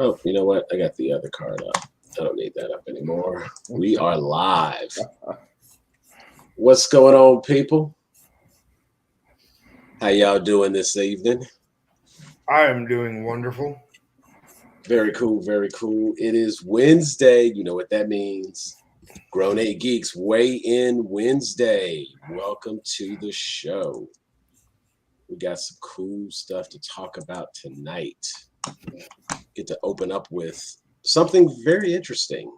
Oh, you know what? I got the other card up. I don't need that up anymore. We are live. What's going on, people? How y'all doing this evening? I am doing wonderful. Very cool, very cool. It is Wednesday. You know what that means. Grown 8 Geeks Weigh In Wednesday. Welcome to the show. We got some cool stuff to talk about tonight. Get to open up with something very interesting.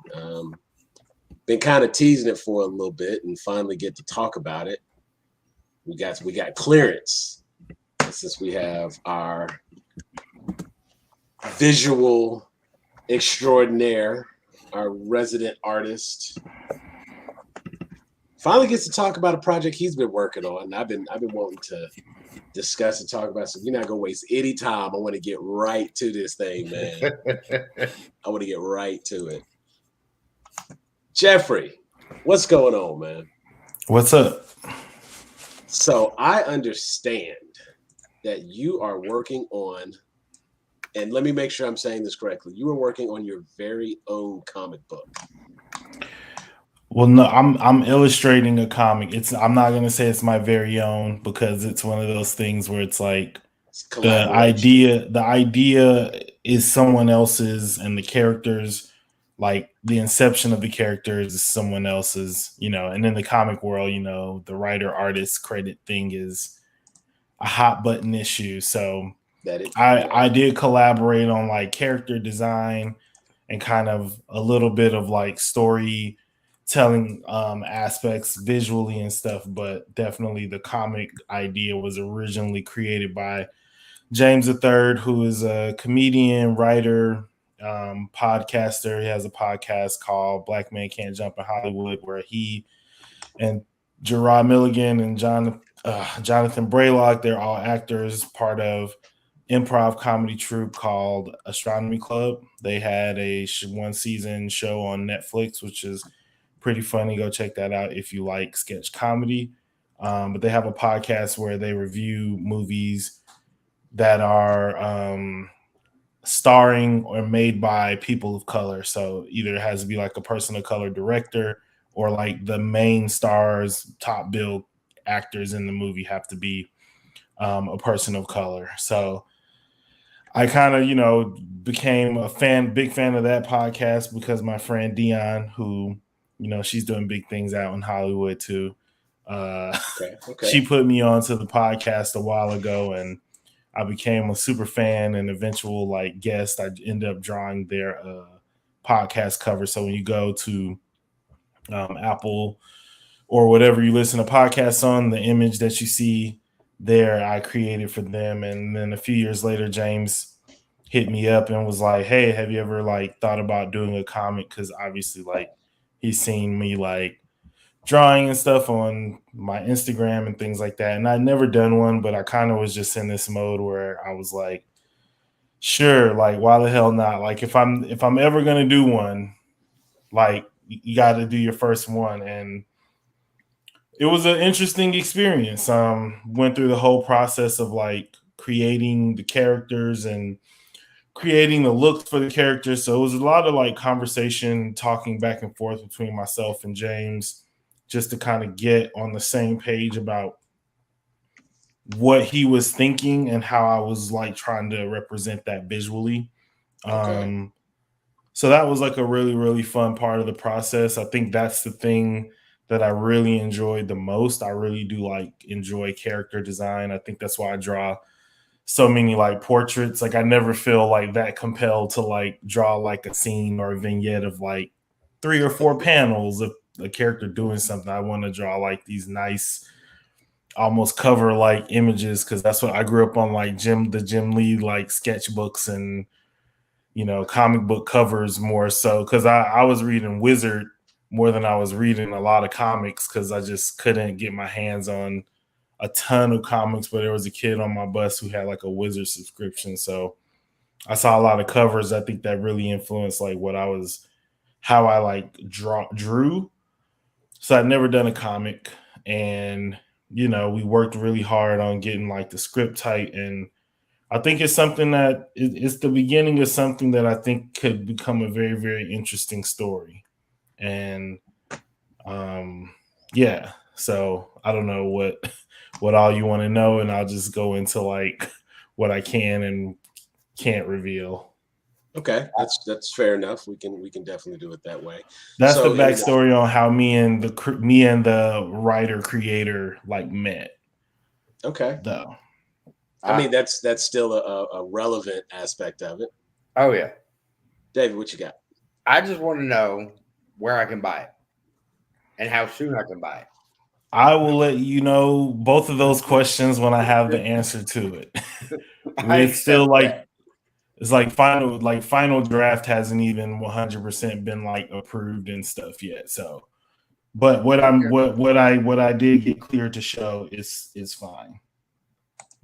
Been kind of teasing it for a little bit and finally get to talk about it. We got clearance. And since we have our visual extraordinaire, our resident artist, finally gets to talk about a project he's been working on. I've been wanting to discuss and talk about. So you're not gonna waste any time. I want to get right to this thing, man. I want to get right to it. Jeffrey, what's going on, man? What's up? So I understand that you are working on, and let me make sure I'm saying this correctly. You are working on your very own comic book. Well, no, I'm illustrating a comic. I'm not gonna say it's my very own because it's one of those things where it's like the idea is someone else's and the characters, like the inception of the characters is someone else's, and in the comic world, the writer artist credit thing is a hot button issue. So I did collaborate on like character design and kind of a little bit of like story telling aspects visually and stuff, but definitely the comic idea was originally created by James III, who is a comedian, writer, podcaster. He has a podcast called Black Man Can't Jump in Hollywood, where he and Gerard Milligan and Jonathan Braylock, they're all actors, part of improv comedy troupe called Astronomy Club. They had a one season show on Netflix, which is pretty funny. Go check that out if you like sketch comedy. But they have a podcast where they review movies that are starring or made by people of color. So either it has to be like a person of color director or like the main stars, top bill actors in the movie have to be a person of color. So I kind of, became big fan of that podcast because my friend Dion, who, she's doing big things out in Hollywood too. She put me onto the podcast a while ago and I became a super fan and eventual like guest. I ended up drawing their podcast cover. So when you go to Apple or whatever you listen to podcasts on, the image that you see there, I created for them. And then a few years later, James hit me up and was like, "Hey, have you ever like thought about doing a comic?" Because obviously, like, he's seen me like drawing and stuff on my Instagram and things like that. And I'd never done one, but I kind of was just in this mode where I was like, sure, like, why the hell not? Like, if I'm ever gonna do one, like, you got to do your first one. And it was an interesting experience. Went through the whole process of like creating the characters and creating the looks for the characters. So it was a lot of like conversation, talking back and forth between myself and James, just to kind of get on the same page about what he was thinking and how I was like trying to represent that visually. So that was like a really, really fun part of the process. I think that's the thing that I really enjoyed the most. I really do like enjoy character design. I think that's why I draw so many like portraits. Like I never feel like that compelled to like draw like a scene or a vignette of like 3 or 4 panels of a character doing something. I want to draw like these nice, almost cover like images, because that's what I grew up on, like the Jim Lee like sketchbooks and comic book covers more so, because I was reading Wizard more than I was reading a lot of comics because I just couldn't get my hands on a ton of comics. But there was a kid on my bus who had like a Wizard subscription, so I saw a lot of covers. I think that really influenced like how I like drew. So I'd never done a comic, and we worked really hard on getting like the script tight, and I think it's something that it's the beginning of something that I think could become a very, very interesting story. And yeah, so I don't know what all you want to know, and I'll just go into like what I can and can't reveal. Okay, that's fair enough. We can definitely do it that way. That's the So backstory on how me and the writer creator like met. Okay. Though. I mean, that's still a relevant aspect of it. Oh yeah, David, what you got? I just want to know where I can buy it and how soon I can buy it. I will let you know both of those questions when I have the answer to it. It's still like it's like final draft hasn't even 100% been like approved and stuff yet. So, but what I did get cleared to show is fine.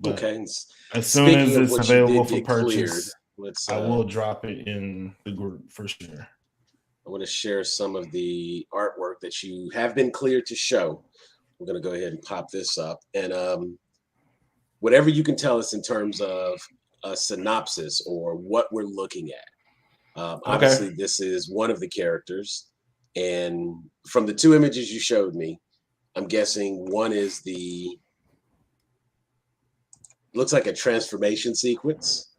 But okay. as soon as it's available for cleared, purchase, I will drop it in the group for sure. I want to share some of the artwork that you have been cleared to show. We're going to go ahead and pop this up. And whatever you can tell us in terms of a synopsis or what we're looking at. Obviously, this is one of the characters. And from the two images you showed me, I'm guessing one is looks like a transformation sequence.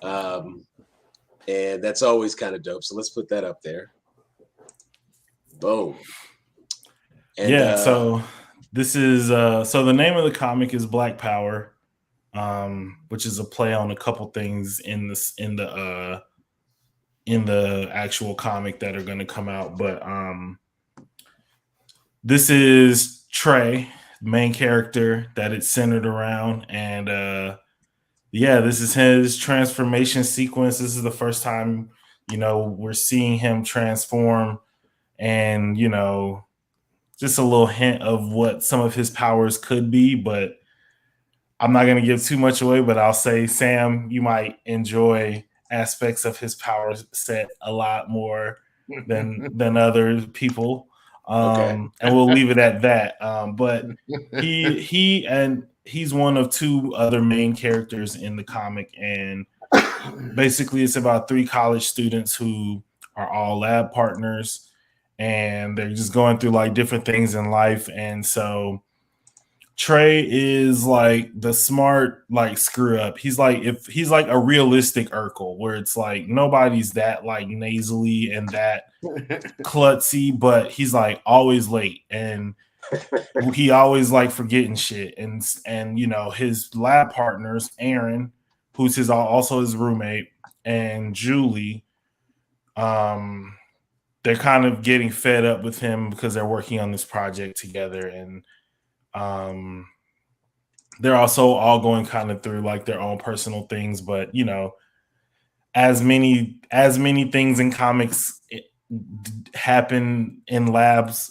And that's always kind of dope. So let's put that up there. Boom. And, yeah, so this is so the name of the comic is Black Power, which is a play on a couple things in the actual comic that are going to come out. But this is Trey, main character that it's centered around, and yeah, this is his transformation sequence. This is the first time we're seeing him transform, and just a little hint of what some of his powers could be, but I'm not going to give too much away, but I'll say, Sam, you might enjoy aspects of his power set a lot more than other people. And we'll leave it at that. But he's one of two other main characters in the comic. And basically it's about 3 college students who are all lab partners, and they're just going through like different things in life. And so Trey is like the smart like screw up. He's like a realistic Urkel, where it's like nobody's that like nasally and that klutzy, but he's like always late, and he always like forgetting shit. And his lab partners, Aaron, who's also his roommate, and Julie, they're kind of getting fed up with him because they're working on this project together, and they're also all going kind of through like their own personal things. But as many things in comics happen in labs,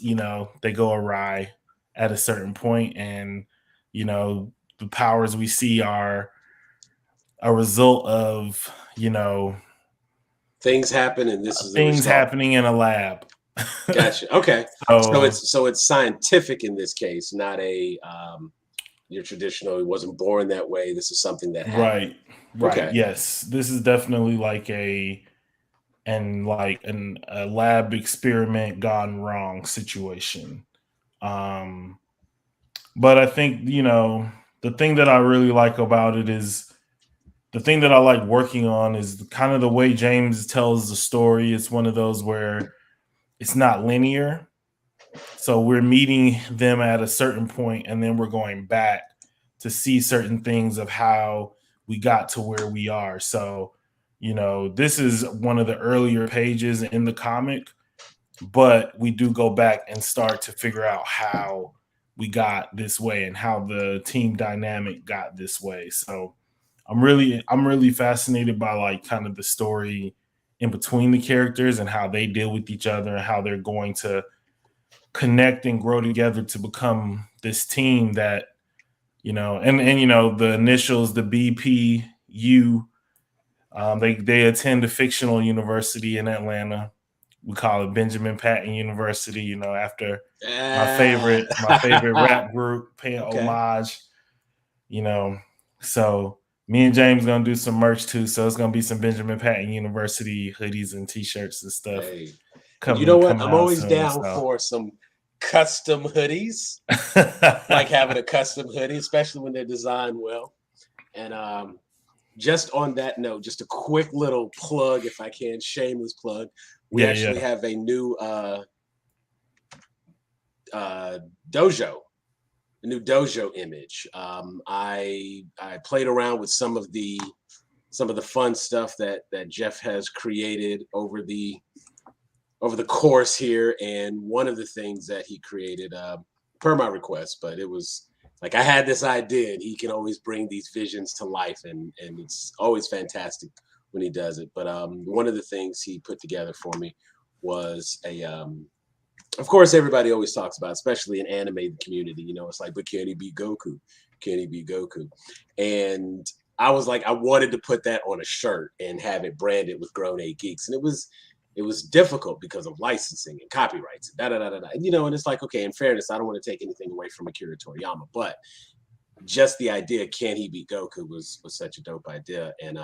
they go awry at a certain point, and the powers we see are a result of things happen, and this is things happening in a lab. Gotcha. Okay. So it's scientific in this case, not a your traditional. He wasn't born that way. This is something that happened. Right. Okay. Yes, this is definitely like a lab experiment gone wrong situation. But I think the thing that I really like about it is. The thing that I like working on is kind of the way James tells the story. It's one of those where it's not linear. So we're meeting them at a certain point, and then we're going back to see certain things of how we got to where we are. So, this is one of the earlier pages in the comic, but we do go back and start to figure out how we got this way and how the team dynamic got this way. So I'm really fascinated by like kind of the story in between the characters and how they deal with each other and how they're going to connect and grow together to become this team that, and the initials, the BPU, they attend a fictional university in Atlanta. We call it Benjamin Patton University, after my favorite rap group, paying homage, so Me and James gonna do some merch too, so it's gonna be some Benjamin Patton University hoodies and T-shirts and stuff. Hey. And you know what? I'm always soon, down for some custom hoodies, like having a custom hoodie, especially when they're designed well. And just on that note, just a quick little plug, if I can, shameless plug. We actually have a new dojo. A new dojo image. I played around with some of the fun stuff that Jeff has created over the course here, and one of the things that he created, per my request, but it was like I had this idea, and he can always bring these visions to life, and it's always fantastic when he does it. But one of the things he put together for me was a of course, everybody always talks about, especially in anime community, you know, it's like, but can he beat Goku? Can he beat Goku? And I was like, I wanted to put that on a shirt and have it branded with Grown A Geeks. And it was difficult because of licensing and copyrights, and, you know, and it's like, okay, in fairness, I don't want to take anything away from Akira Toriyama, but just the idea, can he beat Goku, was such a dope idea. And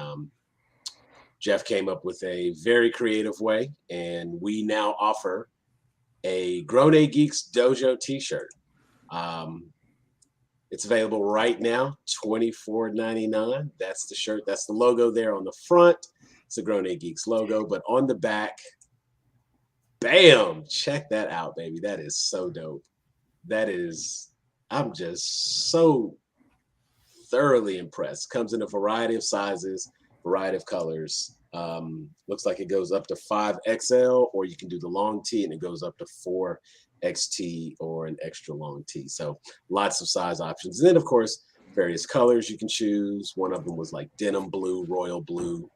Jeff came up with a very creative way, and we now offer a Grown A Geeks Dojo t-shirt. It's available right now, $24.99. That's the shirt. That's the logo there on the front. It's the Grown A Geeks logo, but on the back, bam, check that out, baby. That is so dope. I'm just so thoroughly impressed. Comes in a variety of sizes, variety of colors. Looks like it goes up to 5XL, or you can do the long T and it goes up to 4XT or an extra long T. So lots of size options. And then, of course, various colors you can choose. One of them was like denim blue, royal blue.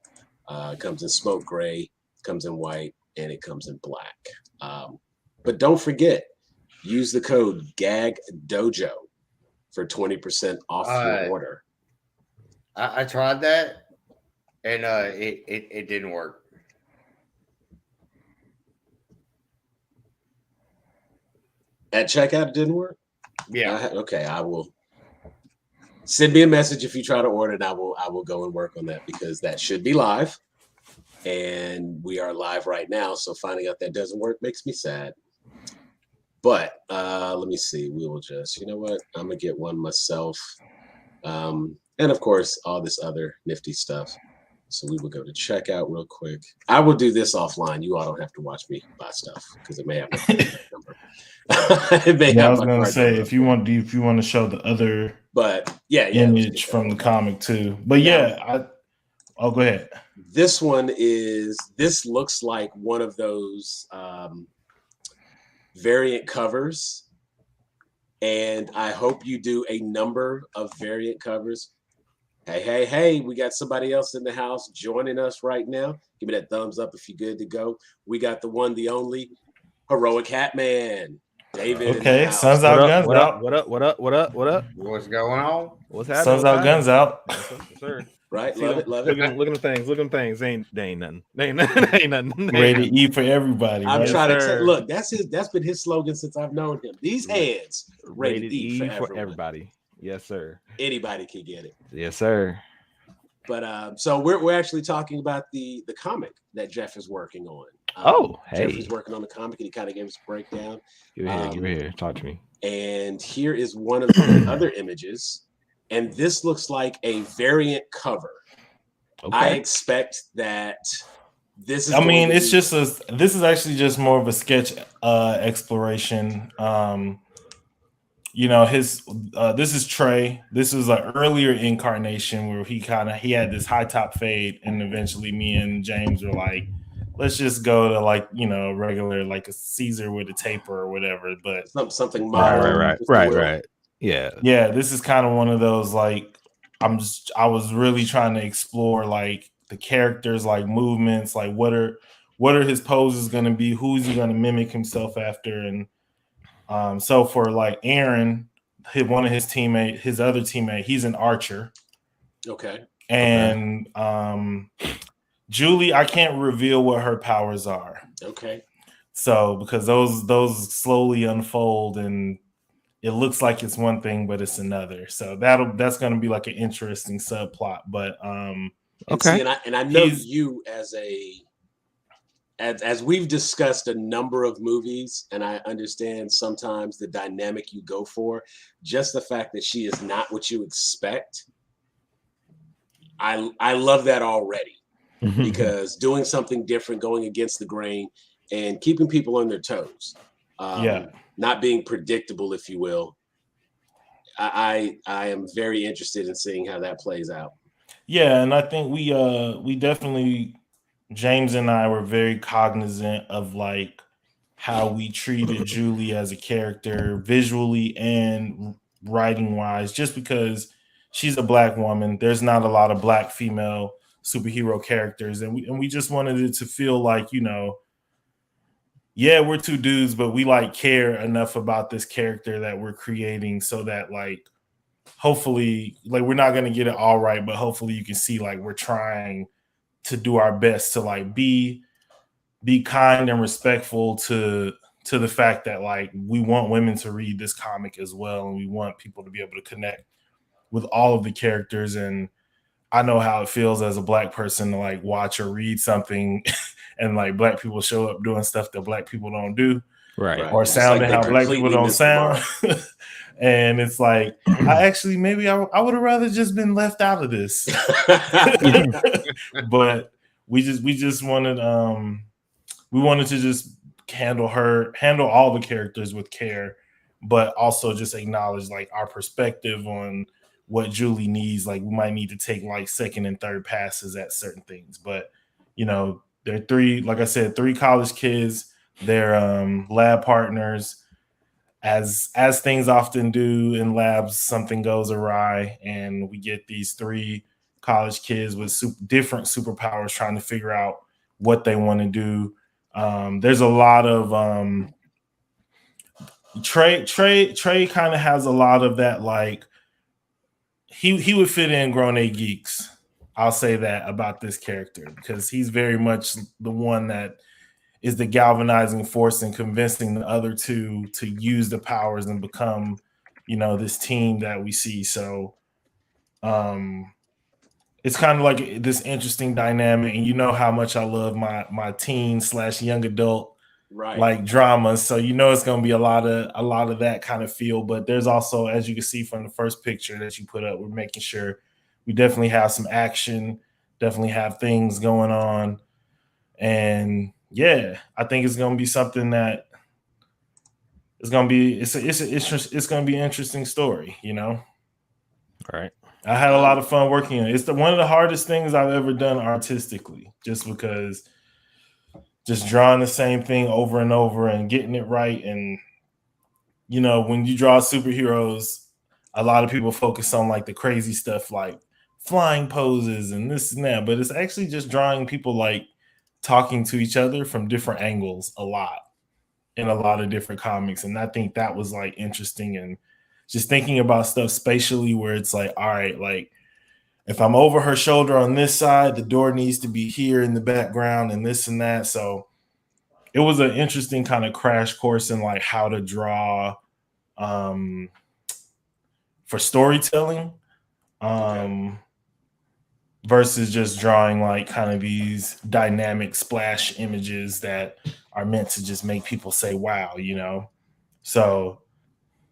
Comes in smoke gray, comes in white, and it comes in black. But don't forget, use the code GAGDOJO for 20% off your order. I tried that. And it didn't work. At checkout, it didn't work? Yeah. Okay, I will send me a message if you try to order, and I will go and work on that, because that should be live. And we are live right now, so finding out that doesn't work makes me sad. But let me see. We will just, you know what? I'm gonna get one myself. And of course, all this other nifty stuff. So we will go to checkout real quick. I will do this offline. You all don't have to watch me buy stuff, because it may have a number. It may have I was going to say, if you want to show the other, but image from the comic too. But now, go ahead. This looks like one of those variant covers, and I hope you do a number of variant covers. Hey, we got somebody else in the house joining us right now. Give me that thumbs up if you're good to go. We got the one, the only Heroic Hat Man, David. Okay, Suns Out, Guns Out. What up? What's going on? What's happening? Suns Out, Guns Out. Yes, sir. Right, love it. Look at them things. They ain't nothing. Ain't nothing. Rated E for everybody. I'm trying to look. That's been his slogan since I've known him. These hands, rated E for everybody. Yes, sir. Anybody can get it. Yes, sir. But so we're actually talking about the comic that Jeff is working on. Hey. Jeff is working on the comic, and he kind of gave us a breakdown. Give it here. Talk to me. And here is one of the other images, and this looks like a variant cover. Okay. I expect that this is. This is actually just more of a sketch exploration. You know, this is Trey. This is an earlier incarnation where he had this high top fade, and eventually me and James were like, let's just go to, like, you know, regular, like a Caesar with a taper or whatever. But something modern. Right. Yeah. This is kind of one of those, like, I was really trying to explore, like, the characters, like movements, like what are his poses going to be, who's he going to mimic himself after. And so for, like, Aaron, one of his other teammate, he's an archer. Okay. And Julie, I can't reveal what her powers are. Okay. So because those slowly unfold, and it looks like it's one thing, but it's another. So that's going to be like an interesting subplot. But Okay. And I know you as we've discussed a number of movies, and I understand sometimes the dynamic you go for, just the fact that she is not what you expect. I love that already, because doing something different, going against the grain, and keeping people on their toes, not being predictable, if you will. I am very interested in seeing how that plays out. Yeah, and I think we definitely, James and I were very cognizant of like how we treated Julie as a character visually and writing wise, just because she's a Black woman. There's not a lot of Black female superhero characters, and we just wanted it to feel like, you know, yeah, we're two dudes, but we like care enough about this character that we're creating, so that like hopefully, like, we're not going to get it all right, but hopefully you can see like we're trying to do our best to like be kind and respectful to the fact that like we want women to read this comic as well, and we want people to be able to connect with all of the characters. And I know how it feels as a Black person to like watch or read something and like Black people show up doing stuff that Black people don't do, Right. or sounding how Black people don't sound. And it's like, I actually, maybe I would have rather just been left out of this. But we just wanted, we wanted to just handle all the characters with care, but also just acknowledge like our perspective on what Julie needs. Like, we might need to take like second and third passes at certain things, but you know, they're three college kids. They're lab partners. As things often do in labs, something goes awry, and we get these three college kids with different superpowers trying to figure out what they want to do. There's a lot of Trey kind of has a lot of that, like he would fit in Grown A Geeks. I'll say that about this character, because he's very much the one that is the galvanizing force in convincing the other two to use the powers and become, you know, this team that we see. So it's kind of like this interesting dynamic, and you know how much I love my teen / young adult like dramas. So you know it's going to be a lot of that kind of feel. But there's also, as you can see from the first picture that you put up, we're making sure we definitely have some action, definitely have things going on, and yeah, I think it's going to be something that it's going to be it's going to be an interesting story, you know. All right. I had a lot of fun working on it. It's one of the hardest things I've ever done artistically, just because just drawing the same thing over and over and getting it right. And you know, when you draw superheroes, a lot of people focus on like the crazy stuff like flying poses and this and that, but it's actually just drawing people like talking to each other from different angles a lot in a lot of different comics. And I think that was like interesting, and just thinking about stuff spatially where it's like, all right, like if I'm over her shoulder on this side, the door needs to be here in the background and this and that. So it was an interesting kind of crash course in like how to draw for storytelling versus just drawing like kind of these dynamic splash images that are meant to just make people say, wow, you know? So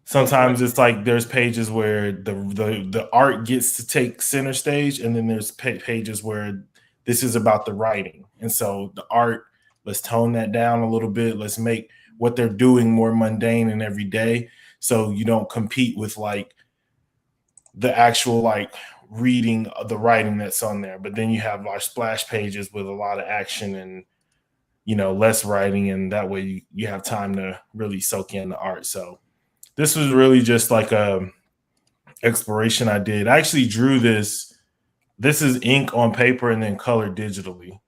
sometimes it's like there's pages where the art gets to take center stage, and then there's pages where this is about the writing. And so the art, let's tone that down a little bit. Let's make what they're doing more mundane and everyday, so you don't compete with like the actual like reading of the writing that's on there. But then you have our splash pages with a lot of action and, you know, less writing, and that way you have time to really soak in the art. So this was really just like a exploration I did. I actually drew this. This is ink on paper and then colored digitally.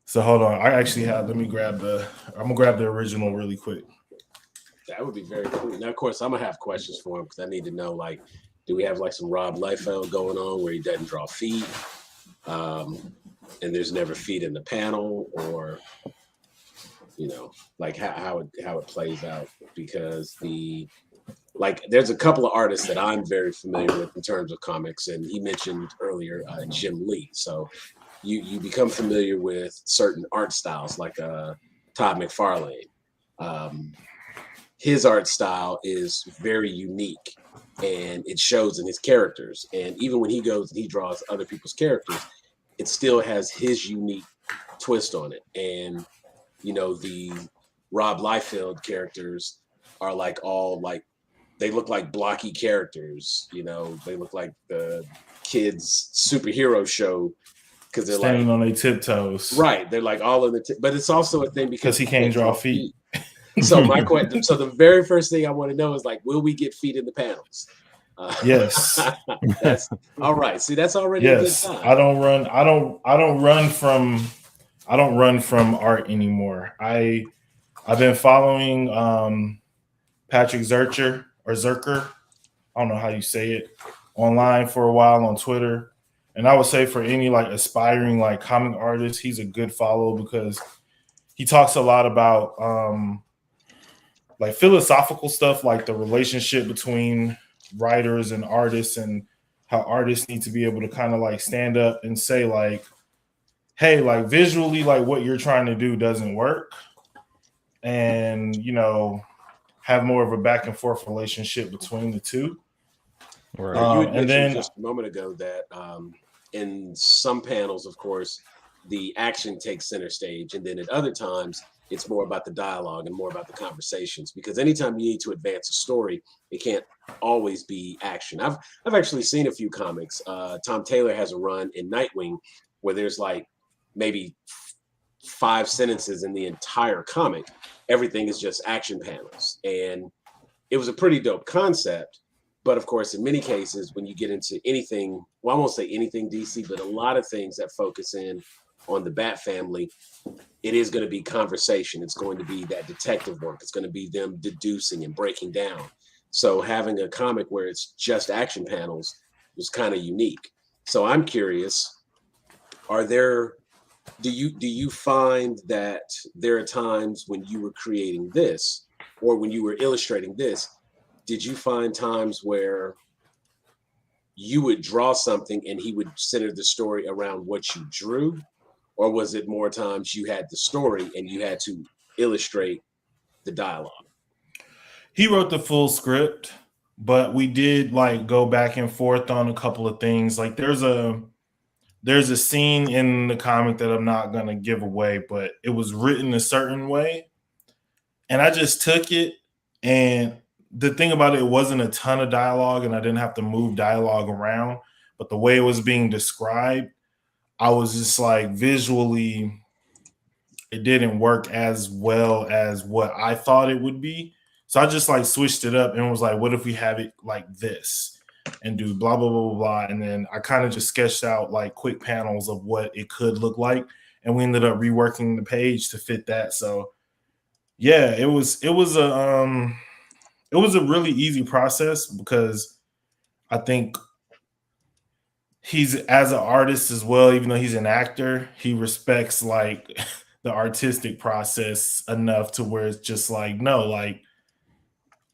So hold on. I actually have, I'm gonna grab the original really quick. That would be very cool. Now, of course, I'm gonna have questions for him, because I need to know, like, do we have like some Rob Liefeld going on where he doesn't draw feet, and there's never feet in the panel, or you know, like how it plays out? Because like there's a couple of artists that I'm very familiar with in terms of comics, and he mentioned earlier Jim Lee. So you become familiar with certain art styles like Todd McFarlane. His art style is very unique, and it shows in his characters. And even when he goes and he draws other people's characters, it still has his unique twist on it. And the Rob Liefeld characters are like all like, they look like blocky characters. They look like the kids' superhero show because they're standing like on their tiptoes. Right, they're like all in the. But it's also a thing because he can't draw feet. So my question. So the very first thing I want to know is like, will we get feet in the panels? Yes. That's all right. See, that's already yes. a good sign. I don't run from art anymore. I've been following Patrick Zurcher. I don't know how you say it, online for a while on Twitter. And I would say for any like aspiring like comic artist, he's a good follow because he talks a lot about like philosophical stuff, like the relationship between writers and artists and how artists need to be able to kind of like stand up and say like, hey, like visually, like what you're trying to do doesn't work. And, have more of a back and forth relationship between the two. Right. You had mentioned just a moment ago that in some panels, of course, the action takes center stage, and then at other times it's more about the dialogue and more about the conversations. Because anytime you need to advance a story, it can't always be action. I've actually seen a few comics. Tom Taylor has a run in Nightwing where there's like maybe 5 sentences in the entire comic. Everything is just action panels, and it was a pretty dope concept. But of course, in many cases, when you get into anything, well, I won't say anything DC, but a lot of things that focus in on the Bat family, it is going to be conversation. It's going to be that detective work. It's going to be them deducing and breaking down. So having a comic where it's just action panels was kind of unique. So I'm curious, do you find that there are times when you were creating this or when you were illustrating this, did you find times where you would draw something and he would center the story around what you drew? Or was it more times you had the story and you had to illustrate the dialogue? He wrote the full script, but we did like go back and forth on a couple of things. Like there's a scene in the comic that I'm not going to give away, but it was written a certain way. And I just took it, and the thing about it wasn't a ton of dialogue and I didn't have to move dialogue around, but the way it was being described, I was just like visually, it didn't work as well as what I thought it would be. So I just like switched it up and was like, what if we have it like this and do blah, blah, blah, blah, blah. And then I kind of just sketched out like quick panels of what it could look like. And we ended up reworking the page to fit that. So yeah, it was a really easy process because I think he's, as an artist as well, even though he's an actor, he respects like the artistic process enough to where it's just like, no, like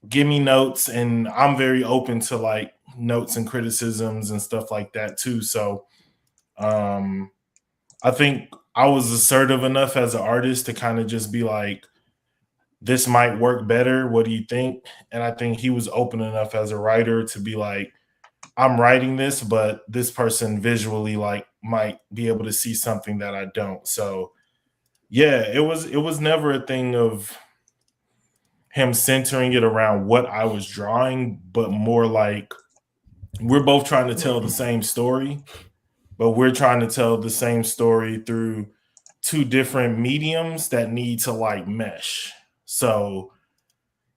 give me notes, and I'm very open to like notes and criticisms and stuff like that too. So I think I was assertive enough as an artist to kind of just be like, this might work better. What do you think? And I think he was open enough as a writer to be like, I'm writing this, but this person visually like might be able to see something that I don't. So yeah, it was never a thing of him centering it around what I was drawing, but more like we're both trying to tell the same story, but we're trying to tell the same story through two different mediums that need to like mesh. So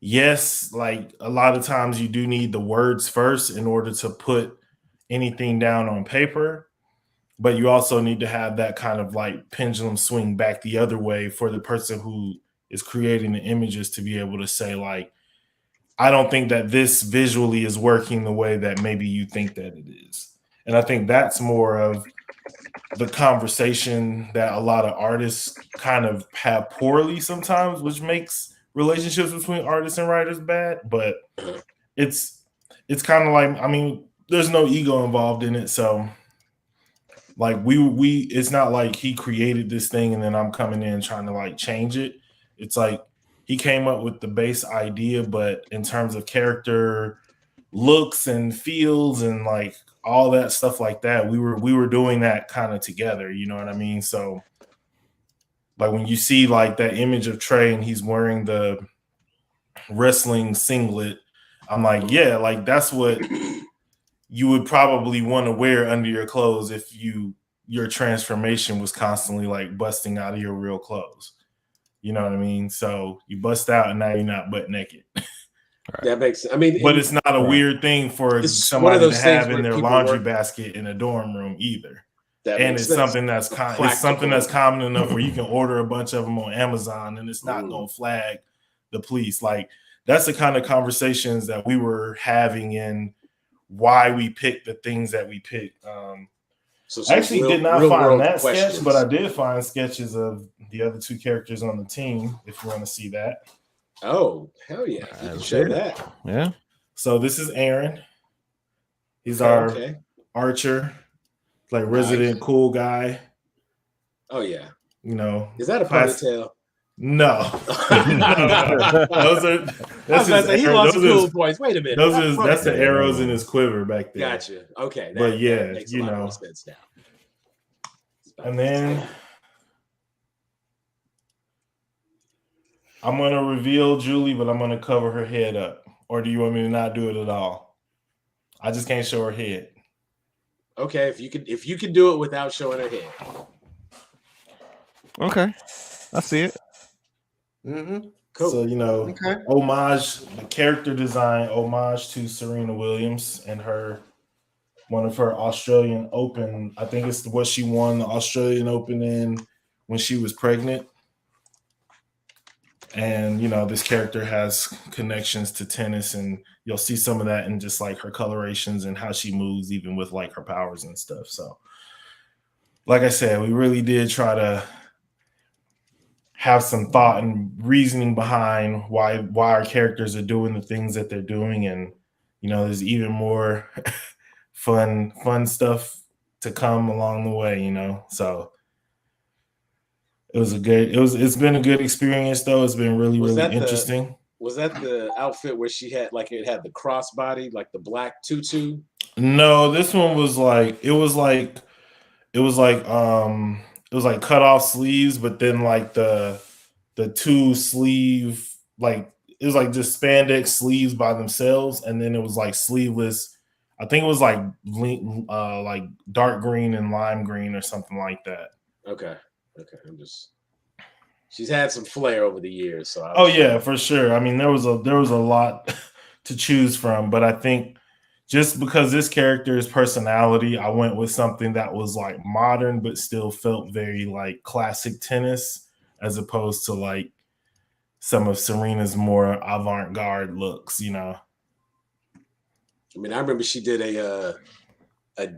yes, like a lot of times you do need the words first in order to put anything down on paper, but you also need to have that kind of like pendulum swing back the other way for the person who is creating the images to be able to say like, I don't think that this visually is working the way that maybe you think that it is. And I think that's more of the conversation that a lot of artists kind of have poorly sometimes, which makes relationships between artists and writers bad. But it's kind of like, I mean, there's no ego involved in it, so like we it's not like he created this thing and then I'm coming in trying to like change it. It's like he came up with the base idea, but in terms of character, looks and feels and like all that stuff like that, we were doing that kind of together, you know what I mean? So like when you see like that image of Trey and he's wearing the wrestling singlet, I'm like, yeah, like that's what you would probably want to wear under your clothes if your transformation was constantly like busting out of your real clothes. You know what I mean? So you bust out and now you're not butt naked. That makes sense. I mean, but it's not a weird thing for somebody to have in their laundry basket in a dorm room either. And it's something that's common enough where you can order a bunch of them on Amazon and it's not going to flag the police. Like that's the kind of conversations that we were having in why we picked the things that we picked. So I actually did not find that sketch, but I did find sketches of the other two characters on the team, if you want to see that. Oh, hell yeah. You can share that. Yeah. So this is Aaron. He's our archer, like resident cool guy. Oh, yeah. You know. Is that a ponytail? No. He lost some cool points. Wait a minute. That's the arrows in his quiver back there. Gotcha. Okay. But yeah, you know. And then I'm going to reveal Julie, but I'm going to cover her head up. Or do you want me to not do it at all? I just can't show her head. Okay, if you can do it without showing her head. Okay. I see it. Mm-hmm. Cool. So, you know, homage, the character design, homage to Serena Williams and one of her Australian Open. I think it's what she won the Australian Open in when she was pregnant. And, you know, this character has connections to tennis, and you'll see some of that in just like her colorations and how she moves, even with like her powers and stuff. So, like I said, we really did try to have some thought and reasoning behind why our characters are doing the things that they're doing. And, you know, there's even more fun stuff to come along the way, you know? So it's been a good experience though. It's been really interesting. Was that the outfit where she had like, it had the crossbody, like the black tutu? No, this one was like, it was like cut off sleeves, but then like the two sleeve, like it was like just spandex sleeves by themselves, and then it was like sleeveless. I think it was like dark green and lime green or something like that. Okay. She's had some flair over the years, so. Yeah, for sure. I mean, there was a lot to choose from, but I think just because this character's personality, I went with something that was like modern, but still felt very like classic tennis, as opposed to like some of Serena's more avant-garde looks, you know? I mean, I remember she did a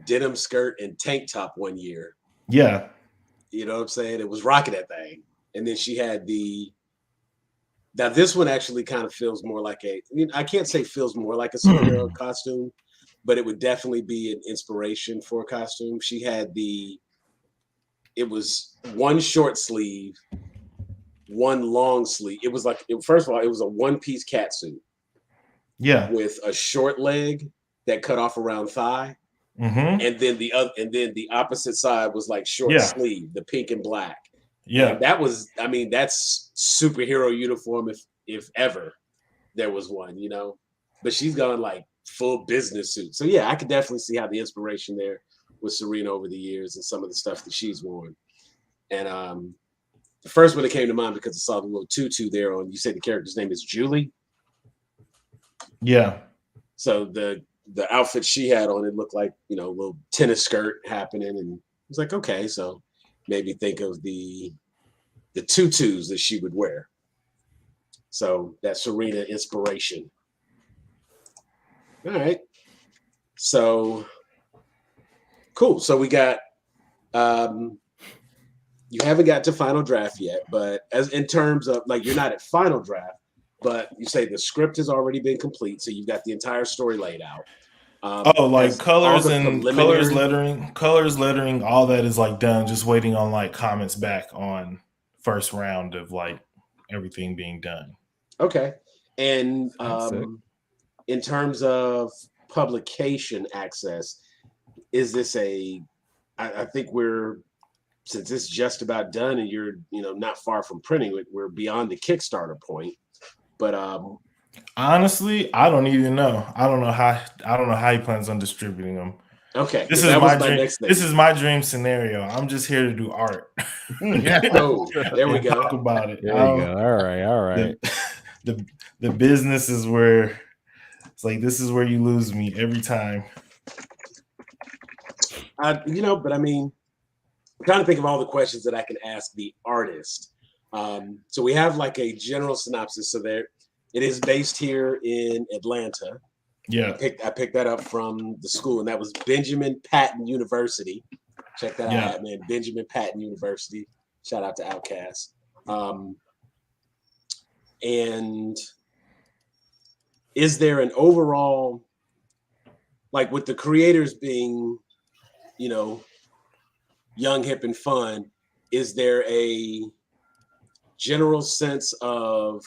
denim skirt and tank top one year. Yeah. You know what I'm saying? It was rocking that thing. And then she had now this one actually kind of feels more like I can't say feels more like a superhero costume, but it would definitely be an inspiration for a costume. She had it was one short sleeve, one long sleeve. It was like, first of all, it was a one-piece catsuit. Yeah. With a short leg that cut off around thigh. Mm-hmm. And then the opposite side was like short sleeve, the pink and black. Yeah. And that was, I mean, that's superhero uniform if ever there was one, you know. But she's gone like full business suit. So yeah, I could definitely see how the inspiration there with Serena over the years and some of the stuff that she's worn. And the first one that came to mind, because I saw the little tutu there on, you said the character's name is Julie. Yeah. So the outfit she had on, it looked like, you know, a little tennis skirt happening, and it was like, okay, so made me think of the tutus that she would wear. So that Serena inspiration. All right. So cool. So we got you haven't got to final draft yet, but as in terms of like, you're not at final draft. but you say the script has already been complete, so you've got the entire story laid out. Like colors preliminary... colors lettering, all that is like done. Just waiting on like comments back on first round of like everything being done. Okay, and in terms of publication access, is this I think since it's just about done and you're not far from printing it, we're beyond the Kickstarter point. But honestly, I don't even know. I don't know how he plans on distributing them. Okay, this is my dream. This is my dream scenario. I'm just here to do art. Oh, there we go. Talk about it. There you go. All right. The business is where it's like, this is where you lose me every time. But I mean, I'm trying to think of all the questions that I can ask the artist. So we have like a general synopsis. So it is based here in Atlanta. Yeah. I picked that up from the school, and that was Benjamin Patton University. Check that out, man. Benjamin Patton University. Shout out to Outcast. And is there an overall, like with the creators being, young, hip, and fun, is there a general sense of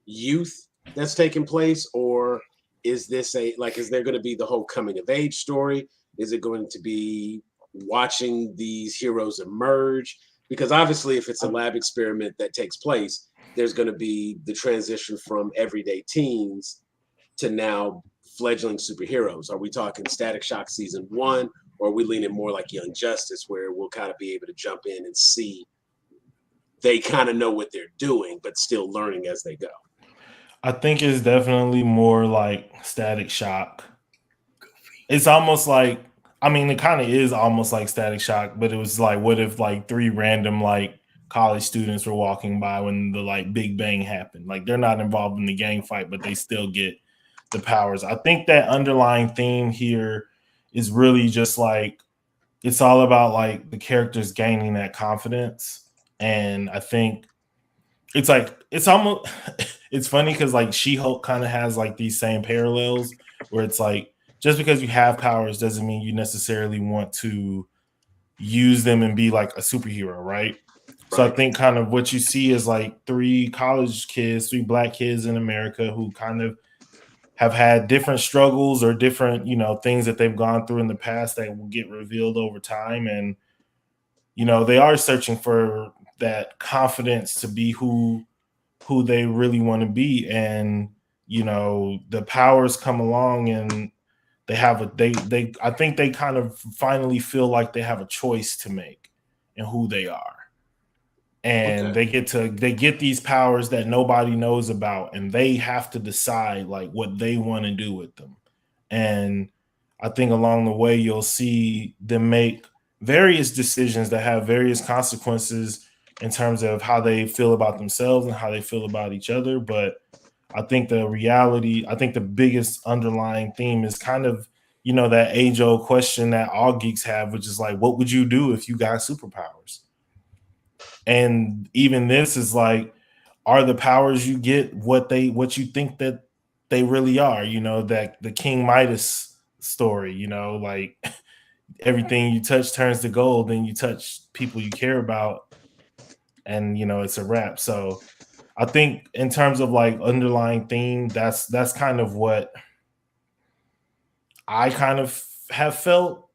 youth that's taking place, or is this is there going to be the whole coming of age story? Is it going to be watching these heroes emerge? Because obviously if it's a lab experiment that takes place, there's going to be the transition from everyday teens to now fledgling superheroes. Are we talking Static Shock season 1, or are we leaning more like Young Justice, where we'll kind of be able to jump in and see they kind of know what they're doing, but still learning as they go? I think it's definitely more like Static Shock. It's almost like, it kind of is almost like Static Shock, but it was like, what if like 3 random like college students were walking by when the like Big Bang happened? Like, they're not involved in the gang fight, but they still get the powers. I think that underlying theme here is really just like, it's all about like the characters gaining that confidence. And I think it's like, it's almost, it's funny because like She-Hulk kind of has like these same parallels where it's like, just because you have powers doesn't mean you necessarily want to use them and be like a superhero, right? So I think kind of what you see is like 3 college kids, 3 Black kids in America who kind of have had different struggles or different, things that they've gone through in the past that will get revealed over time. And, they are searching for that confidence to be who they really want to be. And, the powers come along and they have I think they kind of finally feel like they have a choice to make in who they are. And they get these powers that nobody knows about, and they have to decide like what they want to do with them. And I think along the way, you'll see them make various decisions that have various consequences in terms of how they feel about themselves and how they feel about each other. But I think the biggest underlying theme is kind of, that age-old question that all geeks have, which is like, what would you do if you got superpowers? And even this is like, are the powers you get what you think that they really are? That the King Midas story, like everything you touch turns to gold, and you touch people you care about, and it's a wrap. So I think in terms of like underlying theme, that's kind of what I kind of have felt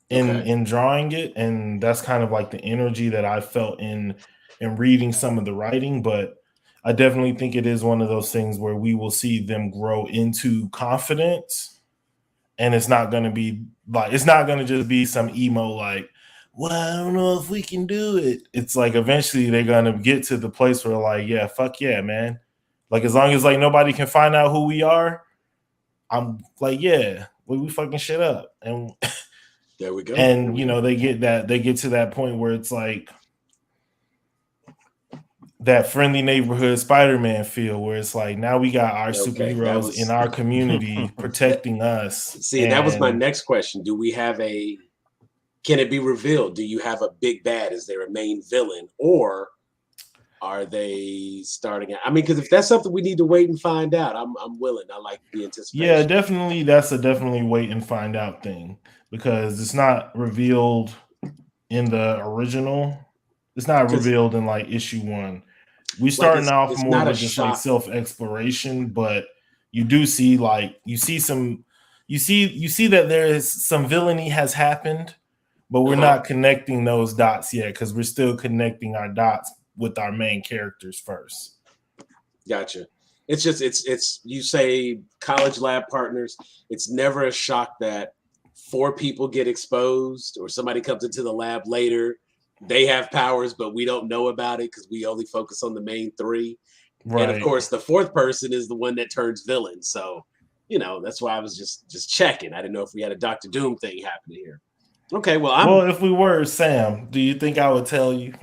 in drawing it, and that's kind of like the energy that I felt in reading some of the writing. But I definitely think it is one of those things where we will see them grow into confidence, and it's not going to just be some emo like, well, I don't know if we can do it. It's like eventually they're going to get to the place where like, yeah, fuck yeah, man. Like, as long as like nobody can find out who we are, I'm like, yeah, we fucking shit up. And there we go. And they get to that point where it's like that friendly neighborhood Spider-Man feel, where it's like, now we got our superheroes in our community protecting us. See, that was my next question. Can it be revealed? Do you have a big bad? Is there a main villain, or Are they starting out? I mean, because if that's something we need to wait and find out, I'm willing. I like the anticipation. Yeah, definitely. That's a definitely wait and find out thing because it's not revealed in the original. It's not revealed in like issue 1. We starting off it's more not with just like self exploration, but you do see like you see that there is some villainy has happened, but we're not connecting those dots yet because we're still connecting our dots with our main characters first. Gotcha. It's just it's you say college lab partners. It's never a shock that 4 people get exposed or somebody comes into the lab later. They have powers, but we don't know about it because we only focus on the main 3. Right. And of course, the 4th person is the one that turns villain. So, that's why I was just checking. I didn't know if we had a Dr. Doom thing happening here. Okay, well, if we were Sam, do you think I would tell you?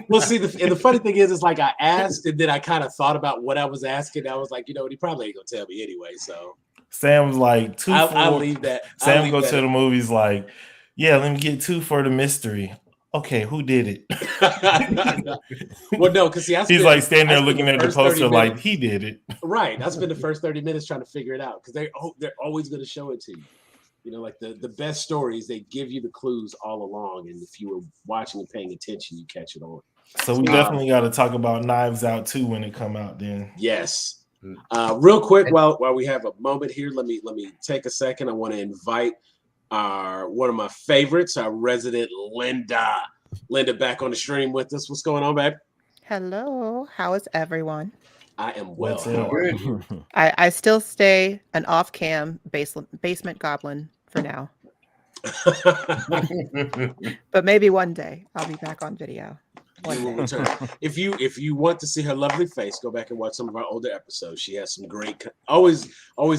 Well, see, the funny thing is like I asked, and then I kind of thought about what I was asking. I was like, he probably ain't gonna tell me anyway. So Sam's like 2 I'll leave that. Sam goes to the movies like, yeah, let me get 2 for the mystery. Okay, who did it? Well, no, because he's like standing there looking at the poster like he did it. Right. I spent the first 30 minutes trying to figure it out because they're always going to show it to you. Like the best stories, they give you the clues all along, and if you were watching and paying attention, you catch it on. So we definitely got to talk about Knives Out too when it come out. Then yes, real quick while we have a moment here, let me take a second. I want to invite one of my favorites, our resident Linda back on the stream with us. What's going on, babe? Hello, how is everyone? I am well. I still stay an off-cam basement goblin for now. But maybe one day I'll be back on video. If you want to see her lovely face, go back and watch some of our older episodes. She has some great, always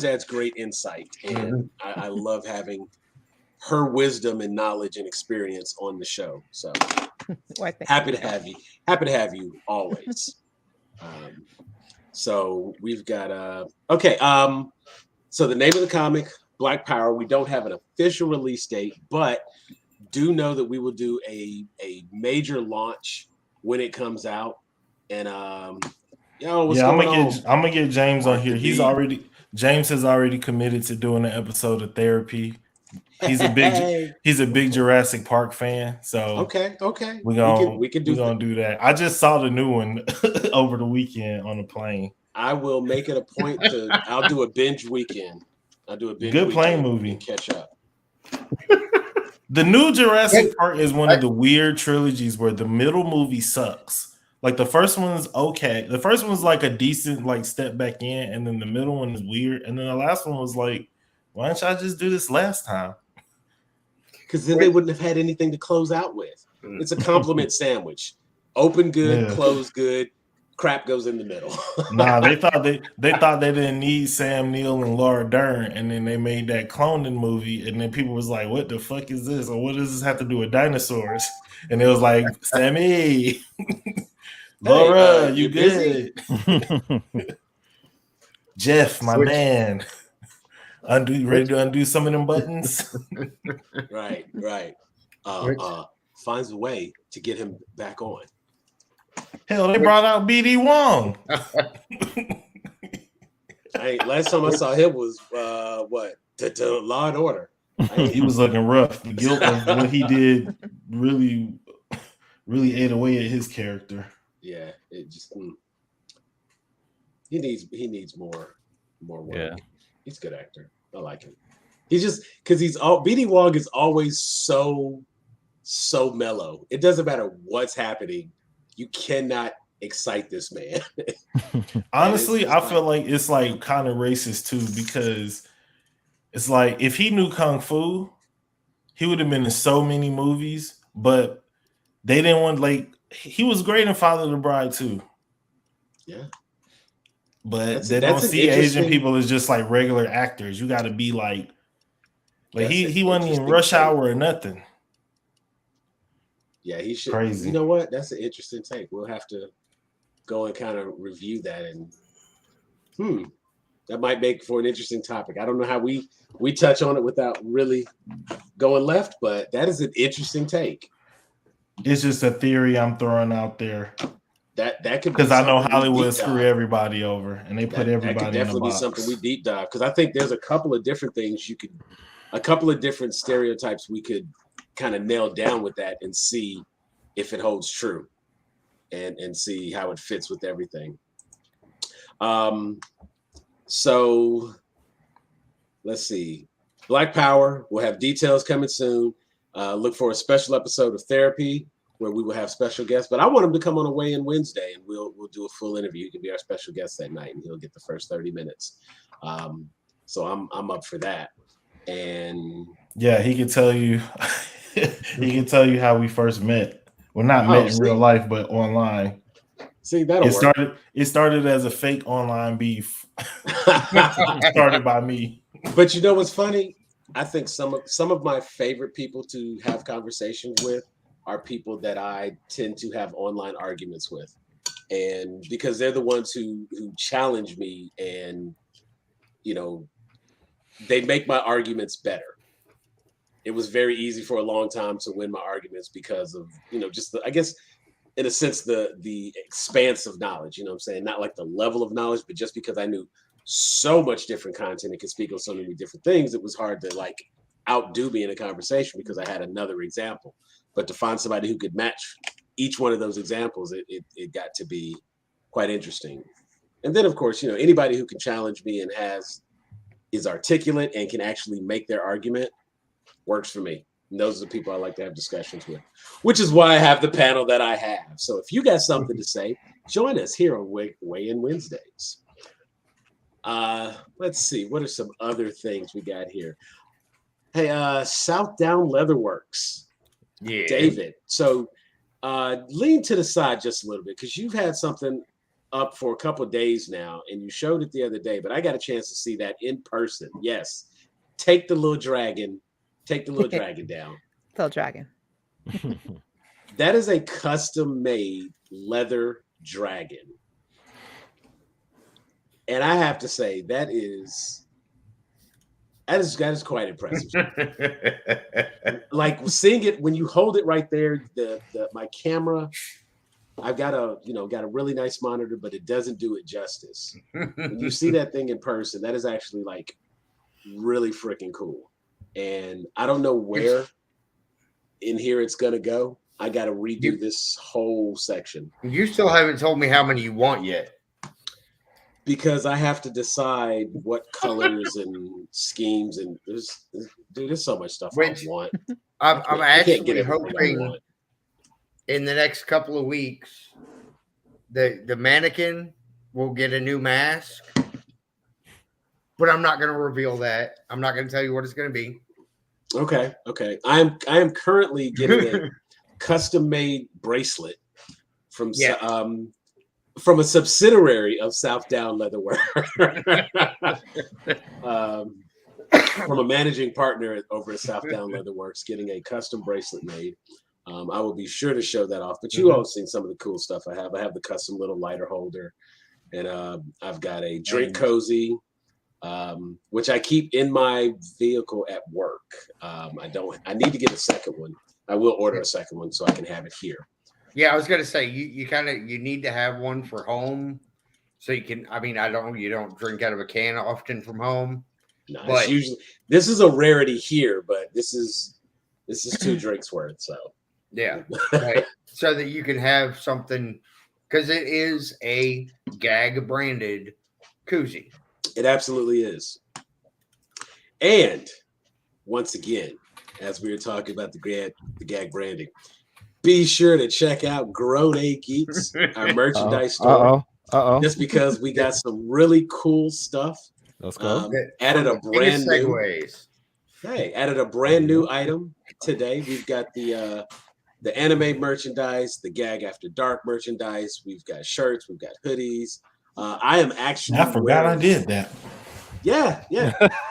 adds great insight, and I love having her wisdom and knowledge and experience on the show. So happy to have you. Happy to have you always. So we've got so the name of the comic, Black Power. We don't have an official release date, but do know that we will do a major launch when it comes out. And I'm gonna get James on here. James has already committed to doing an episode of therapy. He's a big Jurassic Park fan. So okay. We can do that. I just saw the new one over the weekend on the plane. I will make it a point I'll do a binge weekend. Good plane movie. Catch up. The new Jurassic Park is one of the weird trilogies where the middle movie sucks. Like the first one's okay. The first one's like a decent like step back in, and then the middle one is weird, and then the last one was like, why didn't y'all just do this last time? Because then they wouldn't have had anything to close out with. It's a compliment sandwich. Open good, close good, crap goes in the middle. Nah, they thought they didn't need Sam Neill and Laura Dern, and then they made that cloning movie, and then people was like, what the fuck is this? Or what does this have to do with dinosaurs? And it was like, Sammy, Laura, you good? Jeff, my man. Ready to undo some of them buttons? Right. Finds a way to get him back on. Hell, they brought out BD Wong. Last time I saw him was to Law and Order. He was looking rough. The guilt of what he did really ate away at his character. Yeah, it just he needs more work. Yeah. He's a good actor. I like him. He's just because BD Wong is always so mellow. It doesn't matter what's happening. You cannot excite this man. Honestly, I feel like it's like kind of racist too, because it's like if he knew Kung Fu, he would have been in so many movies, but they didn't want he was great in Father of the Bride too. Yeah. But they don't see Asian people as just like regular actors. You got to be like he wasn't in Rush Hour or nothing. Yeah, he should. Crazy. You know what? That's an interesting take. We'll have to go and kind of review that, and that might make for an interesting topic. I don't know how we touch on it without really going left, but that is an interesting take. It's just a theory I'm throwing out there. That could be because I know something we Hollywood deep screw dive. everybody over, and they put That could everybody in a definitely be box. something we deep dive, because I think there's a couple of different things a couple of different stereotypes we could kind of nail down with that and see if it holds true, and see how it fits with everything. So let's see. Black Power will have details coming soon. Look for a special episode of Therapy where we will have special guests. But I want him to come on a weigh-in Wednesday, and we'll do a full interview. He can be our special guest that night, and he'll get the first 30 minutes. So I'm up for that. And yeah, he can tell you. He can tell you how we first met. Well, not met in real life, but online. See, that'll work. It started as a fake online beef. Started by me. But you know what's funny? I think some of my favorite people to have conversations with are people that I tend to have online arguments with, and because they're the ones who challenge me, and they make my arguments better. It was very easy for a long time to win my arguments because of just I guess in a sense the expanse of knowledge. You know what I'm saying? Not like the level of knowledge, but just because I knew so much different content and could speak on so many different things, it was hard to like outdo me in a conversation because I had another example. But to find somebody who could match each one of those examples, it got to be quite interesting. And then of course, anybody who can challenge me and is articulate and can actually make their argument works for me. And those are the people I like to have discussions with, which is why I have the panel that I have. So if you got something to say, join us here on Weigh-In Wednesdays. Let's see, what are some other things we got here? Hey, Southdown Leatherworks. Yeah, David. So lean to the side just a little bit, because you've had something up for a couple of days now, and you showed it the other day, but I got a chance to see that in person. Yes. Take the little dragon down. Little dragon. That is a custom-made leather dragon. And I have to say, that is quite impressive. Like seeing it when you hold it right there, my camera, I've got a really nice monitor, but it doesn't do it justice. When you see that thing in person, that is actually like really freaking cool. And I don't know where in here it's gonna go. I got to redo this whole section. You still haven't told me how many you want yet. Because I have to decide what colors and schemes, and there's so much stuff I want. I'm actually hoping in the next couple of weeks the mannequin will get a new mask, but I'm not going to reveal that. I'm not going to tell you what it's going to be. Okay. I am currently getting a custom-made bracelet from a subsidiary of Southdown Leatherwork, from a managing partner over at Southdown Leatherworks, getting a custom bracelet made. I will be sure to show that off. But you all seen some of the cool stuff I have. I have the custom little lighter holder, and I've got a drink cozy, which I keep in my vehicle at work. I need to get a second one. I will order a second one so I can have it here. Yeah, I was gonna say you need to have one for home, so you can. I mean, you don't drink out of a can often from home. No, but this is a rarity here, but this is 2 drinks worth. So yeah, right. So that you can have something, because it is a GAG branded koozie. It absolutely is. And once again, as we were talking about the GAG branding, be sure to check out Grown A Geeks, our merchandise store. Just because we got some really cool stuff. Let's go. Added a brand new item today. We've got the anime merchandise, the Gag After Dark merchandise. We've got shirts. We've got hoodies. I am actually. I forgot I did that. Yeah,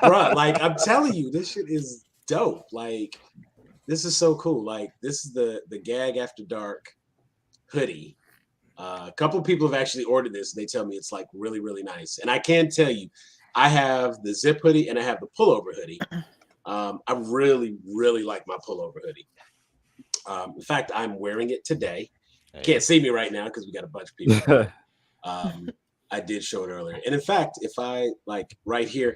bro. Like I'm telling you, this shit is dope. Like. This is so cool. Like this is the Gag After Dark hoodie. A couple of people have actually ordered this. And they tell me it's like really, really nice. And I can tell you, I have the zip hoodie and I have the pullover hoodie. I really, really like my pullover hoodie. In fact, I'm wearing it today. Can't see me right now because we got a bunch of people. But, I did show it earlier. And in fact, if I like right here,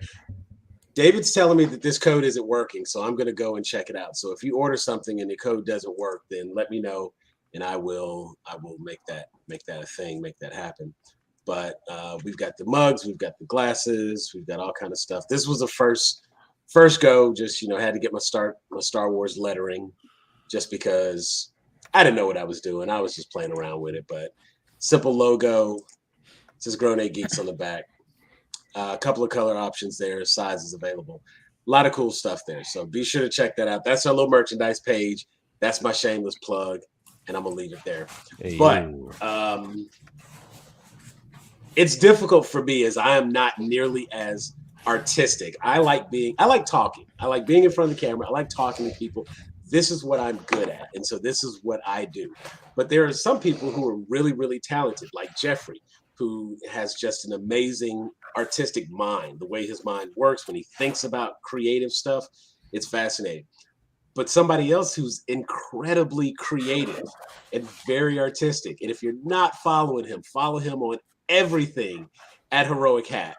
David's telling me that this code isn't working, so I'm going to go and check it out. So if you order something and the code doesn't work, then let me know, and I will make that a thing, make that happen. But we've got the mugs, we've got the glasses, we've got all kind of stuff. This was the first go. Just had to get my Star Wars lettering, just because I didn't know what I was doing. I was just playing around with it. But simple logo, it says Grown 8 Geeks on the back. A couple of color options there, sizes available. A lot of cool stuff there. So be sure to check that out. That's our little merchandise page. That's my shameless plug, and I'm gonna leave it there. Hey, but it's difficult for me as I am not nearly as artistic. I like talking. I like being in front of the camera. I like talking to people. This is what I'm good at, and so this is what I do. But there are some people who are really, really talented, like Jeffrey, who has just an amazing artistic mind. The way his mind works when he thinks about creative stuff, it's fascinating. But somebody else who's incredibly creative and very artistic. And if you're not following him, follow him on everything at Heroic Hat.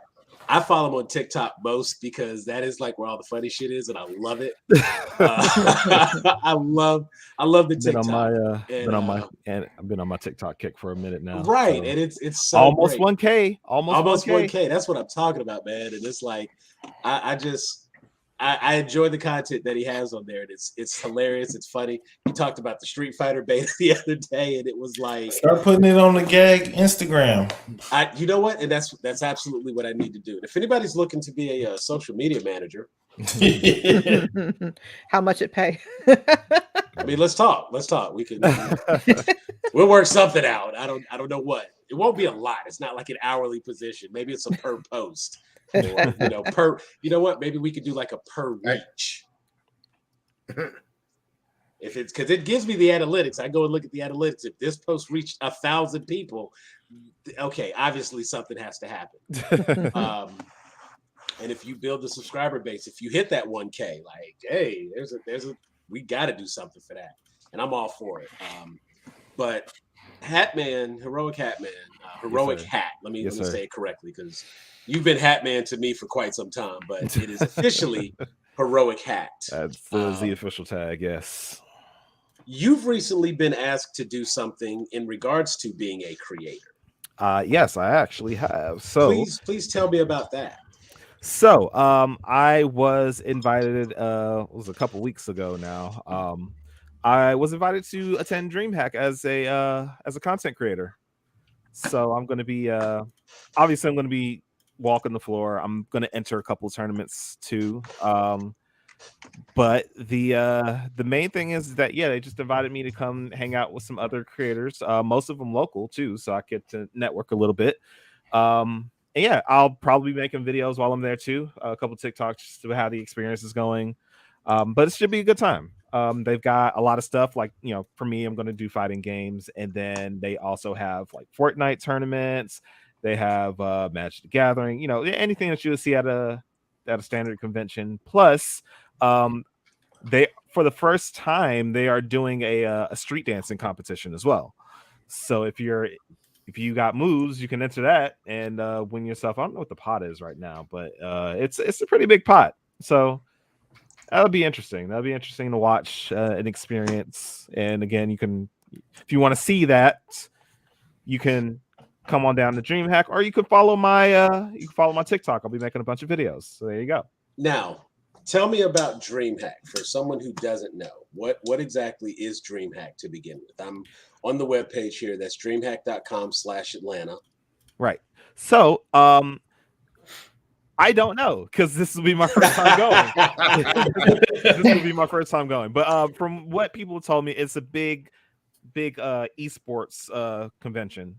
I follow him on TikTok most because that is like where all the funny shit is, and I love it. I love the TikTok. I've been on my TikTok kick for a minute now. Right, so. And it's so almost great. 1K, almost 1K. That's what I'm talking about, man. And it's like I enjoy the content that he has on there. And it's hilarious. It's funny. He talked about the Street Fighter beta the other day, and it was like, start putting it on the gag Instagram. You know what? And that's absolutely what I need to do. And if anybody's looking to be a social media manager, how much it pay? I mean, let's talk. We can. We'll work something out. I don't know what. It won't be a lot. It's not like an hourly position. Maybe it's a per post. Or, maybe we could do like a per reach. If it's because it gives me the analytics, I go and look at the analytics. If this post reached 1,000 people, okay, obviously something has to happen. And if you build the subscriber base, if you hit that 1K, like, hey, we got to do something for that, and I'm all for it. But Hatman, Heroic Hatman, Heroic Hat. Let me say it correctly because you've been Hatman to me for quite some time, but it is officially Heroic Hat. That's the official tag, yes. You've recently been asked to do something in regards to being a creator. Yes, I actually have. So please tell me about that. So I was invited, it was a couple weeks ago now. I was invited to attend DreamHack as a content creator. So I'm going to be, obviously I'm going to be walking the floor. I'm going to enter a couple of tournaments too. But the main thing is that, they just invited me to come hang out with some other creators, most of them local too. So I get to network a little bit. And I'll probably be making videos while I'm there too. A couple of TikToks just to how the experience is going. But it should be a good time. They've got a lot of stuff like, for me, I'm going to do fighting games. And then they also have like Fortnite tournaments. They have Magic the Gathering, anything that you would see at a standard convention. Plus, they, for the first time, they are doing a street dancing competition as well. So if you got moves, you can enter that and win yourself. I don't know what the pot is right now, but it's a pretty big pot. So that'll be interesting. That'll be interesting to watch and experience. And again, you can, if you want to see that, you can come on down to DreamHack, or you can follow my TikTok. I'll be making a bunch of videos. So there you go. Now, tell me about DreamHack for someone who doesn't know. What exactly is DreamHack to begin with? I'm on the webpage here. That's dreamhack.com/Atlanta. Right. So, I don't know because this will be my first time going. This will be my first time going. But from what people told me, it's a big esports convention.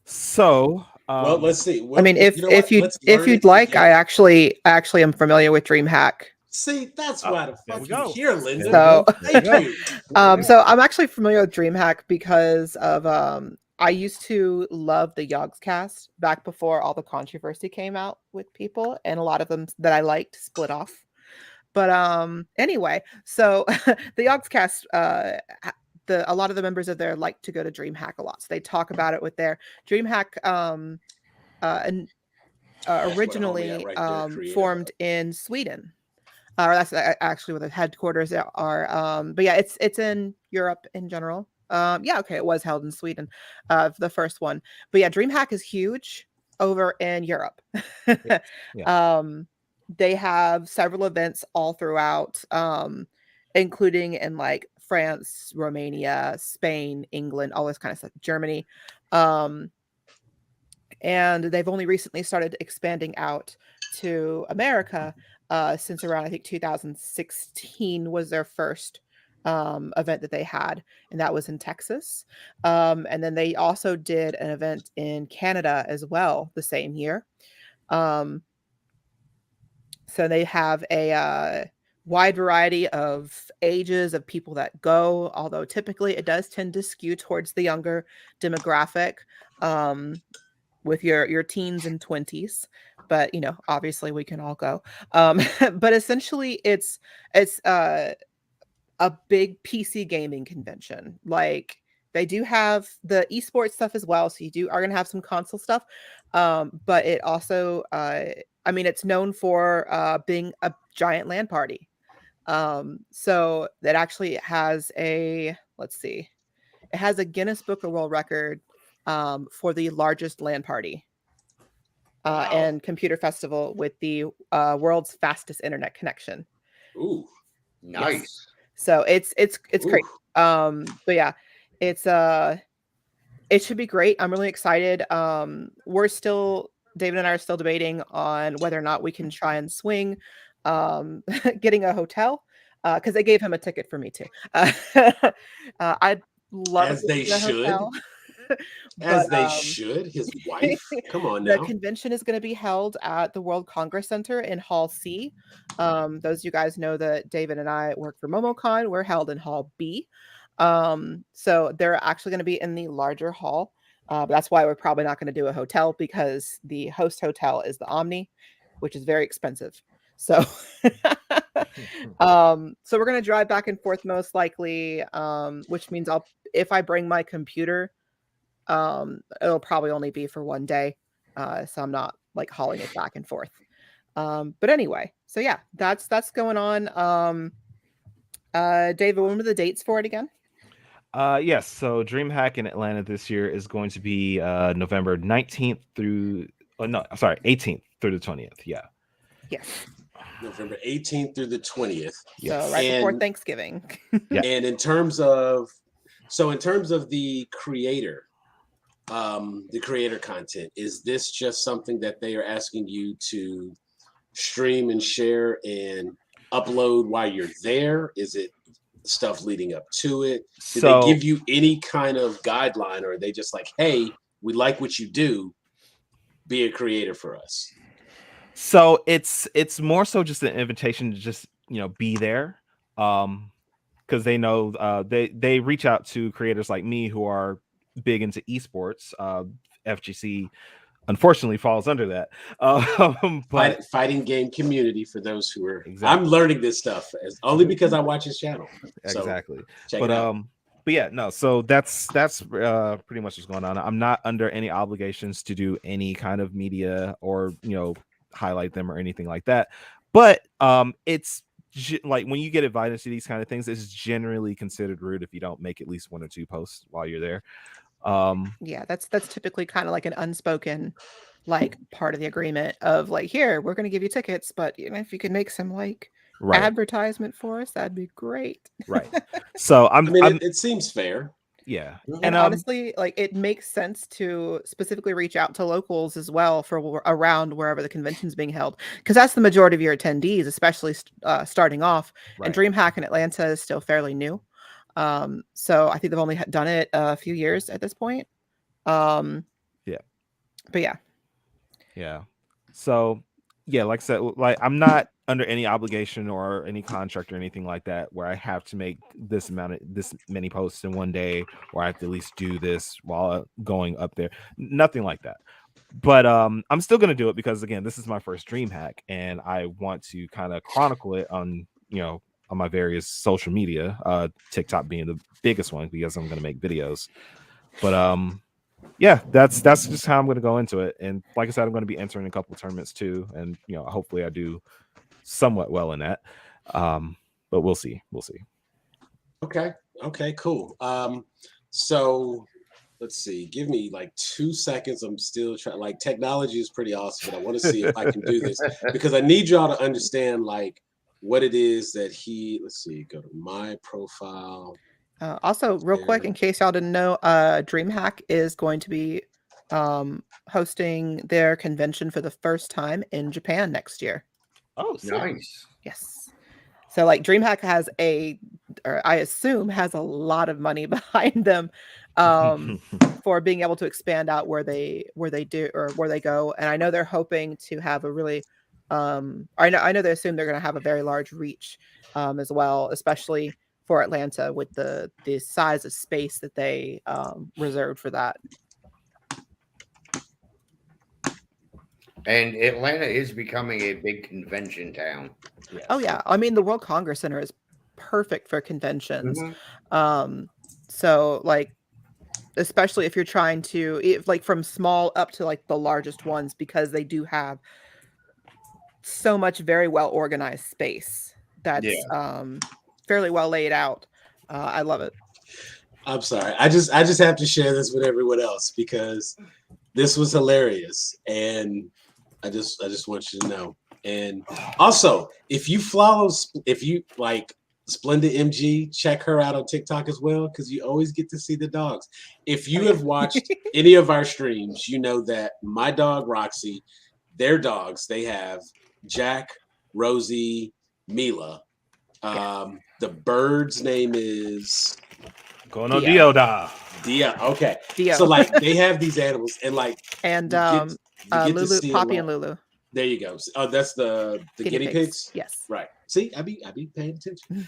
So, well, let's see. I mean, if you'd like, I actually am familiar with DreamHack. See, that's why the fuck you here, Lindsay. So, thank you. So I'm actually familiar with DreamHack because of I used to love the Yogscast back before all the controversy came out with people, and a lot of them that I liked split off. But anyway, so the Yogscast, a lot of the members of there like to go to DreamHack a lot. So they talk about it with their DreamHack. Originally formed in Sweden. That's actually where the headquarters are. But yeah, it's in Europe in general. Okay, it was held in Sweden, the first one. But yeah, DreamHack is huge over in Europe. Yeah. They have several events all throughout, including in like France, Romania, Spain, England, all this kind of stuff, Germany. And they've only recently started expanding out to America since around, I think, 2016 was their first event that they had, and that was in Texas. And then they also did an event in Canada as well the same year. So they have a wide variety of ages of people that go, although typically it does tend to skew towards the younger demographic. With your teens and 20s, but obviously we can all go. But essentially it's a big PC gaming convention. Like, they do have the esports stuff as well, so are gonna have some console stuff, but it also it's known for being a giant LAN party. So that actually has it has a Guinness Book of World Record for the largest LAN party and computer festival with the world's fastest internet connection. Ooh, nice. Yes. So it's great. But yeah, it should be great. I'm really excited. David and I are still debating on whether or not we can try and swing getting a hotel, because they gave him a ticket for me too. I'd love as they should. Hotel. As they should. His wife. Come on now. The convention is going to be held at the World Congress Center in Hall C. Those of you guys know that David and I work for MomoCon. We're held in Hall B. So they're actually going to be in the larger hall. But that's why we're probably not going to do a hotel, because the host hotel is the Omni, which is very expensive. So so we're going to drive back and forth most likely, which means if I bring my computer, it'll probably only be for one day, so I'm not like hauling it back and forth. But anyway, so yeah, that's going on. David, when were the dates for it again? Yes, so DreamHack in Atlanta this year is going to be November 19th through 18th through the 20th. Yeah. Yes. November 18th through the 20th. Yes. So right before Thanksgiving. Yeah. And in terms of the creator content, is this just something that they are asking you to stream and share and upload while you're there? Is it stuff leading up to it? Did they give you any kind of guideline, or are they just like, hey, we like what you do, be a creator for us? So it's more so just an invitation to just be there, because they know they reach out to creators like me who are big into esports. FGC unfortunately falls under that. But fighting game community, for those who are I'm learning this stuff only because I watch his channel. Exactly. So but yeah, no, so that's pretty much what's going on. I'm not under any obligations to do any kind of media or highlight them or anything like that. But it's like when you get invited to these kind of things, it's generally considered rude if you don't make at least 1 or 2 posts while you're there. Yeah, that's typically kind of like an unspoken like part of the agreement of like, here, we're going to give you tickets, but if you could make some like advertisement for us, that'd be great. Right. So it seems fair. Yeah. And honestly, like, it makes sense to specifically reach out to locals as well for around wherever the convention's being held, because that's the majority of your attendees, especially starting off. Right. And DreamHack in Atlanta is still fairly new. So I think they've only done it a few years at this point. Yeah. But yeah. Yeah. So yeah, like I said, like I'm not under any obligation or any contract or anything like that where I have to make this many posts in one day, or I have to at least do this while going up there. Nothing like that. But I'm still gonna do it because again, this is my first dream hack, and I want to kind of chronicle it on on my various social media. TikTok being the biggest one because I'm gonna make videos. But yeah, that's just how I'm gonna go into it. And like I said, I'm gonna be entering a couple of tournaments too, and hopefully I do somewhat well in that. But we'll see. Okay, cool. So let's see. Give me like 2 seconds. I'm still trying. Like, technology is pretty awesome, but I want to see if I can do this because I need y'all to understand like what it is that let's see. Go to my profile. Also, real quick, in case y'all didn't know, DreamHack is going to be hosting their convention for the first time in Japan next year. Oh, nice. Yes. So like DreamHack has I assume has a lot of money behind them for being able to expand out where they go. And I know they're hoping to have a really I know they assume they're going to have a very large reach as well, especially for Atlanta with the size of space that they reserved for that. And Atlanta is becoming a big convention town. Yes. Oh yeah, I mean the World Congress Center is perfect for conventions. Mm-hmm. So like, especially if you're trying to like from small up to like the largest ones, because they do have so much very well organized space that's fairly well laid out. I love it. I'm sorry. I just have to share this with everyone else because this was hilarious, and I just want you to know. And also, if you like Splendid MG, check her out on TikTok as well because you always get to see the dogs. If you have watched any of our streams, you know that my dog Roxy, their dogs, they have Jack, Rosie, Mila. The bird's name is Dioda. Dia. Okay. Dio. So like they have these animals and like Lulu, Poppy and Lulu. There you go. Oh, that's the guinea pigs? Yes. Right. See, I be paying attention.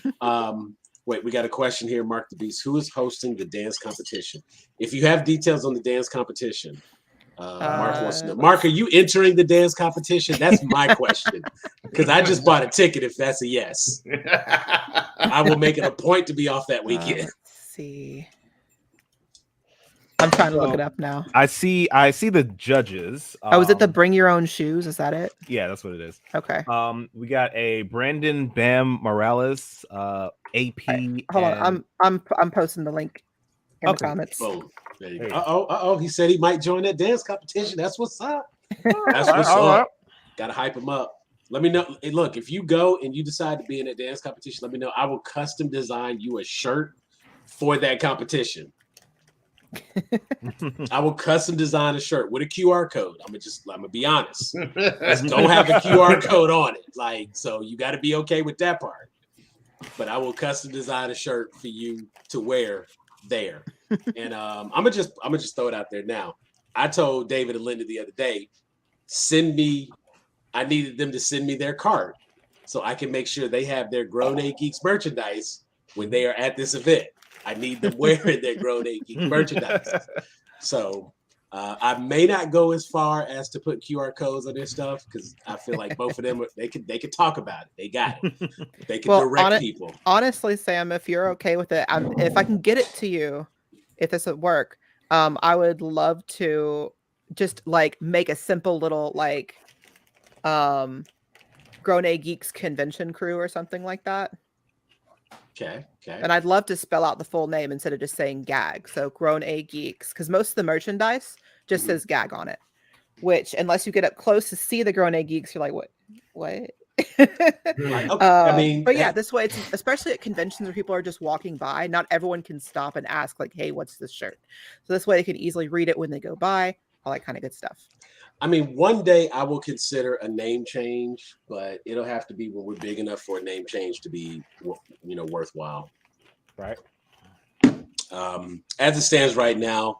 Wait, we got a question here. Mark the Beast. Who is hosting the dance competition? If you have details on the dance competition, Mark wants to know. Mark, are you entering the dance competition? That's my question. Because I just bought a ticket if that's a yes. I will make it a point to be off that weekend. Let's see. I'm trying to look it up now. I see the judges. Is it the bring your own shoes? Is that it? Yeah, that's what it is. Okay. We got a Brandon Bam Morales, AP. Right. Hold on, I'm posting the link in the comments. Boom. There you go. Uh-oh. He said he might join that dance competition. That's what's up. That's what's up. Gotta hype him up. Let me know. Hey, look, if you go and you decide to be in a dance competition, let me know. I will custom design you a shirt for that competition. I will custom design a shirt with a QR code. I'm gonna be honest. It's gonna have a QR code on it. Like, so you got to be okay with that part. But I will custom design a shirt for you to wear there. And I'm gonna just throw it out there now. I told David and Linda the other day, I needed them to send me their card so I can make sure they have their Grown A Geeks merchandise when they are at this event. I need them wearing their Grown A Geek merchandise. So I may not go as far as to put QR codes on their stuff because I feel like both of them they could talk about it. They got it. They can direct people. Honestly, Sam, if you're okay with it, if I can get it to you, if this would work, I would love to just like make a simple little like Grown A Geeks convention crew or something like that. Okay. And I'd love to spell out the full name instead of just saying GAG. So Grown A Geeks, because most of the merchandise just says GAG on it. Which, unless you get up close to see the Grown A Geeks, you're like, what? Right. Okay. I mean, but yeah, this way, it's especially at conventions where people are just walking by. Not everyone can stop and ask, like, "Hey, what's this shirt?" So this way, they can easily read it when they go by. All that kind of good stuff. I mean, one day I will consider a name change, but it'll have to be when we're big enough for a name change to be, worthwhile. Right. As it stands right now,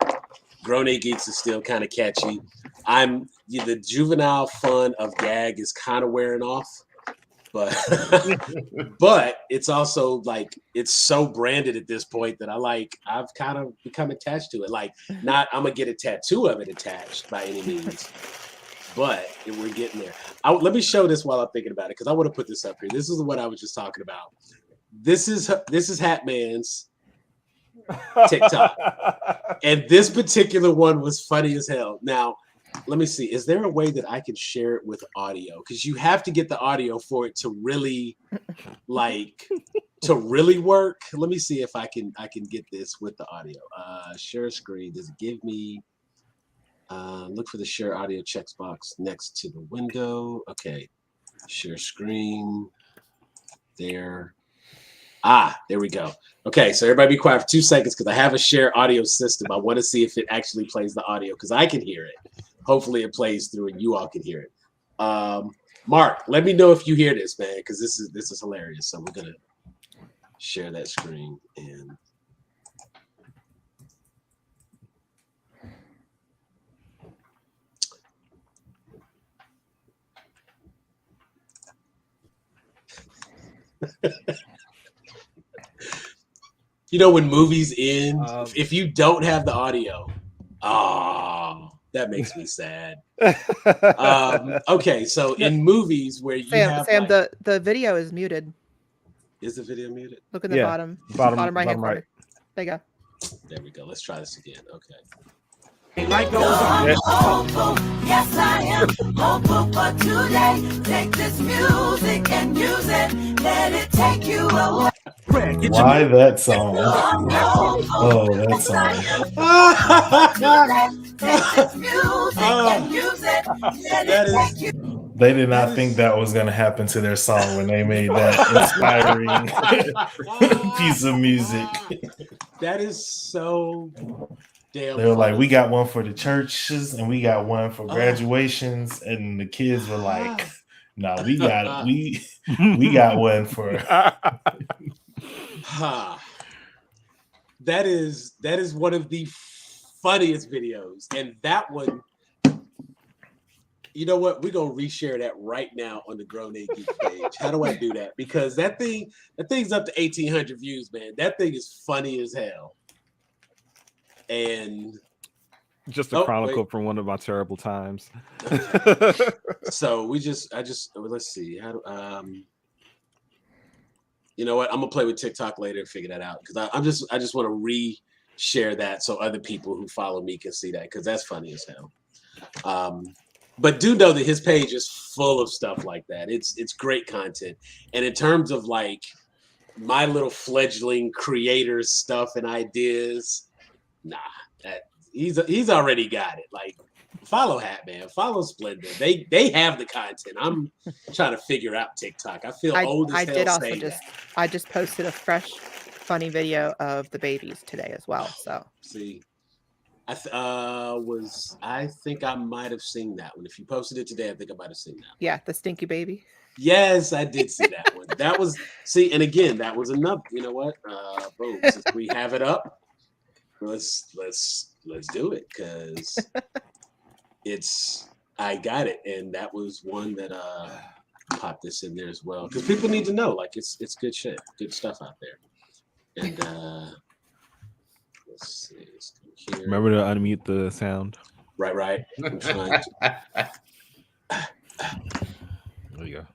Grown A Geeks is still kind of catchy. The juvenile fun of GAG is kind of wearing off. but but it's also like it's so branded at this point that I've kind of become attached to it. Like, not I'm gonna get a tattoo of it attached by any means, but we're getting there. Let me show this while I'm thinking about it, because I want to put this up here. This is what I was just talking about. This is Hat Man's TikTok, and this particular one was funny as hell. Now, let me see. Is there a way that I can share it with audio? Because you have to get the audio for it to really, work. Let me see if I can get this with the audio. Share screen. Does it give me? Look for the share audio checkbox next to the window. Okay, share screen. There. There we go. Okay, so everybody be quiet for 2 seconds because I have a share audio system. I want to see if it actually plays the audio because I can hear it. Hopefully it plays through and you all can hear it. Mark, let me know if you hear this, man, because this is hilarious. So we're gonna share that screen and you know, when movies end, if you don't have the audio, that makes me sad. Okay, so in movies where you have Sam, the video is muted. Is the video muted? Look in the bottom right hand corner. There you go. There we go. Let's try this again. Okay. Light goes on. Yes, I am hopeful for today. Take this music and use it. Let it take you away. Why that song? Oh, that song. They did not think that was going to happen to their song when they made that inspiring piece of music. That is so damn They were like, we got one for the churches and we got one for graduations. And the kids were like, no, we got one for... That is one of the funniest videos, and that one, you know what, we're gonna reshare that right now on the Grown A Geek page. How do I do that? Because that thing's up to 1,800 views, man. That thing is funny as hell. And just a chronicle from one of my terrible times. So let's see how do you know what? I'm gonna play with TikTok later and figure that out because I just want to re-share that so other people who follow me can see that because that's funny as hell. But do know that his page is full of stuff like that. It's great content, and in terms of like my little fledgling creator stuff and ideas, he's already got it. Like, follow Hat Man, follow Splendor. They have the content. I'm trying to figure out TikTok. I feel old as hell saying that. I just posted a fresh, funny video of the babies today as well. So see, I think I might have seen that one. If you posted it today, I think I might have seen that. Yeah, the stinky baby. Yes, I did see that one. That was and again, that was enough. You know what? Boom. Since we have it up, let's do it because I got it, and that was one that popped this in there as well because people need to know, like, it's good shit, good stuff out there. And let's see, let's go here. Remember to unmute the sound. Right. I'm trying to. There you go.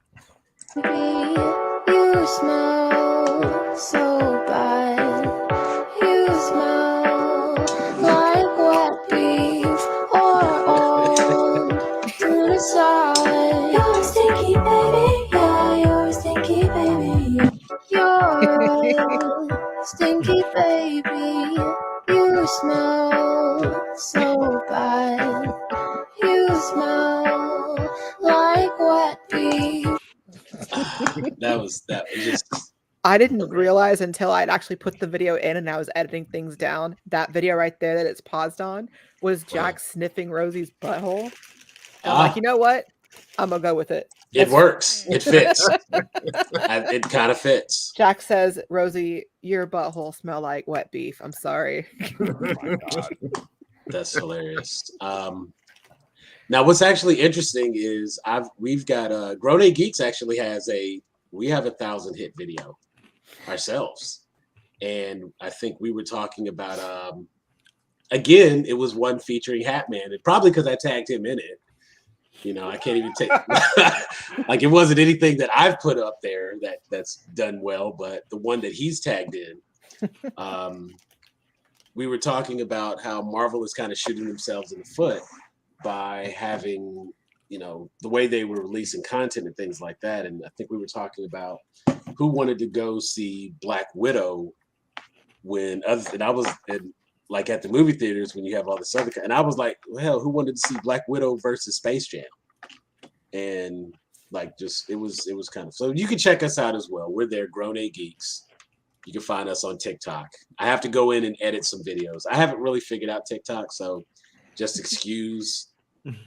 You smell so bad. You smell like wet beef or on to the side. You're a stinky baby, yeah, you're a stinky baby. You're a stinky baby. You smell so bad. You smell like wet beef. That was just. I didn't realize until I'd actually put the video in and I was editing things down. That video right there that it's paused on was Jack sniffing Rosie's butthole. And I'm like, you know what? I'm gonna go with it. It works. It fits. It kind of fits. Jack says, Rosie, your butthole smell like wet beef. I'm sorry. Oh my God. That's hilarious. Now, what's actually interesting is we've got Grown A Geeks actually has a we have a 1,000 hit video ourselves. And I think we were talking about, again, it was one featuring Hatman, and probably because I tagged him in it. You know, I can't even take, like, it wasn't anything that I've put up there that's done well, but the one that he's tagged in, we were talking about how Marvel is kind of shooting themselves in the foot by having, you know, the way they were releasing content and things like that. And I think we were talking about who wanted to go see Black Widow when others, and I was like at the movie theaters when you have all this other, and I was like, well, hell, who wanted to see Black Widow versus Space Jam? And like, just, it was kind of, so you can check us out as well. We're there, Grown A Geeks. You can find us on TikTok. I have to go in and edit some videos. I haven't really figured out TikTok, so just excuse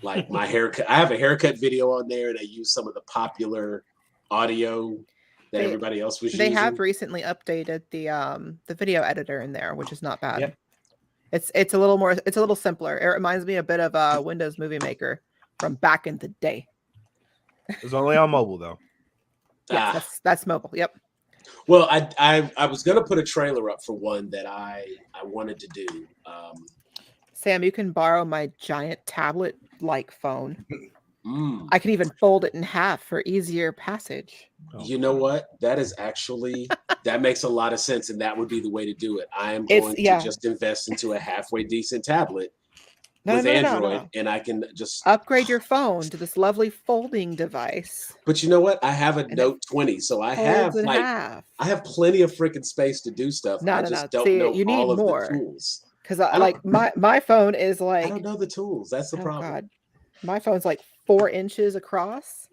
like my haircut. I have a haircut video on there, and I use some of the popular audio that everybody else was using. They have recently updated the video editor in there, which is not bad. Yep. It's a little simpler. It reminds me a bit of Windows Movie Maker from back in the day. It's only on mobile though. Yeah, that's mobile. Yep. Well, I was gonna put a trailer up for one that I wanted to do. Sam, you can borrow my giant tablet-like phone. I can even fold it in half for easier passage. You know what? That is actually, that makes a lot of sense, and that would be the way to do it. I am going to just invest into a halfway decent tablet with Android, and I can just upgrade your phone to this lovely folding device. But you know what? I have a Note 20, so I have I have plenty of freaking space to do stuff. I just don't know you need all of more. the tools. Because my phone is like, I don't know the tools. That's the problem. God. My phone's like 4 inches across,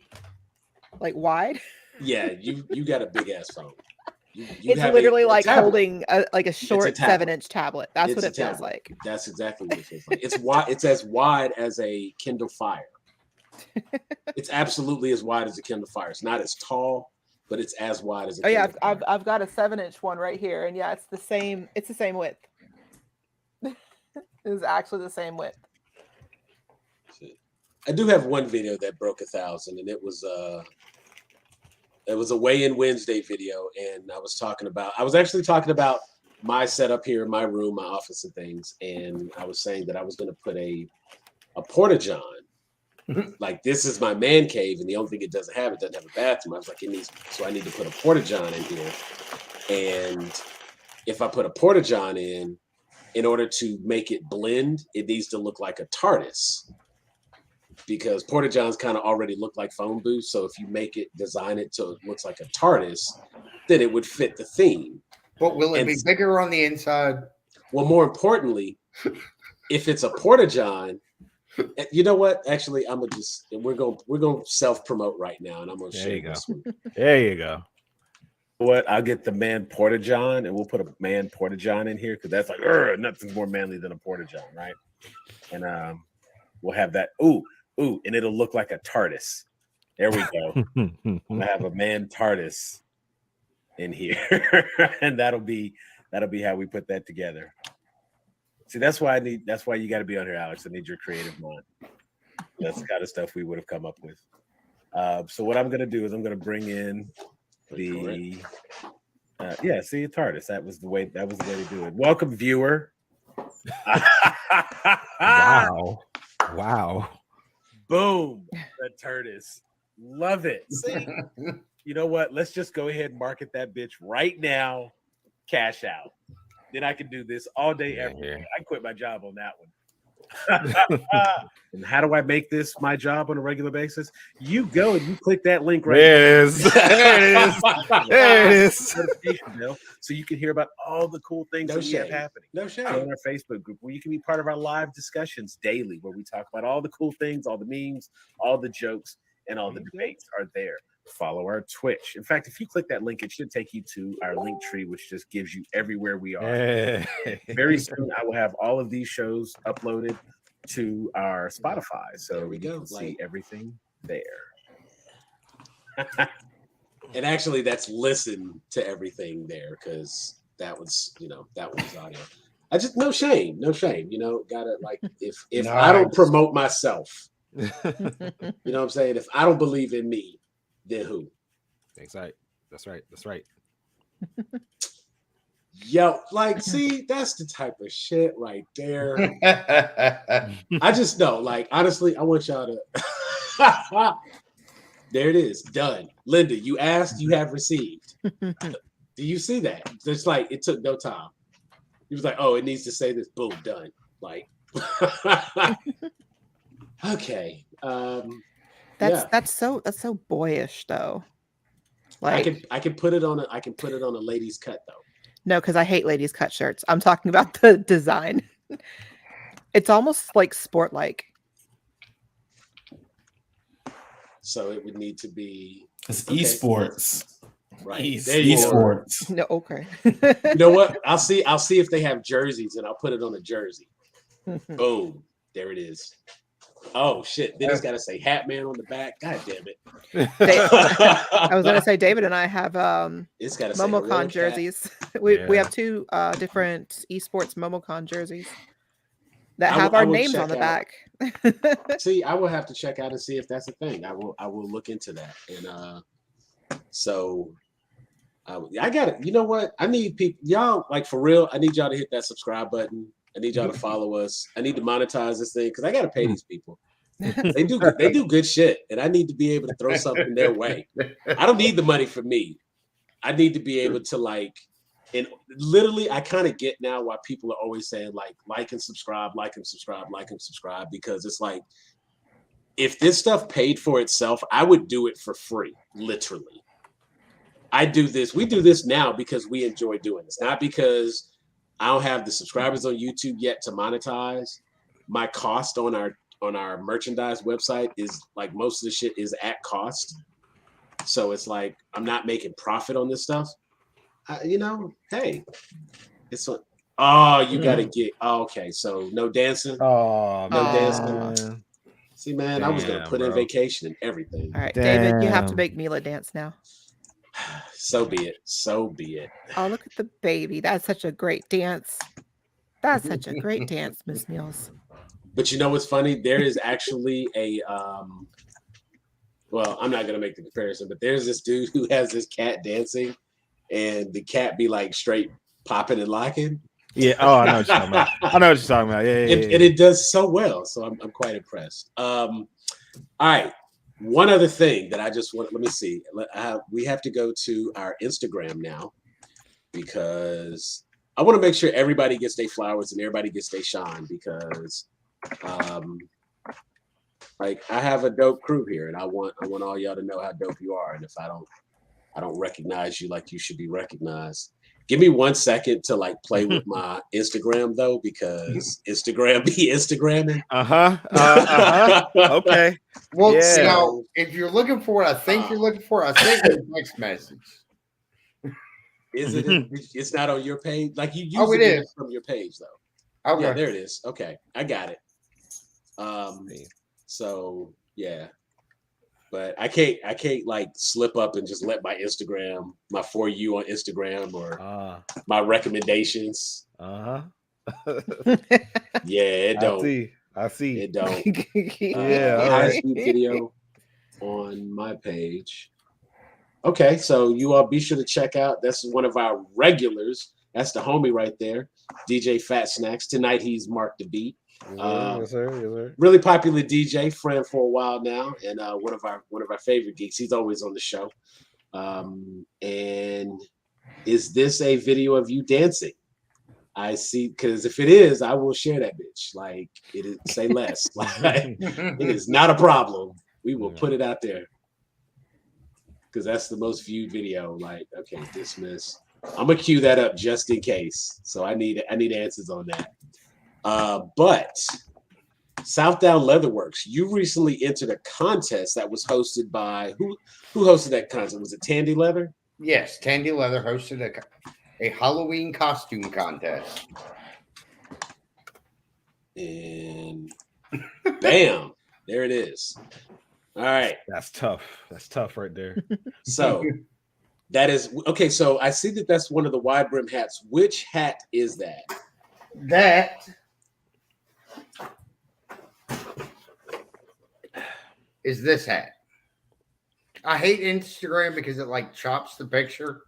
like wide. Yeah, you got a big ass phone. It's literally like holding a short 7-inch tablet. That's what it feels like. That's exactly what it feels like. It's wide. It's as wide as a Kindle Fire. It's absolutely as wide as a Kindle Fire. It's not as tall, but it's as wide as a Kindle Fire. I've got a 7-inch one right here, and yeah, it's the same. It's the same width. It's actually the same width. I do have one video that broke 1,000, and it was a weigh-in Wednesday video, and I was actually talking about my setup here in my room, my office and things, and I was saying that I was going to put a porta-john, like this is my man cave, and the only thing it doesn't have a bathroom. I was like, so I need to put a porta-john in here, and if I put a porta-john in order to make it blend, it needs to look like a TARDIS. Because porta-johns kind of already look like phone booths, so if you design it so it looks like a TARDIS, then it would fit the theme. But will it be bigger on the inside? Well, more importantly, if it's a porta-john, you know what? Actually, we're gonna self-promote right now, and I'm gonna share this one. There you go. What? I'll get the man porta-john, and we'll put a man porta-john in here because that's like nothing's more manly than a porta-john, right? And we'll have that. Ooh, and it'll look like a TARDIS. There we go. We'll have a man TARDIS in here, and that'll be how we put that together. See, that's why you got to be on here, Alex. I need your creative mind. That's the kind of stuff we would have come up with. So what I'm going to do is I'm going to bring in the see a TARDIS. That was the way to do it. Welcome, viewer. Wow. Boom, the TARDIS. Love it. See, you know what? Let's just go ahead and market that bitch right now. Cash out. Then I can do this all day, every day. I quit my job on that one. And how do I make this my job on a regular basis? You go and you click that link right there. There it is. So you can hear about all the cool things that we have happening. No shame. On our Facebook group, where you can be part of our live discussions daily, where we talk about all the cool things, all the memes, all the jokes, and all the debates are there. Follow our Twitch. In fact, if you click that link, it should take you to our link tree, which just gives you everywhere we are. Very soon, I will have all of these shows uploaded to our Spotify, so you can see everything there. And actually, that's listen to everything there, because that was audio. I just no shame, gotta like if nice. I don't promote myself, you know what I'm saying? If I don't believe in me, then who? That's right. That's right. That's right. Yo, like, see, that's the type of shit right there. I just know, like, honestly, I want y'all to. There it is, done. Linda, you asked, you have received. Do you see that? It's like it took no time. He was like, "Oh, it needs to say this." Boom, done. Like, okay. That's so boyish though. Like I can put it on a ladies cut though. No, because I hate ladies cut shirts. I'm talking about the design. It's almost like sport like. So it would need to be. It's okay. Esports. Right. Esports. No, okay. You know what? I'll see if they have jerseys and I'll put it on a jersey. Boom. There it is. Oh shit. Then it's gotta say Hat Man on the back. God damn it. I was gonna say David and I have it's gotta MomoCon jerseys. We have two different esports MomoCon jerseys that have our names on the back. See, I will have to check out and see if that's a thing. I will look into that. And so I got it. You know what? I need people, y'all, like for real. I need y'all to hit that subscribe button. I need y'all to follow us. I need to monetize this thing because I got to pay these people. They do good shit, and I need to be able to throw something their way. I don't need the money for me. I need to be able to like, and literally, I kind of get now why people are always saying like and subscribe, because it's like, if this stuff paid for itself, I would do it for free, literally. I do this. We do this now because we enjoy doing this, not because I don't have the subscribers on YouTube yet to monetize. My cost on our merchandise website is like most of the shit is at cost. So it's like I'm not making profit on this stuff. Hey, it's what. Oh, you gotta get. Oh, okay, so no dancing. Oh, no dancing. See, man, I was gonna put in vacation and everything. All right, David, you have to make Mila dance now. So be it. So be it. Oh, look at the baby. That's such a great dance. That's such a great dance, Miss Mills. But you know what's funny? There is actually a well, I'm not gonna make the comparison, but there's this dude who has this cat dancing, and the cat be like straight popping and locking. Yeah. Oh, I know what you're talking about. I know what you're talking about. Yeah. And it does so well. So I'm quite impressed. All right. One other thing that I just want. Let me see. We have to go to our Instagram now because I want to make sure everybody gets their flowers and everybody gets their shine because like I have a dope crew here and I want all y'all to know how dope you are. And if I don't recognize you like you should be recognized. Give me 1 second to like play with my Instagram though, because Instagram be Instagramming. Okay. Well, so if you're looking for what I think you're looking for, I think it's text message. Is it? It's not on your page. Like you use it is from your page though. Okay. Yeah, there it is. Okay, I got it. So yeah. But I can't like slip up and just let my Instagram, my For You on Instagram or my recommendations. Yeah, it don't. I see. It don't. Yeah. High speed video on my page. Okay, so you all be sure to check out. That's one of our regulars. That's the homie right there, DJ Fat Snacks. Tonight he's marked the beat. Yes, sir. Yes, sir. Really popular DJ, friend for a while now, and one of our favorite geeks. He's always on the show. And is this a video of you dancing? I see, because if it is, I will share that bitch. Like it is, say less. Like, it is not a problem. We will put it out there because that's the most viewed video. Like, okay, dismiss. I'm gonna queue that up just in case. So I need answers on that. But Southdown Leatherworks, you recently entered a contest that was hosted by who hosted that contest? Was it Tandy Leather? Yes, Tandy Leather hosted a Halloween costume contest. And bam, there it is. All right. That's tough. That's tough right there. So that is okay. So I see that that's one of the wide brim hats. Which hat is that? That is this hat. I hate Instagram because it like chops the picture.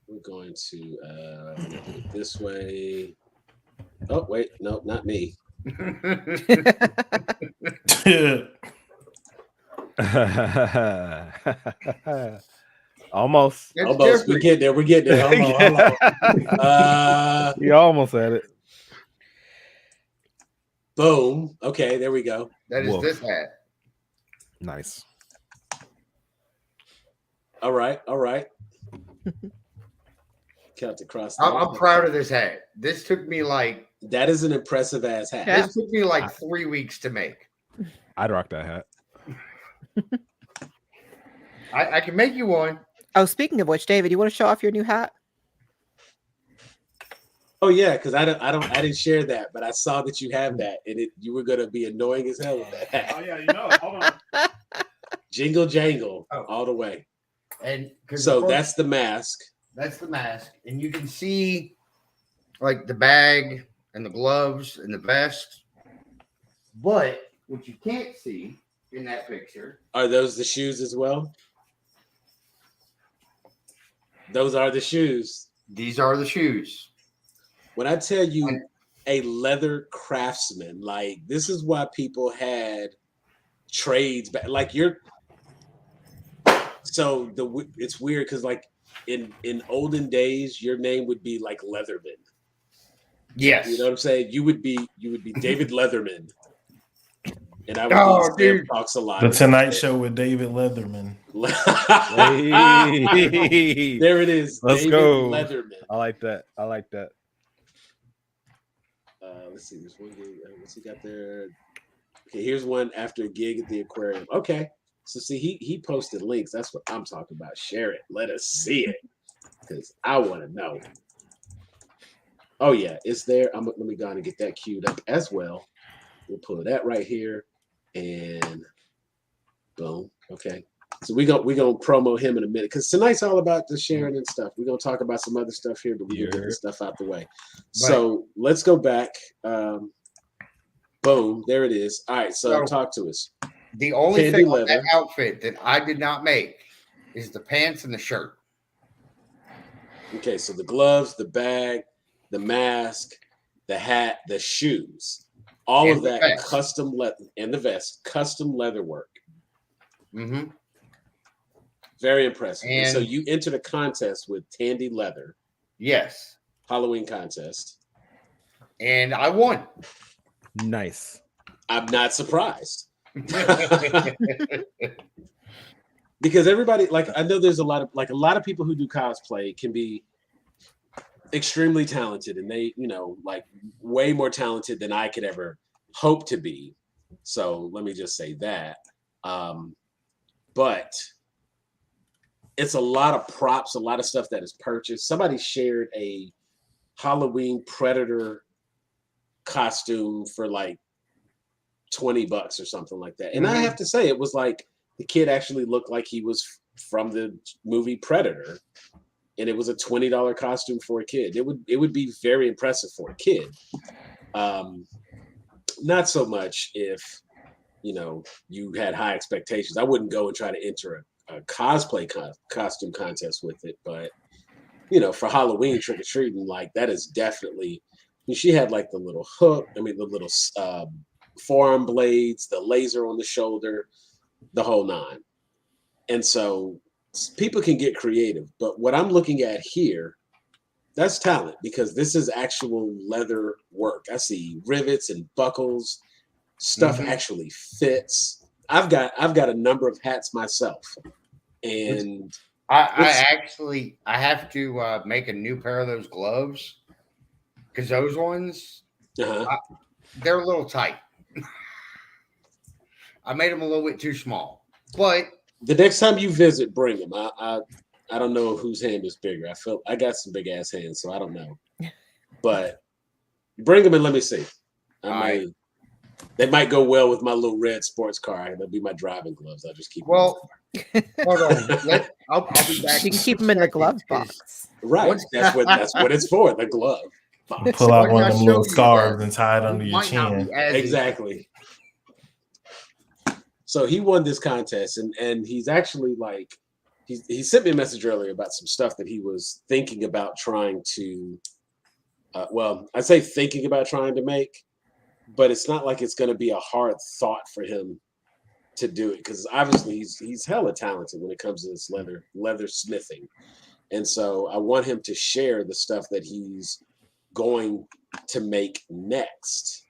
We're going to do it this way. Oh, wait. No, not me. Almost. It's Almost. different. We get there. We're getting there. Hold on. You almost had it. Boom. Okay, there we go. That is Woof. this hat. Nice. All right. Count across. I'm proud of this hat. This took me like That is an impressive ass hat. Yeah. this took me like 3 weeks to make. I'd rock that hat. I can make you one. Oh, speaking of which, David, you want to show off your new hat? Oh yeah, because I didn't share that, but I saw that you have that, and you were gonna be annoying as hell with that hat. Oh yeah, you know. Hold on. Jingle jangle Oh. all the way. And So that's the mask. that's the mask, and you can see like the bag and the gloves and the vest. But what you can't see in that picture, Are those the shoes as well? Those are the shoes. these are the shoes. When I tell you a leather craftsman, like this is why people had trades back. Like it's weird because like in olden days, your name would be like Leatherman. Yes. You know what I'm saying? You would be David Leatherman. And I would be Sam Talks a lot. The Tonight Show with David Leatherman. Hey. There it is. Let's David go. Leatherman. I like that. Let's see. There's one gig. What's he got there? Okay, here's one after a gig at the aquarium. Okay. So see, he posted links. That's what I'm talking about. Share it. Let us see it. Because I want to know. Oh yeah, it's there. Let me go on and get that queued up as well. We'll pull that right here. And boom. Okay. So we're gonna promo him in a minute because tonight's all about the sharing and stuff. We're gonna talk about some other stuff here, but we're gonna get this stuff out the way. Right. So let's go back. Boom, there it is. All right, so talk to us. The only thing on that outfit that I did not make is the pants and the shirt. Okay, so the gloves, the bag, the mask, the hat, the shoes, all of that custom leather, and the vest, custom leather work. Mm-hmm. Very impressive. And so you entered a contest with Tandy Leather. Yes. Halloween contest. And I won. Nice. I'm not surprised. Because everybody, like, I know there's a lot of people who do cosplay can be extremely talented, and they, like way more talented than I could ever hope to be. So let me just say that. But it's a lot of props, a lot of stuff that is purchased. Somebody shared a Halloween Predator costume for like $20 or something like that. And I have to say, it was like the kid actually looked like he was from the movie Predator. And it was a $20 costume for a kid. It would be very impressive for a kid. Not so much if, you had high expectations. I wouldn't go and try to enter a cosplay costume contest with it. But, for Halloween trick-or-treating, like that is definitely, she had like the little hook, the little forearm blades, the laser on the shoulder, the whole nine. And so people can get creative, but what I'm looking at here, that's talent, because this is actual leather work. I see rivets and buckles, stuff actually fits. I've got a number of hats myself, and I have to make a new pair of those gloves because those ones they're a little tight. I made them a little bit too small, but the next time you visit, bring them. I don't know whose hand is bigger. I got some big ass hands, so I don't know. But bring them and let me see. They might go well with my little red sports car. They'll be my driving gloves. I'll just keep. Well, hold on. I'll be back. You can keep them in the glove box. Right. That's what it's for. The glove. Pull out one of them little scarves and tie it under your chin. Exactly. So he won this contest, and he's actually like, he sent me a message earlier about some stuff that he was thinking about trying to, well, I say thinking about trying to make, but it's not like it's going to be a hard thought for him to do it, because obviously he's hella talented when it comes to this leather smithing. And so I want him to share the stuff that he's going to make next.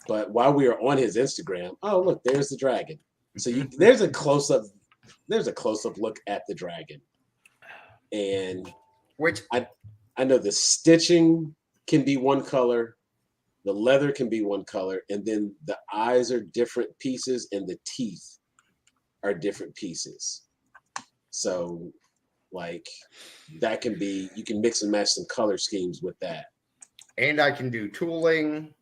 But while we are on his Instagram, oh look, there's the dragon. So there's a close-up look at the dragon. And which I know the stitching can be one color, the leather can be one color, and then the eyes are different pieces and the teeth are different pieces. So like that can be, you can mix and match some color schemes with that. And I can do tooling.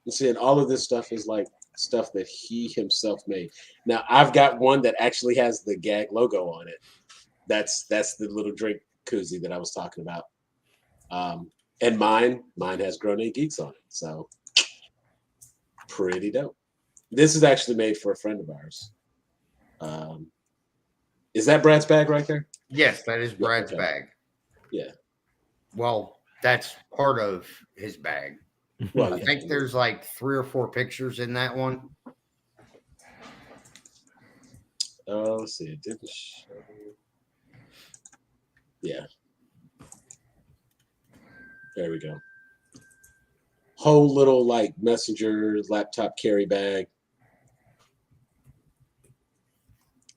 You see, and all of this stuff is like stuff that he himself made. Now I've got one that actually has the gag logo on it. That's the little drink koozie that I was talking about. And mine has Grown A Geeks on it. So pretty dope. This is actually made for a friend of ours. Is that Brad's bag right there? Yes, that is Brad's bag. Yeah. Well, that's part of his bag. Well, I think there's like 3 or 4 pictures in that one. Let's see. It didn't show. Yeah. There we go. Whole little like messenger laptop carry bag.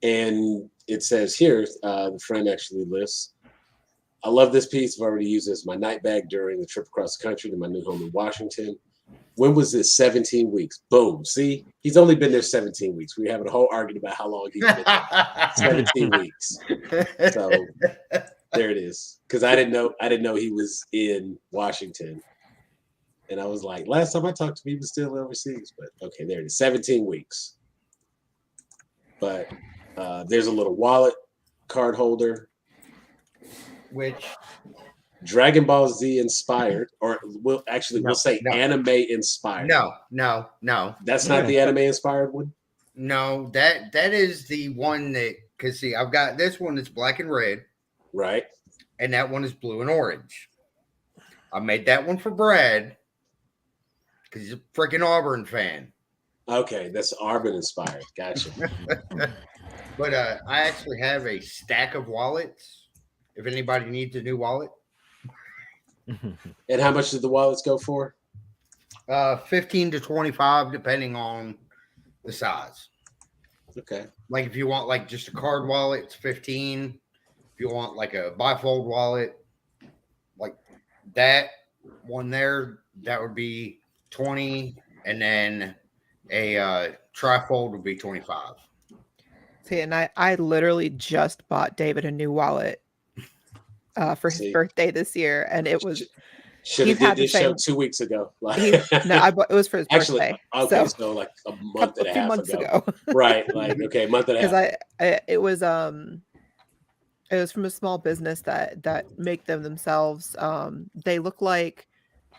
And it says here, the friend actually lists, I love this piece. I've already used it as my night bag during the trip across the country to my new home in Washington. When was this? 17 weeks. Boom. See, he's only been there 17 weeks. We're having a whole argument about how long he's been there. 17 weeks. So there it is. Because I didn't know he was in Washington. And I was like, last time I talked to him, he was still overseas. But okay, there it is. 17 weeks. But there's a little wallet, card holder. Which Dragon Ball Z inspired, or we'll say anime inspired. No. That's not the anime inspired one? No, that is the one that, because see, I've got this one that's black and red. Right. And that one is blue and orange. I made that one for Brad because he's a freaking Auburn fan. Okay, that's Auburn inspired. Gotcha. But I actually have a stack of wallets if anybody needs a new wallet. And how much did the wallets go for? 15 to 25, depending on the size. Okay. Like if you want like just a card wallet, it's 15. If you want like a bifold wallet, like that one there, that would be 20. And then a trifold would be 25. See, and I literally just bought David a new wallet for his birthday this year, and it was should have did this show 2 weeks ago. It was for his birthday. Okay, so like a month and a half ago. Right, like okay, a month and a half. Because it was from a small business that make them themselves. They look like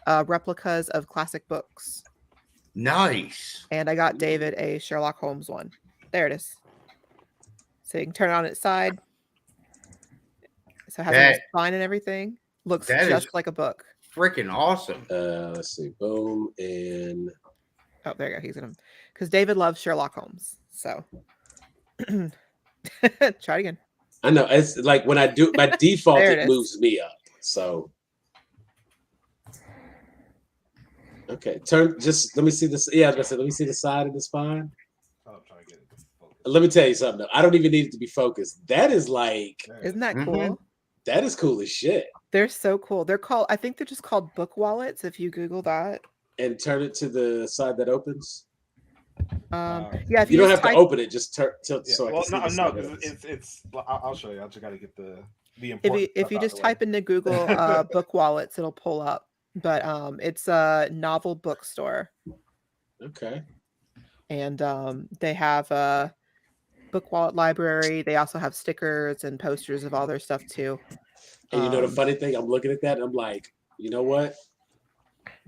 replicas of classic books. Nice. And I got David a Sherlock Holmes one. There it is. So you can turn it on its side. So it has a spine and everything. Looks just like a book. Freaking awesome. Let's see. Boom. And oh, there you go. He's gonna, because David loves Sherlock Holmes. So try it again. I know. It's like when I do by default, it moves me up. So okay. Just let me see this. Yeah, I was gonna say, let me see the side of the spine. Let me tell you something though. I don't even need it to be focused. That is like, isn't that cool? That is cool as shit. They're so cool. They're called, I think they're just called book wallets if you Google that. And turn it to the side that opens. Yeah, if you don't have to open it, just tilt so well, I can see it's I'll show you. I just gotta get the important if you just type into Google book wallets, it'll pull up. But it's a novel bookstore. Okay. And they have a book wallet library. They also have stickers and posters of all their stuff too. And you know the funny thing, I'm looking at that and I'm like, you know what?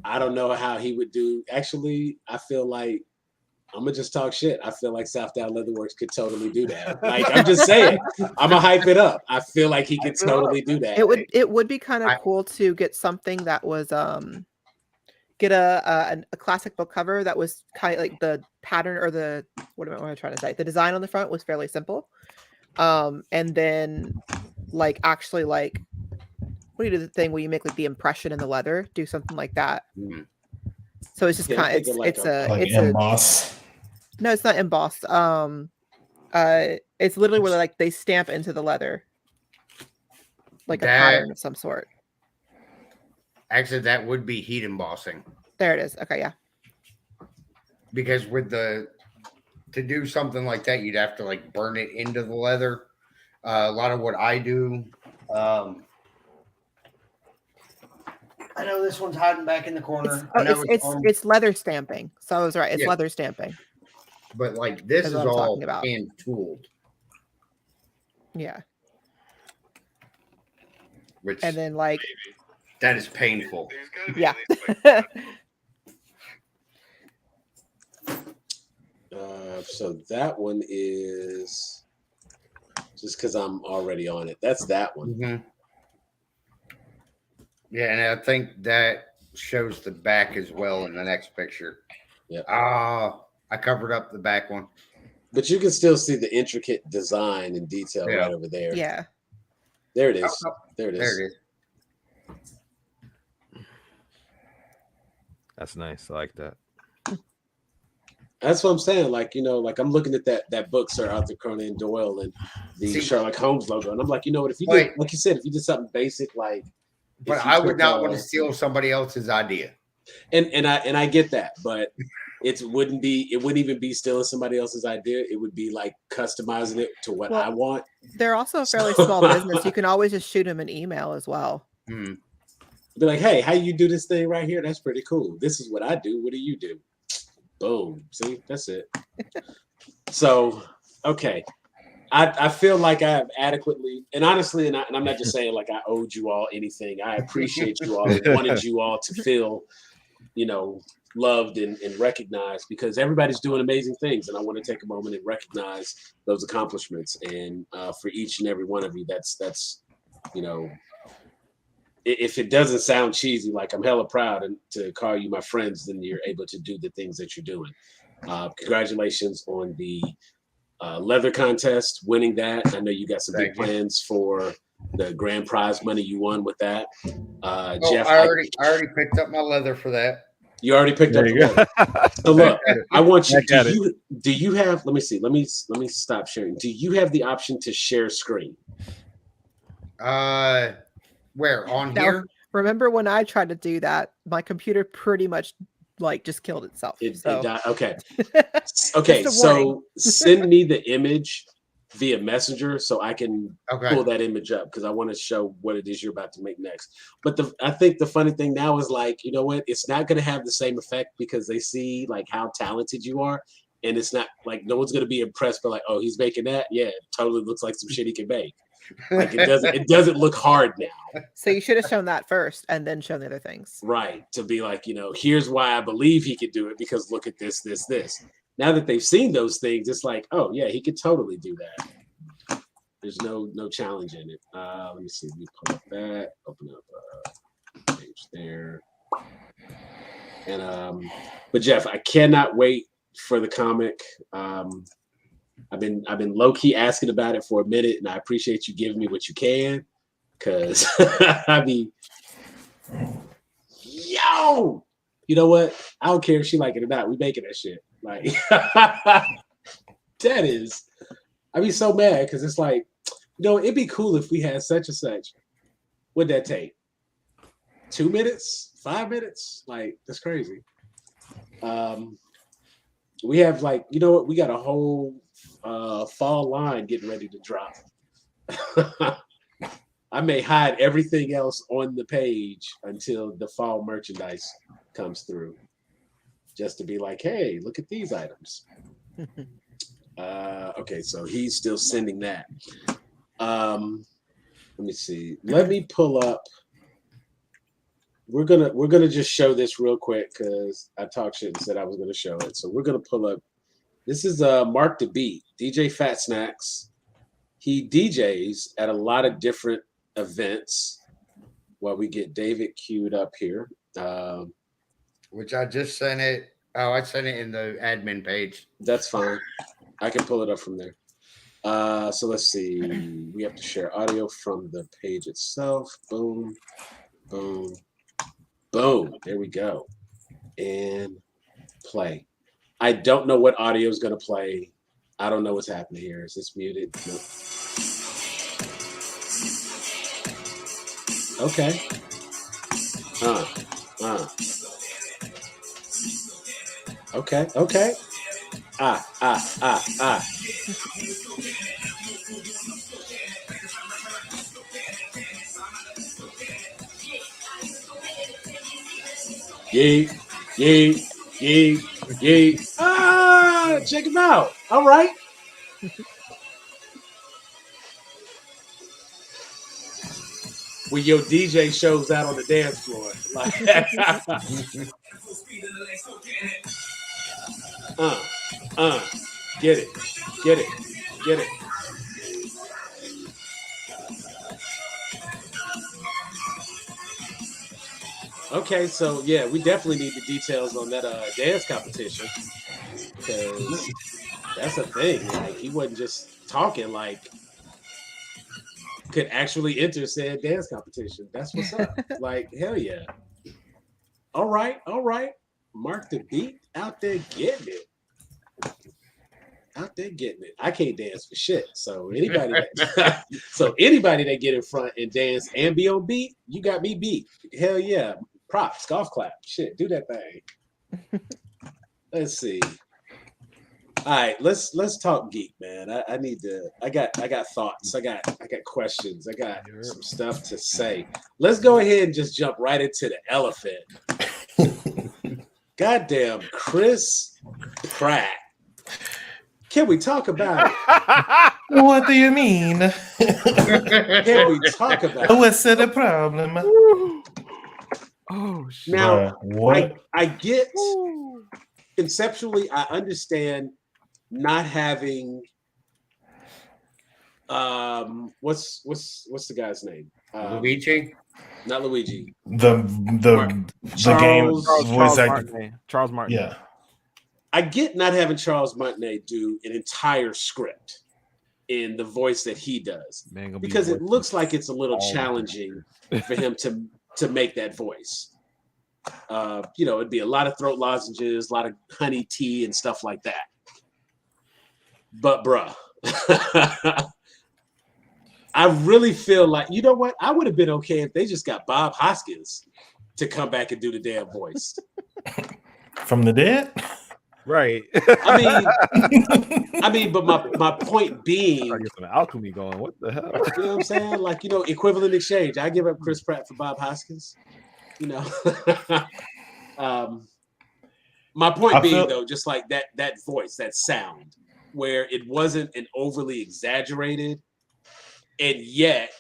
I don't know how he would do. Actually, I feel like I'm gonna just talk shit. I feel like South Down Leatherworks could totally do that. Like, I'm just saying, I'm gonna hype it up. I feel like he could totally do that. It would be kind of cool to get something that was get a classic book cover that was kind of like the pattern or the what am I trying to say? The design on the front was fairly simple, and then like actually like what do you do the thing where you make like the impression in the leather? Do something like that. Mm. So it's just kind of it's emboss. No, it's not embossed. It's literally where like they stamp into the leather, like a pattern of some sort. Actually, that would be heat embossing. There it is. Okay, yeah. Because to do something like that, you'd have to like burn it into the leather. A lot of what I do. I know this one's hiding back in the corner. It's leather stamping. So I was right. It's leather stamping. But like this is all hand tooled. Yeah. Which and then like that is painful. Yeah. So that one is just because I'm already on it. That's that one. Mm-hmm. Yeah, and I think that shows the back as well in the next picture. Yeah. I covered up the back one. But you can still see the intricate design and detail right over there. Yeah. There it is. There it is. There it is. That's nice. I like that. That's what I'm saying. Like, you know, like I'm looking at that book, Sir Arthur Conan Doyle, and the Sherlock Holmes logo, and I'm like, you know what? If you did, like you said, if you did something basic, like, but I would not want to steal somebody else's idea. And I get that, but it wouldn't even be stealing somebody else's idea. It would be like customizing it to what I want. They're also a fairly small business. You can always just shoot them an email as well. Be like, hey, how you do this thing right here? That's pretty cool. This is what I do. What do you do? Boom. See, that's it. So, okay. I feel like I have adequately, and honestly, and I'm not just saying like I owed you all anything. I appreciate you all. I wanted you all to feel, you know, loved and recognized, because everybody's doing amazing things, and I want to take a moment and recognize those accomplishments. And for each and every one of you, that's you know, if it doesn't sound cheesy, like I'm hella proud to call you my friends, then you're able to do the things that you're doing. Congratulations on the leather contest, winning that. I know you got some big plans for the grand prize money you won with that. Jeff, I already picked up my leather for that. You already picked up the leather. So look, I want you. Do you have? Let me see. Let me stop sharing. Do you have the option to share screen? Where on here? Remember when I tried to do that? My computer pretty much like just killed itself. It died. Okay. Okay. So send me the image via Messenger so I can pull that image up, because I want to show what it is you're about to make next. But I think the funny thing now is, like, you know what? It's not going to have the same effect because they see like how talented you are, and it's not like no one's going to be impressed by like, oh, he's making that. Yeah, it totally looks like some shit he can make. Like it doesn't look hard now. So you should have shown that first and then shown the other things. Right. To be like, you know, here's why I believe he could do it, because look at this. Now that they've seen those things, it's like, oh yeah, he could totally do that. There's no challenge in it. Let me see. Let me pull up that. Open up page there. And but Jeff, I cannot wait for the comic. I've been low key asking about it for a minute, and I appreciate you giving me what you can, because I mean, yo, you know what? I don't care if she like it or not. We making that shit. Like that is, I'd be so mad because it's like, you know, it'd be cool if we had such and such. What'd that take? 2 minutes? 5 minutes? Like, that's crazy. We have like, you know what? We got a whole fall line getting ready to drop. I may hide everything else on the page until the fall merchandise comes through, just to be like, hey, look at these items. Okay, so he's still sending that. Let me see. Let me pull up. We're gonna just show this real quick because I talked shit and said I was gonna show it. So we're gonna pull up This is Mark the Beat, DJ Fat Snacks. He DJs at a lot of different events. While we get David queued up here. Which I just sent it. Oh, I sent it in the admin page. That's fine. I can pull it up from there. So let's see. We have to share audio from the page itself. Boom, boom, boom. There we go. And play. I don't know what audio is going to play. I don't know what's happening here. Is this muted? No. Okay. Okay. Yay. Check him out. All right. When your DJ shows out on the dance floor. Like, get it. Okay, so yeah, we definitely need the details on that dance competition, because that's a thing. Like, he wasn't just talking, like, could actually enter said dance competition. That's what's up. Like, hell yeah. All right. Mark the Beat out there getting it. I can't dance for shit. So anybody that get in front and dance and be on beat, you got me beat. Hell yeah. Props, golf clap. Shit, do that thing. Let's see. All right, let's talk geek, man. I got thoughts. I got questions. I got some stuff to say. Let's go ahead and just jump right into the elephant. Goddamn Chris Pratt. Can we talk about it? What do you mean? Can we talk about it? What's the problem? Oh shit. Now, what? I get conceptually, I understand not having what's the guy's name? Luigi? Not Luigi. The game voice actor. Charles Martin. Yeah. I get not having Charles Martinet do an entire script in the voice that he does, because it looks like it's a little challenging for him to make that voice. It'd be a lot of throat lozenges, a lot of honey tea and stuff like that. But bruh, I really feel like, you know what? I would have been okay if they just got Bob Hoskins to come back and do the damn voice. From the dead? Right. I mean, but my point being, I get some alchemy going. What the hell? You know what I'm saying? Like, equivalent exchange. I give up Chris Pratt for Bob Hoskins. My point being, though, just like that voice, that sound, where it wasn't an overly exaggerated, and yet,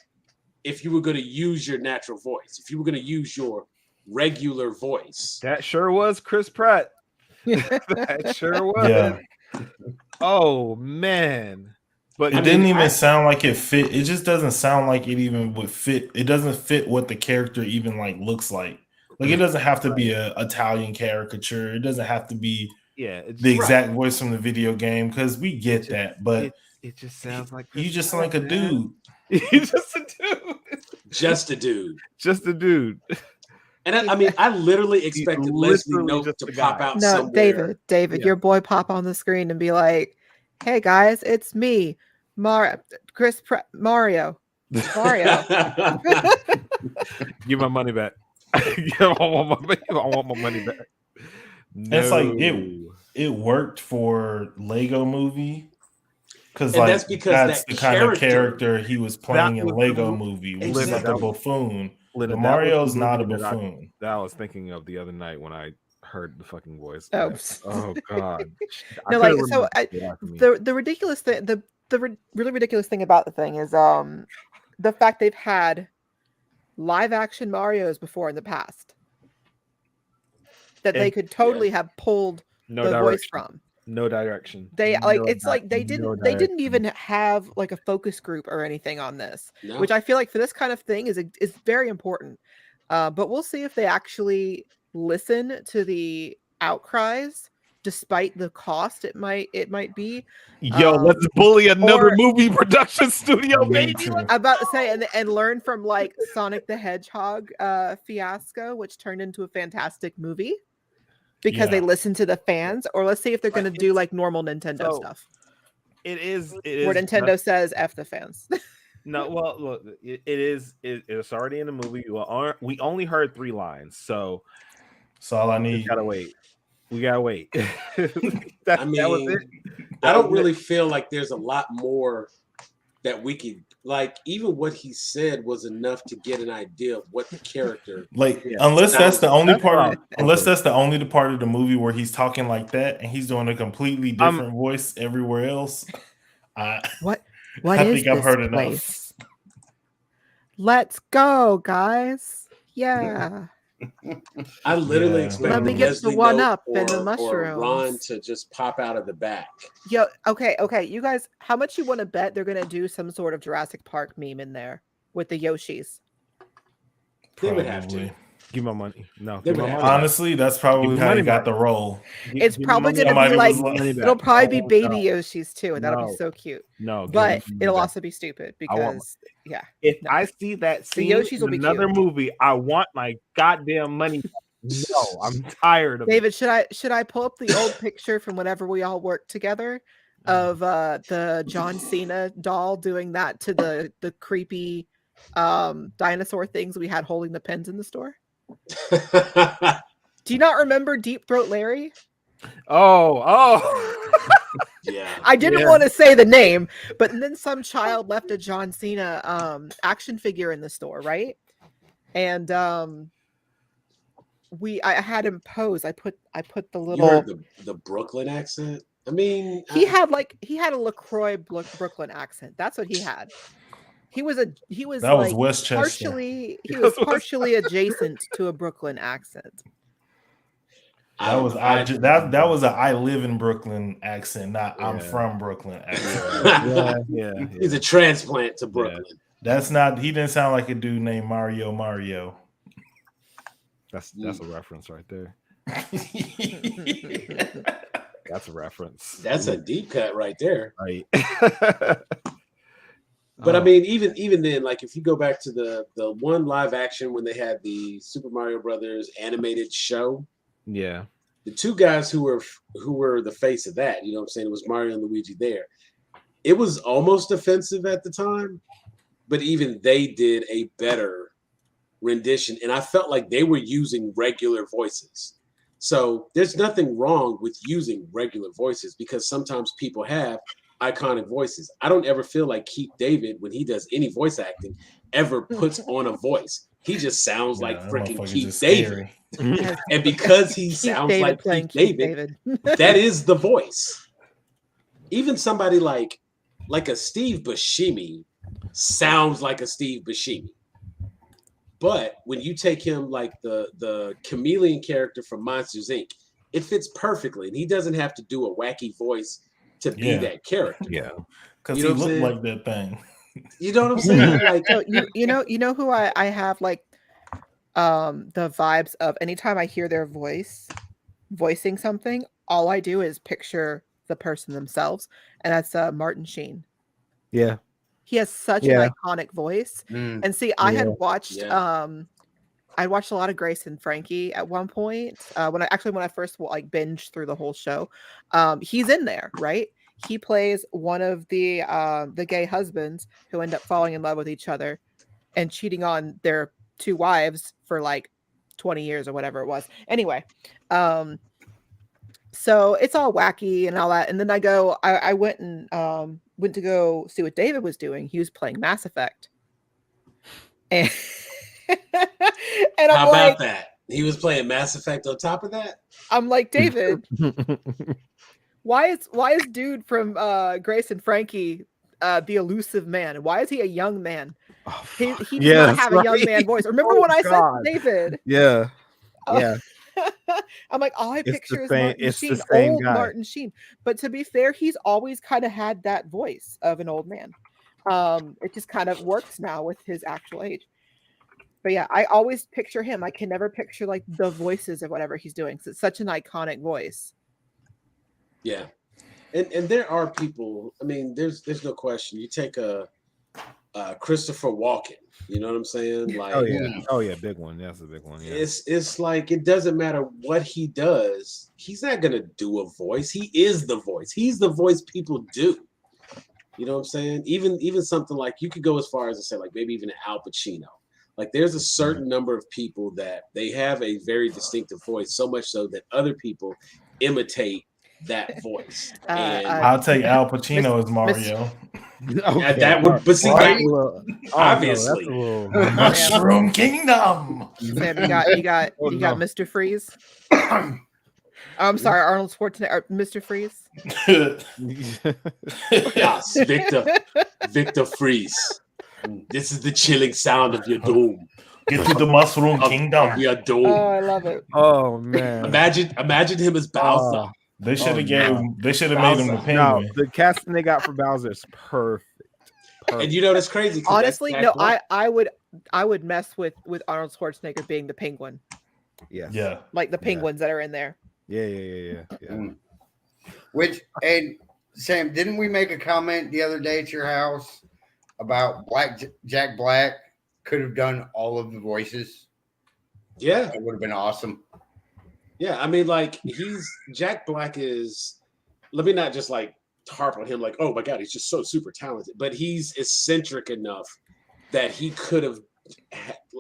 if you were going to use your natural voice, if you were going to use your regular voice, that sure was Chris Pratt. That sure was. Yeah. Oh man. But it didn't even sound like it fit. It just doesn't sound like it even would fit. It doesn't fit what the character even looks like. Like, it doesn't have to be an Italian caricature. It doesn't have to be the exact voice from the video game, because we get that. But it just sounds like you just sound like a dude. You're just a dude. Just a dude. Just a dude. And I literally expected Leslie Knope to pop out somewhere. No, David, your boy pop on the screen and be like, "Hey guys, it's me, Mario. Mario. Give my money back. I want my money back." No. It's like it worked for Lego Movie, because that's the kind of character he was playing in Lego Movie, which is like a buffoon. Mario's not a buffoon. That I was thinking of the other night when I heard the fucking voice. Oh God. The ridiculous thing, the really ridiculous thing about the thing is the fact they've had live action Marios before in the past that they could totally have pulled the voice from. No direction. They didn't even have like a focus group or anything on this, which I feel like for this kind of thing is very important. But we'll see if they actually listen to the outcries, despite the cost it might be. Yo, let's bully another movie production studio, baby. I'm about to say, and learn from like Sonic the Hedgehog fiasco, which turned into a fantastic movie because they listened to the fans. Or let's see if they're going to do like normal Nintendo stuff. It is where Nintendo says F the fans. No, well, look, it's already in the movie. We only heard 3 lines, so all I need. We gotta wait. That was it. I don't really feel like there's a lot more that we could like. Even what he said was enough to get an idea of what the character unless that's the only part. Unless that's the only part of the movie where he's talking like that and he's doing a completely different voice everywhere else. What I is think I've heard place? Enough. Let's go, guys. Yeah. I literally expect let me get the one up and the mushrooms. Or Ron to just pop out of the back. Yo, okay. You guys, how much you want to bet they're gonna do some sort of Jurassic Park meme in there with the Yoshis? They would have to. Give my money. No, honestly, that's probably how he got the role. It's probably gonna be like it'll probably be baby Yoshis too, and that'll be so cute. No, but it'll also be stupid because I see that scene Yoshis in another movie, I want my goddamn money. No, I'm tired of David, should I pull up the old picture from whenever we all worked together of the John Cena doll doing that to the creepy dinosaur things we had holding the pens in the store? Do you not remember Deep Throat Larry? Oh. Yeah. I didn't want to say the name, but then some child left a John Cena action figure in the store, right? And I had him pose. I put the little. You heard the Brooklyn accent. I mean, he had a LaCroix Brooklyn accent. That's what he had. He was Westchester. He was partially adjacent to a Brooklyn accent. That was a I live in Brooklyn accent, not I'm from Brooklyn accent. Yeah. He's a transplant to Brooklyn. That's not. He didn't sound like a dude named Mario. That's a reference right there. That's a reference. That's a deep cut right there. Right. But I mean, even then, like if you go back to the one live action when they had the Super Mario Brothers animated show, the 2 guys who were the face of that, you know what I'm saying? It was Mario and Luigi there. It was almost offensive at the time, but even they did a better rendition, and I felt like they were using regular voices. So there's nothing wrong with using regular voices because sometimes people have iconic voices. I don't ever feel like Keith David, when he does any voice acting, ever puts on a voice. He just sounds like freaking Keith David. And because he sounds like Keith David, that is the voice. Even somebody like a Steve Buscemi sounds like a Steve Buscemi. But when you take him like the chameleon character from Monsters, Inc., it fits perfectly. And he doesn't have to do a wacky voice to be that character. Yeah. Because he looked like that thing. You know what I'm saying? Like, so you know who I have like the vibes of anytime I hear their voicing something, all I do is picture the person themselves, and that's Martin Sheen. Yeah. He has such an iconic voice. And see, I had watched I watched a lot of Grace and Frankie at one point. When I first like binged through the whole show. He's in there, right? He plays one of the gay husbands who end up falling in love with each other and cheating on their 2 wives for like 20 years or whatever it was. Anyway, so it's all wacky and all that. And then I went to go see what David was doing. He was playing Mass Effect. And how about that? He was playing Mass Effect on top of that? I'm like, David, why is dude from Grace and Frankie the elusive man? Why is he a young man? He does not have a young man voice. Remember what I said, David? Yeah. I'm like, all I It's picture the is same- Martin it's the Sheen, same old guy. Martin Sheen. But to be fair, he's always kind of had that voice of an old man. It just kind of works now with his actual age. But yeah, I always picture him. I can never picture like the voices of whatever he's doing. 'Cause it's such an iconic voice. Yeah. And there are people, I mean, there's no question. You take a Christopher Walken, you know what I'm saying? Like, Oh yeah, big one. That's a big one. Yeah. it's like it doesn't matter what he does, he's not gonna do a voice. He is the voice. He's the voice people do. You know what I'm saying? Even something like, you could go as far as to say like maybe even Al Pacino. Like there's a certain number of people that they have a very distinctive voice, so much so that other people imitate that voice. And I'll take Al Pacino as Mario. Okay. that would, but see, Right? obviously, Mushroom Kingdom. Sam, you got Mr. Freeze. I'm sorry, Arnold Schwarzenegger, Mr. Freeze. Yes, Victor Freeze. This is the chilling sound of your doom. Get to the Mushroom Kingdom. Your doom. Oh, I love it. Oh man. Imagine him as Bowser. They should have They should have made him the No, penguin. the casting they got for Bowser is perfect. And you know that's crazy. Honestly, no, I would mess with Arnold Schwarzenegger being the penguin. Yes. Yeah. Like the penguins that are in there. Yeah. Which, and Sam, didn't we make a comment the other day at your house about Jack Black could have done all of the voices? Yeah, it would have been awesome. Yeah, I mean, like Jack Black is. Let me not just like harp on him like, oh my god, he's just so super talented, but he's eccentric enough that he could have.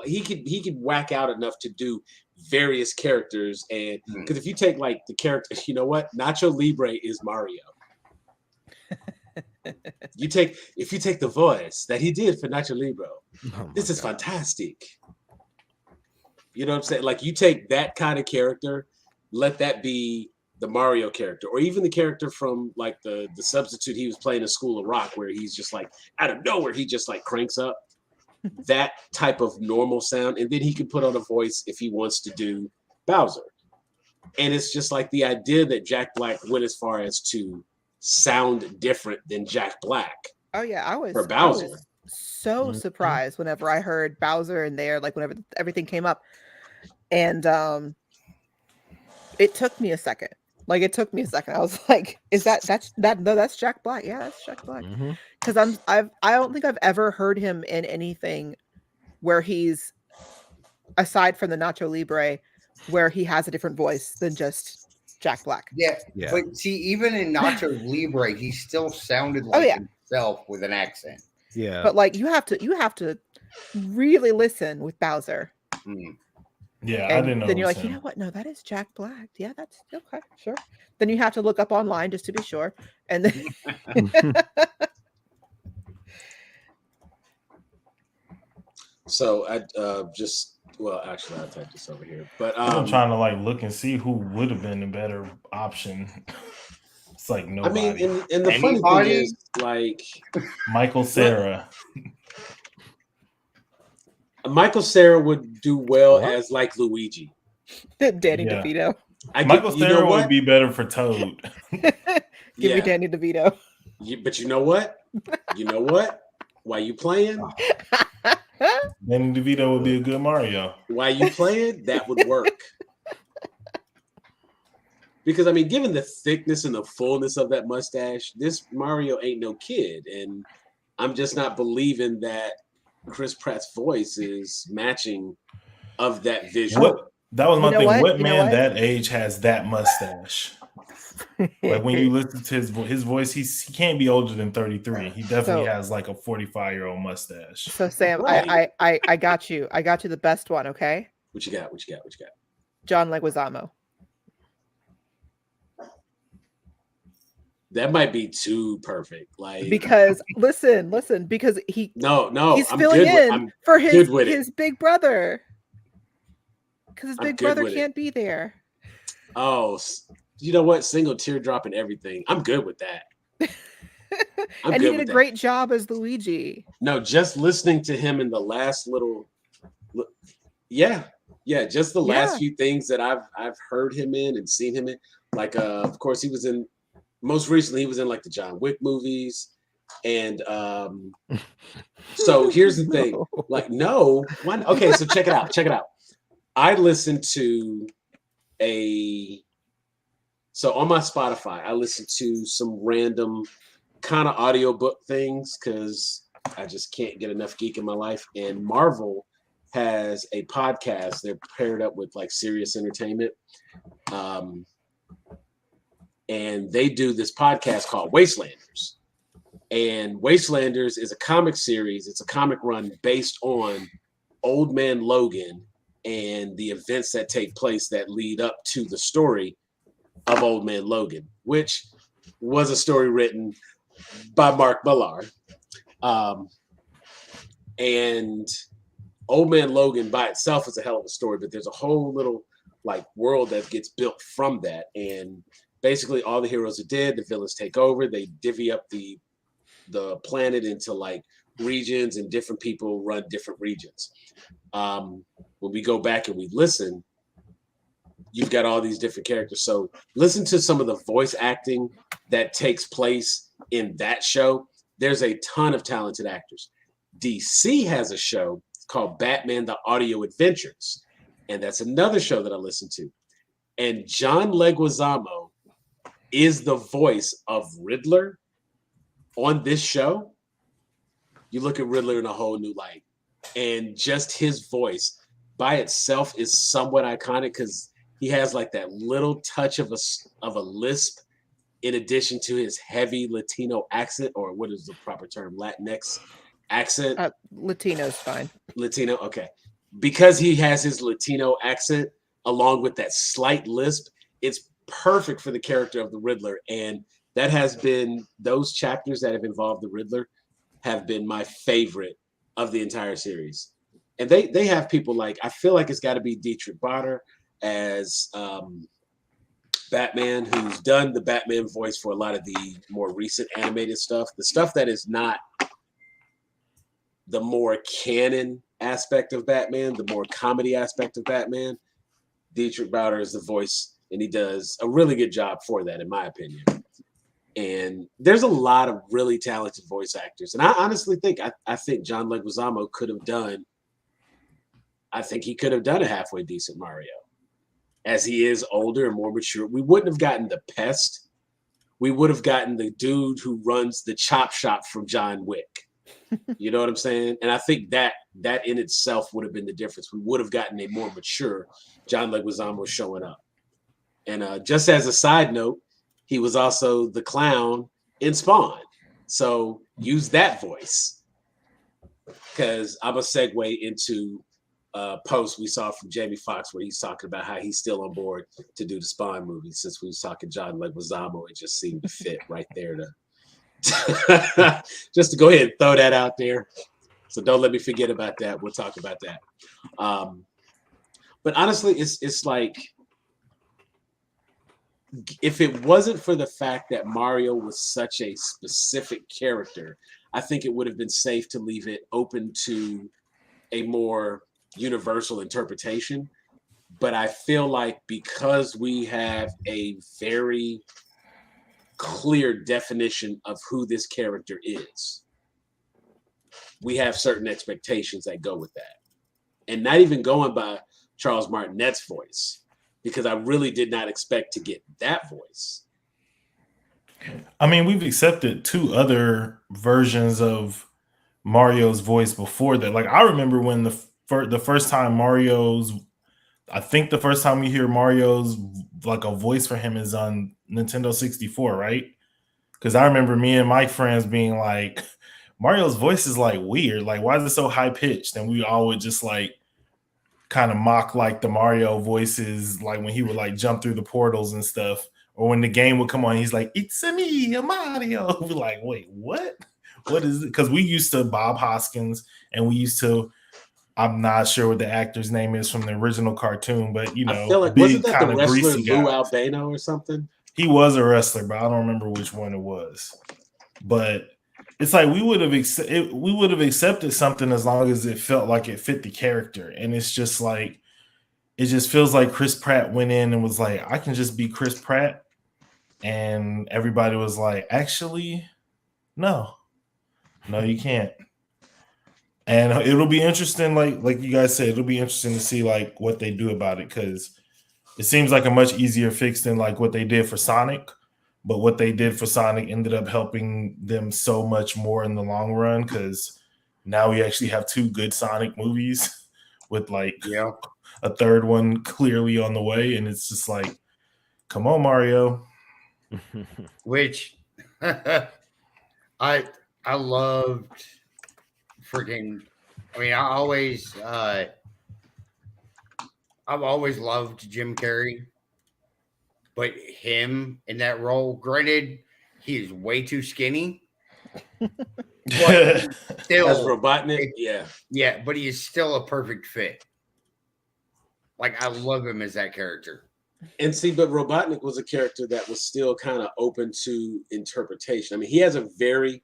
He could whack out enough to do various characters, and because if you take like the character, you know what, Nacho Libre is Mario. If you take the voice that he did for Nacho Libre, this is fantastic. You know what I'm saying? Like you take that kind of character, let that be the Mario character, or even the character from like the substitute he was playing in School of Rock, where he's just like out of nowhere, he just like cranks up that type of normal sound, and then he can put on a voice if he wants to do Bowser. And it's just like the idea that Jack Black went as far as to sound different than Jack Black. Oh yeah, I was so surprised whenever I heard Bowser in there, like whenever everything came up, and it took me a second. Like it took me a second. I was like, "Is that's Jack Black? Yeah, that's Jack Black." Because I don't think I've ever heard him in anything where he's, aside from the Nacho Libre, where he has a different voice than just Jack Black. Yeah. But see, even in Nacho Libre, he still sounded like himself with an accent. Yeah. But like you have to really listen with Bowser. Yeah, and I didn't know. Then you're like, you know what? No, that is Jack Black. Yeah, that's okay, sure. Then you have to look up online just to be sure. And then So I actually I'll type this over here. But I'm trying to like look and see who would have been a better option. It's like nobody. I mean, and the funny thing is, like Michael Cera. Michael Cera would do well as like Luigi. Danny DeVito. Michael Cera would be better for Toad. Give me Danny DeVito. But you know what? While you playing, Danny DeVito would be a good Mario. While you playing, that would work. Because I mean, given the thickness and the fullness of that mustache, this Mario ain't no kid, and I'm just not believing that Chris Pratt's voice is matching of that visual. That was my thing. What man that age has that mustache? Like when you listen to his voice, he can't be older than 33. He definitely has like a 45-year-old mustache. So Sam, right. I got you. I got you the best one. Okay. What you got? John Leguizamo. That might be too perfect. Like because listen, because he's filling in for his big brother. Because his big brother can't be there. Oh, you know what? Single teardrop and everything. I'm good with that. And he did a great job as Luigi. No, just listening to him in the last little. Yeah. Yeah, just the last few things that I've heard him in and seen him in. Like, of course, he was in. Most recently, he was in like the John Wick movies, and so here's the thing. Like, no, one. Okay, so check it out. Check it out. I listened to so on my Spotify, I listen to some random kind of audiobook things because I just can't get enough geek in my life. And Marvel has a podcast. They're paired up with like Sirius Entertainment. And they do this podcast called Wastelanders. And Wastelanders is a comic series. It's a comic run based on Old Man Logan and the events that take place that lead up to the story of Old Man Logan, which was a story written by Mark Millar. And Old Man Logan by itself is a hell of a story, but there's a whole little like world that gets built from that. And basically all the heroes are dead, the villains take over, they divvy up the planet into like regions, and different people run different regions. When we go back and we listen, you've got all these different characters. So listen to some of the voice acting that takes place in that show. There's a ton of talented actors. DC has a show called Batman: The Audio Adventures, and that's another show that I listen to. And John Leguizamo is the voice of Riddler on this show. You look at Riddler in a whole new light, and just his voice by itself is somewhat iconic because he has like that little touch of a lisp in addition to his heavy Latino accent, or what is the proper term? Latinx accent? Latino's fine. Latino, okay. Because he has his Latino accent along with that slight lisp, it's perfect for the character of the Riddler. And that has been, those chapters that have involved the Riddler have been my favorite of the entire series. And they have people like, I feel like it's got to be Dietrich Bader as Batman, who's done the Batman voice for a lot of the more recent animated stuff. The stuff that is not the more canon aspect of Batman, the more comedy aspect of Batman, Dietrich Bader is the voice, and he does a really good job for that, in my opinion. And there's a lot of really talented voice actors. And I honestly think, I think John Leguizamo could have done, I think he could have done a halfway decent Mario. As he is older and more mature, we wouldn't have gotten the Pest. We would have gotten the dude who runs the chop shop from John Wick. You know what I'm saying? And I think that in itself would have been the difference. We would have gotten a more mature John Leguizamo showing up. And just as a side note, he was also the clown in Spawn. So use that voice, because I'm a segue into a post we saw from Jamie Foxx where he's talking about how he's still on board to do the Spawn movie. Since we was talking John Leguizamo, it just seemed to fit right there to just to go ahead and throw that out there. So don't let me forget about that. We'll talk about that. But honestly, it's like, if it wasn't for the fact that Mario was such a specific character, I think it would have been safe to leave it open to a more universal interpretation. But I feel like because we have a very clear definition of who this character is, we have certain expectations that go with that. And not even going by Charles Martinet's voice, because I really did not expect to get that voice. I mean, we've accepted 2 other versions of Mario's voice before that. Like, I remember when the first time I think the first time we hear Mario's, like, a voice for him is on Nintendo 64, right? Because I remember me and my friends being like, Mario's voice is like weird. Like, why is it so high pitched? And we all would just like kind of mock like the Mario voices, like when he would like jump through the portals and stuff, or when the game would come on, he's like, "It's me, Mario." We're like, wait, what? What is it? Because we used to Bob Hoskins, and we used to, I'm not sure what the actor's name is from the original cartoon, but you know, I feel like, big wasn't that kind the of wrestler greasy Lou guy. Albano or something? He was a wrestler, but I don't remember which one it was. But it's like we would have accepted something as long as it felt like it fit the character. And it's just like, it just feels like Chris Pratt went in and was like, I can just be Chris Pratt. And everybody was like, actually, no, you can't. And it'll be interesting, like you guys said, it'll be interesting to see like what they do about it, because it seems like a much easier fix than like what they did for Sonic. But what they did for Sonic ended up helping them so much more in the long run, because now we actually have 2 good Sonic movies with like a third one clearly on the way. And it's just like, come on, Mario. Which I loved freaking. I mean, I've always loved Jim Carrey, but him in that role, granted, he is way too skinny. But still, as Robotnik, yeah, but he is still a perfect fit. Like, I love him as that character. And see, but Robotnik was a character that was still kind of open to interpretation. I mean, he has a very,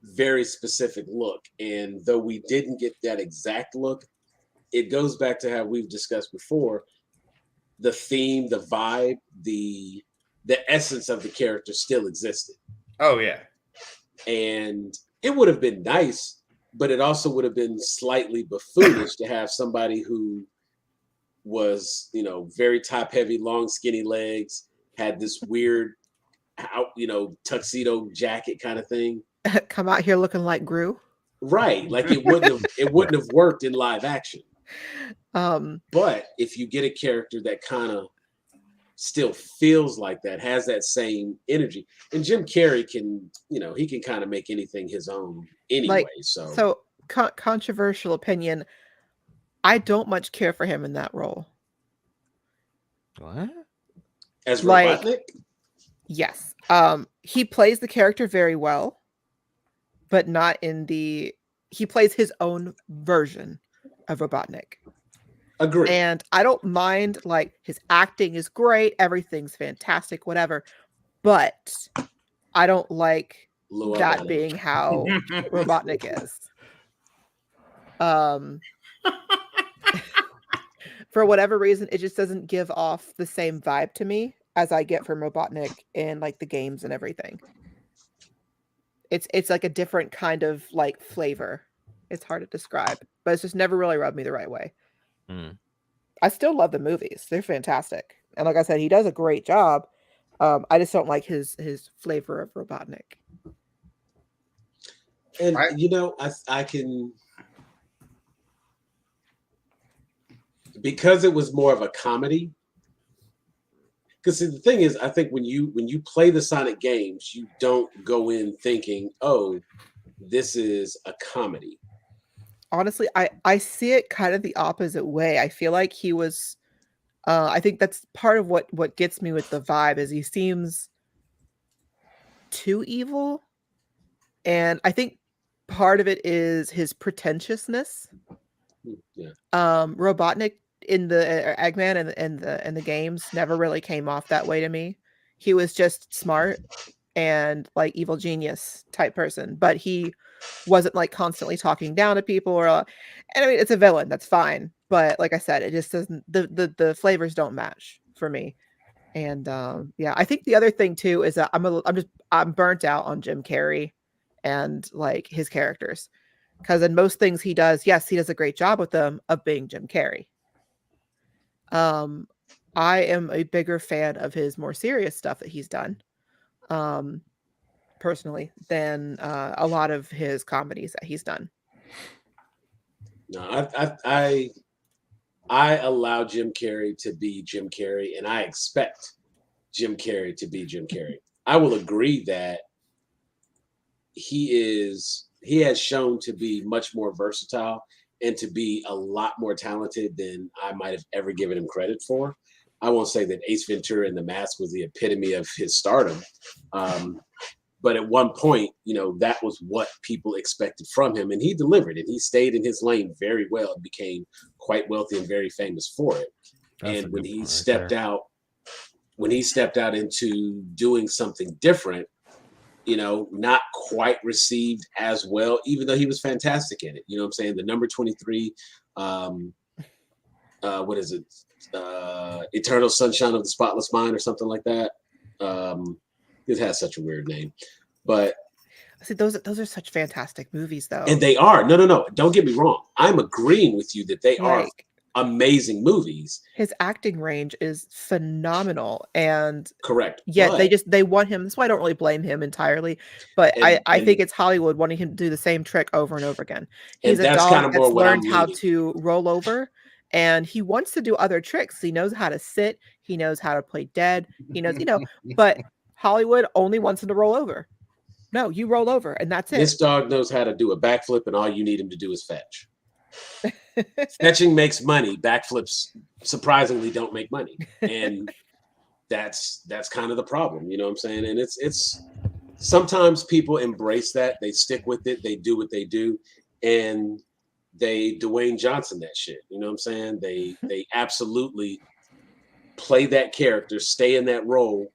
very specific look. And though we didn't get that exact look, it goes back to how we've discussed before. The theme, the vibe, the essence of the character still existed. Oh, yeah. And it would have been nice, but it also would have been slightly buffoonish to have somebody who was, very top heavy, long, skinny legs, had this weird, tuxedo jacket kind of thing. Come out here looking like Gru. Right. Like it wouldn't have worked in live action. But if you get a character that kind of still feels like that, has that same energy, and Jim Carrey can, he can kind of make anything his own anyway. Controversial opinion. I don't much care for him in that role. What? As Robotnik? Yes. He plays the character very well, but not in he plays his own version of Robotnik. Agree. And I don't mind, like, his acting is great, everything's fantastic, whatever, but I don't like that being how Robotnik is. For whatever reason, it just doesn't give off the same vibe to me as I get from Robotnik in like the games and everything. It's like a different kind of like flavor. It's hard to describe, but it's just never really rubbed me the right way. I still love the movies. They're fantastic. And like I said, he does a great job. I just don't like his flavor of Robotnik. And I can, because it was more of a comedy. Because the thing is, I think when you play the Sonic games, you don't go in thinking, oh, this is a comedy. Honestly, I see it kind of the opposite way. I feel like he was, I think that's part of what gets me with the vibe is he seems too evil. And I think part of it is his pretentiousness. Yeah. Robotnik in the Eggman and the games never really came off that way to me. He was just smart and like evil genius type person, but he wasn't like constantly talking down to people and I mean, it's a villain, that's fine, but like I said, it just doesn't, the flavors don't match for me. And I think the other thing too is that I'm burnt out on Jim Carrey and like his characters, because in most things he does, yes, he does a great job with them of being Jim Carrey. I am a bigger fan of his more serious stuff that he's done, personally, than a lot of his comedies that he's done. No, I allow Jim Carrey to be Jim Carrey, and I expect Jim Carrey to be Jim Carrey. I will agree that he has shown to be much more versatile and to be a lot more talented than I might have ever given him credit for. I won't say that Ace Ventura and The Mask was the epitome of his stardom. But at one point, that was what people expected from him, and he delivered it. He stayed in his lane very well and became quite wealthy and very famous for it. That's and when he stepped out into doing something different, not quite received as well, even though he was fantastic in it. You know what I'm saying? The number 23, what is it? Eternal Sunshine of the Spotless Mind or something like that. It has such a weird name, but see, those are such fantastic movies, though. And they are. No. Don't get me wrong. I'm agreeing with you that they are amazing movies. His acting range is phenomenal, and correct. Yet they want him. That's why I don't really blame him entirely. But I think it's Hollywood wanting him to do the same trick over and over again. He's a dog that's learned how to roll over, and he wants to do other tricks. He knows how to sit. He knows how to play dead. He knows, but Hollywood only wants him to roll over. No, you roll over, and that's it. This dog knows how to do a backflip, and all you need him to do is fetch. Fetching makes money. Backflips surprisingly don't make money, and that's kind of the problem. You know what I'm saying? And it's sometimes people embrace that. They stick with it. They do what they do, and they Dwayne Johnson that shit. You know what I'm saying? They absolutely play that character, stay in that role.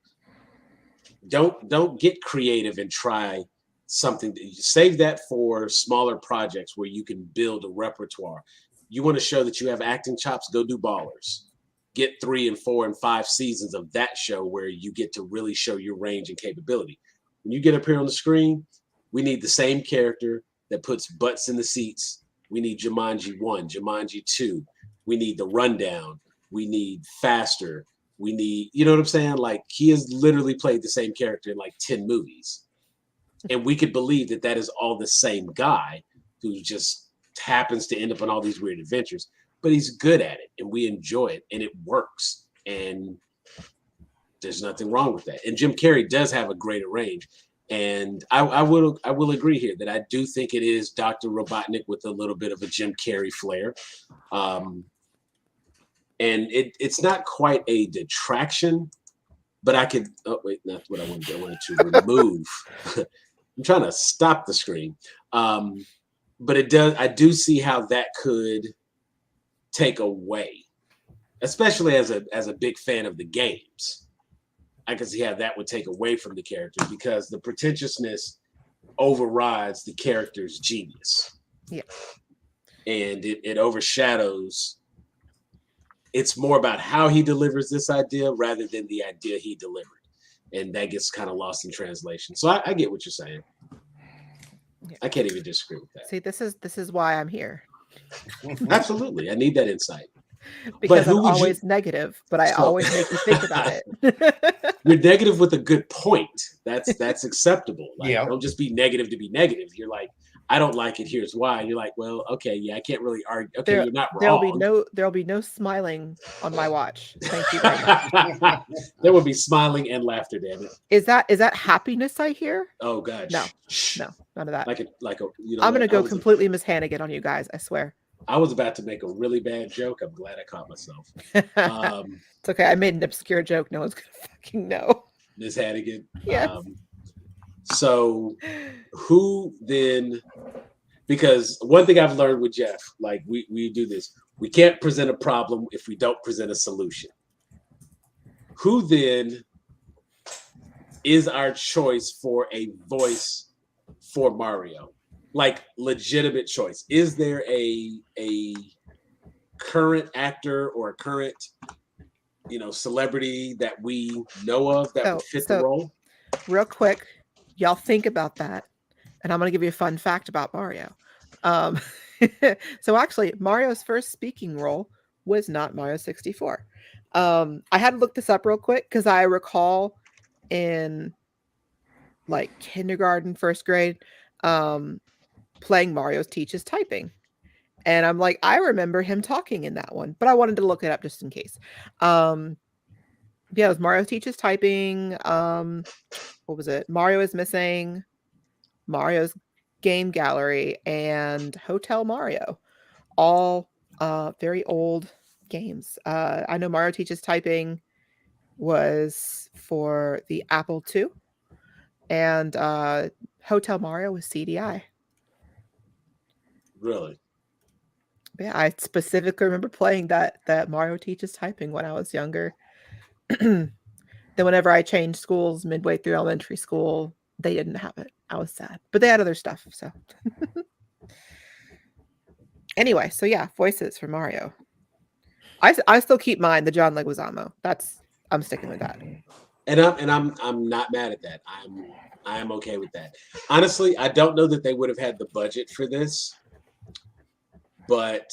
Don't get creative and try something. Save that for smaller projects where you can build a repertoire. You want to show that you have acting chops, go do Ballers. Get 3 and 4 and 5 seasons of that show where you get to really show your range and capability. When you get up here on the screen, we need the same character that puts butts in the seats. We need Jumanji 1, Jumanji 2. We need The Rundown. We need Faster. We need, you know what I'm saying? Like, he has literally played the same character in like 10 movies. And we could believe that that is all the same guy who just happens to end up on all these weird adventures, but he's good at it and we enjoy it and it works. And there's nothing wrong with that. And Jim Carrey does have a greater range. And I will agree here that I do think it is Dr. Robotnik with a little bit of a Jim Carrey flair. And it's not quite a detraction, but I could, oh wait, that's what I wanted to do. I wanted to remove. I'm trying to stop the screen. But it does, I do see how that could take away, especially as a big fan of the games. I can see how that would take away from the character because the pretentiousness overrides the character's genius. Yeah. And it overshadows. It's more about how he delivers this idea rather than the idea he delivered. And that gets kind of lost in translation. So I get what you're saying. Yeah. I can't even disagree with that. See, this is why I'm here. Absolutely. I need that insight. Because I'm always negative, but I always make you think about it. You're negative with a good point. That's acceptable. Like, don't just be negative to be negative. You're like, I don't like it. Here's why. You're like, well, okay, yeah, I can't really argue. Okay, you're not wrong. There'll be no smiling on my watch. Thank you very much. There will be smiling and laughter, damn it. Is that happiness I hear? Oh gosh. No, none of that. Like a I'm gonna go completely Miss Hannigan on you guys, I swear. I was about to make a really bad joke. I'm glad I caught myself. It's okay. I made an obscure joke. No one's gonna fucking know. Miss Hannigan. Yes. So who then, because one thing I've learned with Jeff, like we do this, we can't present a problem if we don't present a solution. Who then is our choice for a voice for Mario? Like legitimate choice. Is there a current actor or a current, celebrity that we know of that would fit the role? Real quick, y'all think about that, and I'm going to give you a fun fact about Mario. So actually, Mario's first speaking role was not Mario 64. I had to look this up real quick because I recall in like kindergarten, first grade, playing Mario Teaches Typing. And I'm like, I remember him talking in that one, but I wanted to look it up just in case. It was Mario Teaches Typing. What was it? Mario is Missing, Mario's Game Gallery, and Hotel Mario. All very old games. I know Mario Teaches Typing was for the Apple II, and Hotel Mario was CDI. Really? Yeah, I specifically remember playing that Mario Teaches Typing when I was younger. Then whenever I changed schools midway through elementary school, they didn't have it. I was sad, but they had other stuff. So anyway, so yeah, voices for Mario. I still keep mine, the John Leguizamo. I'm sticking with that. And I'm not mad at that. I am okay with that. Honestly, I don't know that they would have had the budget for this, but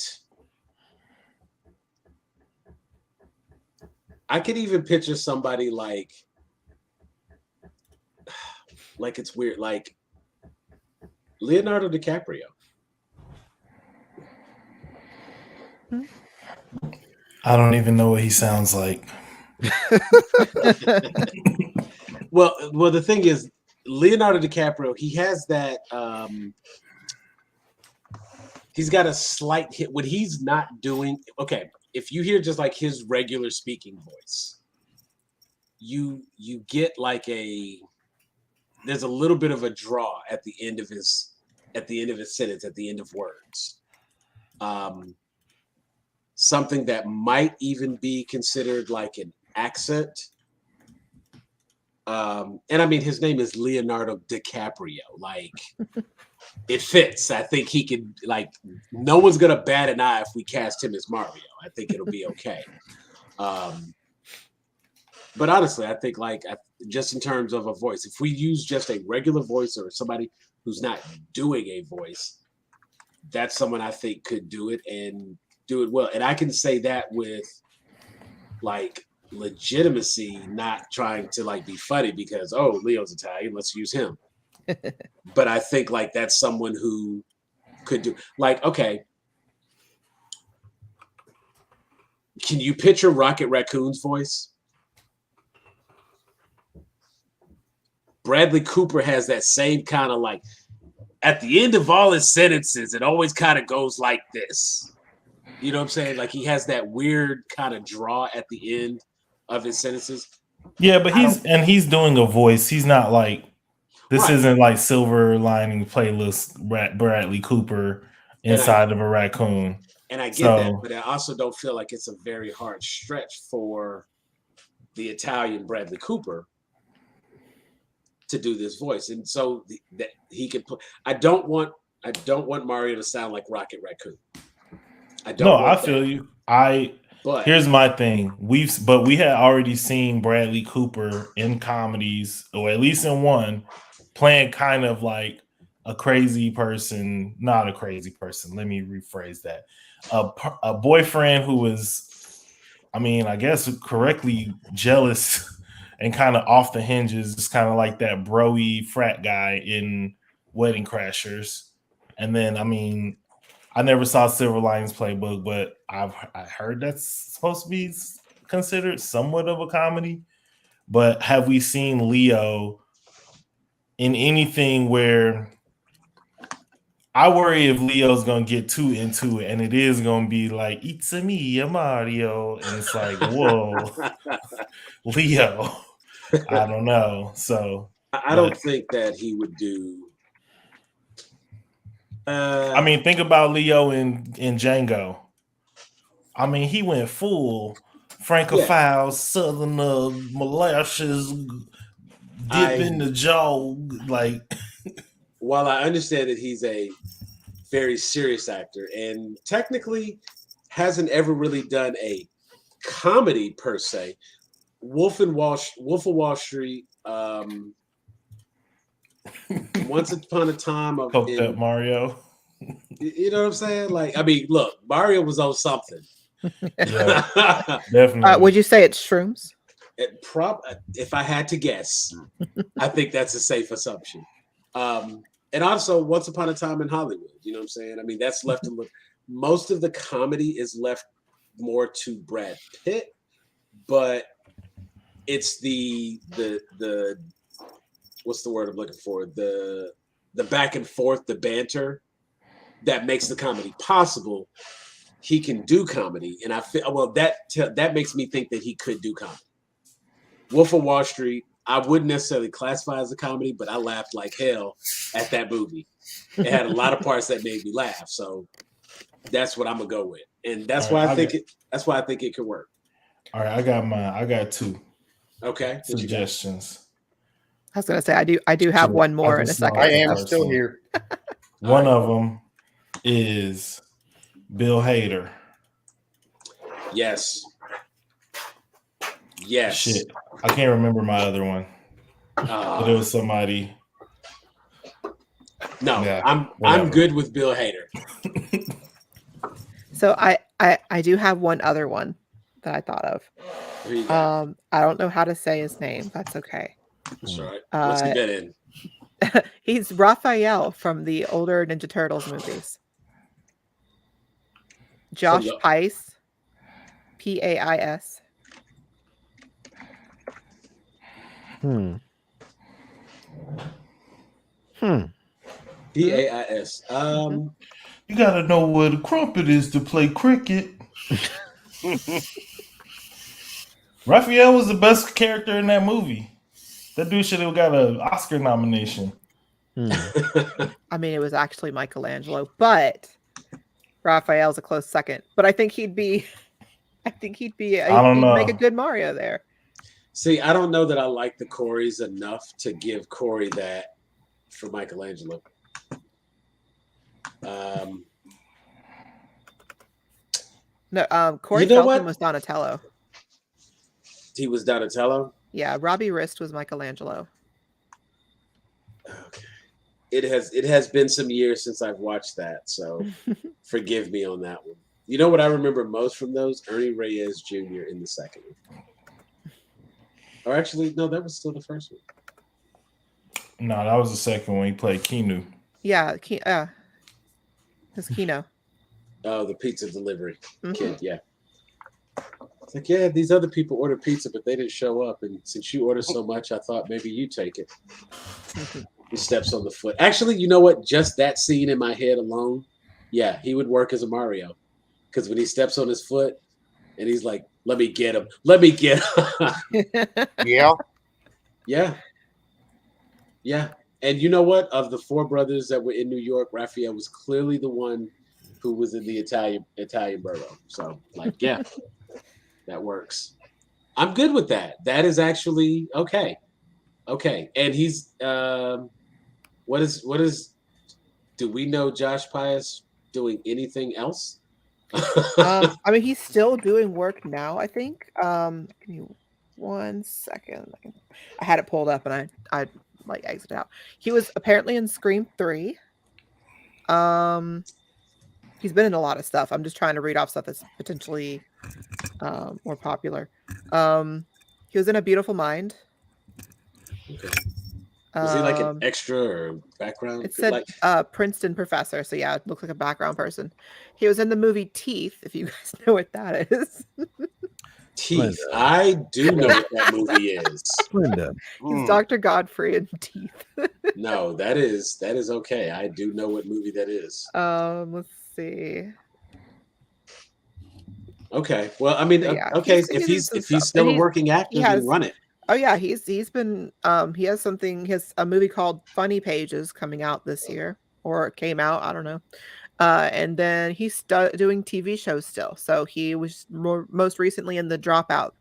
I could even picture somebody like it's weird, like Leonardo DiCaprio. I don't even know what he sounds like. Well, the thing is, Leonardo DiCaprio, he has that. He's got a slight hit when he's not doing. Okay, if you hear just like his regular speaking voice, you get like there's a little bit of a draw at the end of his sentence, at the end of words. Something that might even be considered like an accent. And I mean, his name is Leonardo DiCaprio. Like, it fits. I think he could, like, no one's gonna bat an eye if we cast him as Mario. I think it'll be okay. But honestly, I think just in terms of a voice, if we use just a regular voice or somebody who's not doing a voice, that's someone I think could do it and do it well. And I can say that with like legitimacy, not trying to like be funny because, oh, Leo's Italian, let's use him. But I think like that's someone who could do, like, okay, can you picture Rocket Raccoon's voice? Bradley Cooper has that same kind of like, at the end of all his sentences, it always kind of goes like this. You know what I'm saying? Like he has that weird kind of draw at the end of his sentences. Yeah, but he's doing a voice. He's not like, this isn't like Silver Lining Playlist Bradley Cooper inside of a raccoon. And I get that, but I also don't feel like it's a very hard stretch for the Italian Bradley Cooper to do this voice. And so that he can put, I don't want Mario to sound like Rocket Raccoon. I feel you. But here's my thing. We had already seen Bradley Cooper in comedies, or at least in one, playing kind of like a crazy person, not a crazy person. Let me rephrase that. A boyfriend who was, I mean, I guess correctly jealous and kind of off the hinges, just kind of like that bro-y frat guy in Wedding Crashers. And then, I mean, I never saw Silver Linings Playbook, but I heard that's supposed to be considered somewhat of a comedy. But have we seen Leo in anything where I worry if Leo's gonna get too into it and it is gonna be like, it's a me, a Mario, and it's like, whoa, Leo. I don't know. So I don't think that he would do. I mean, think about Leo in Django. I mean, he went full Francophile, Southerner, molasses, dip in the jaw. Like, while I understand that he's a very serious actor and technically hasn't ever really done a comedy per se, Wolf of Wall Street, Once Upon a Time of Coked Up Mario. You know what I'm saying? Like, I mean, look, Mario was on something. Yeah, definitely. Would you say it's shrooms? If I had to guess, I think that's a safe assumption. And also Once Upon a Time in Hollywood. You know what I'm saying? I mean, that's left to look. Most of the comedy is left more to Brad Pitt, but it's the what's the word I'm looking for? The back and forth, the banter that makes the comedy possible. He can do comedy, and I feel that makes me think that he could do comedy. Wolf of Wall Street, I wouldn't necessarily classify as a comedy, but I laughed like hell at that movie. It had a lot of parts that made me laugh, so that's what I'm gonna go with, and that's why I think it could work. All right, I got two. Okay, suggestions. I was gonna say I do have one more in a second. I am still here. One of them is Bill Hader. Yes. Yes. Shit, I can't remember my other one. But it was somebody. No, Yeah, I'm whatever. good with Bill Hader. So I do have one other one that I thought of. Who you got? I don't know how to say his name. That's okay. That's all right. What's he been in? He's Raphael from the older Ninja Turtles movies. Josh Pais. Pais. Pais. You gotta know what a crumpet is to play cricket. Raphael was the best character in that movie. That dude should have got an Oscar nomination. I mean, it was actually Michelangelo, but Raphael's a close second. But I think he'd make a good Mario there. See, I don't know that I like the Coreys enough to give Corey that for Michelangelo. No, Corey Feldman was Donatello. He was Donatello? Yeah, Robbie Rist was Michelangelo. Okay. It has been some years since I've watched that, so forgive me on that one. You know what I remember most from those? Ernie Reyes Jr. in the second one. Or actually, no, that was still the first one. No, that was the second one. He played Keanu. Yeah, it's Kino. Oh, the pizza delivery kid, yeah. It's like, yeah, these other people ordered pizza, but they didn't show up. And since you ordered so much, I thought maybe you take it. He steps on the foot. Actually, you know what? Just that scene in my head alone, yeah, he would work as a Mario. Because when he steps on his foot and he's like, let me get him. Let me get him. Yeah. Yeah. Yeah. And you know what? Of the four brothers that were in New York, Raphael was clearly the one who was in the Italian borough. So, like, yeah, that works. I'm good with that. That is actually okay. Okay. And he's what is do we know Josh Pius doing anything else? I mean, he's still doing work now, I think. Give me 1 second. I had it pulled up and I like exited out. He was apparently in Scream 3. He's been in a lot of stuff. I'm just trying to read off stuff that's potentially more popular. He was in A Beautiful Mind. Okay. Was he like an extra or background? It said like... Princeton professor. So yeah, it looks like a background person. He was in the movie Teeth, if you guys know what that is. Teeth. I do know what that movie is. He's Dr. Godfrey in Teeth. No, that is okay. I do know what movie that is. Let's see. Okay. Well, I mean, yeah, okay. If he's still a working actor, then run it. Oh yeah, he's been he has a movie called Funny Pages coming out this year, or it came out, I don't know. And then he's doing TV shows still. So he was most recently in The Dropout.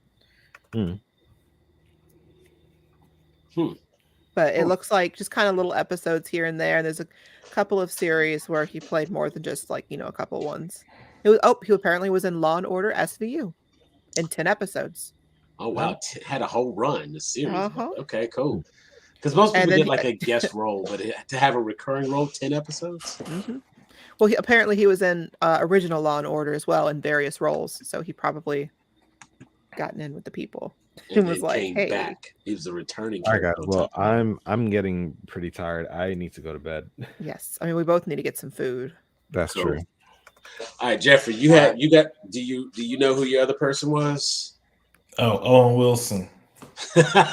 But it looks like just kind of little episodes here and there. There's a couple of series where he played more than just like, a couple ones. He apparently was in Law and Order SVU in 10 episodes. Oh wow, had a whole run, the series. Okay, cool. Because most people get like a guest role, but to have a recurring role, 10 episodes. Well, apparently he was in original Law and Order as well in various roles, so he probably gotten in with the people. And was like, came back. He was a returning character. Well, I'm getting pretty tired. I need to go to bed. Yes, I mean we both need to get some food. That's true. All right, Jeffrey, you got. Do you know who your other person was? Oh, Owen Wilson.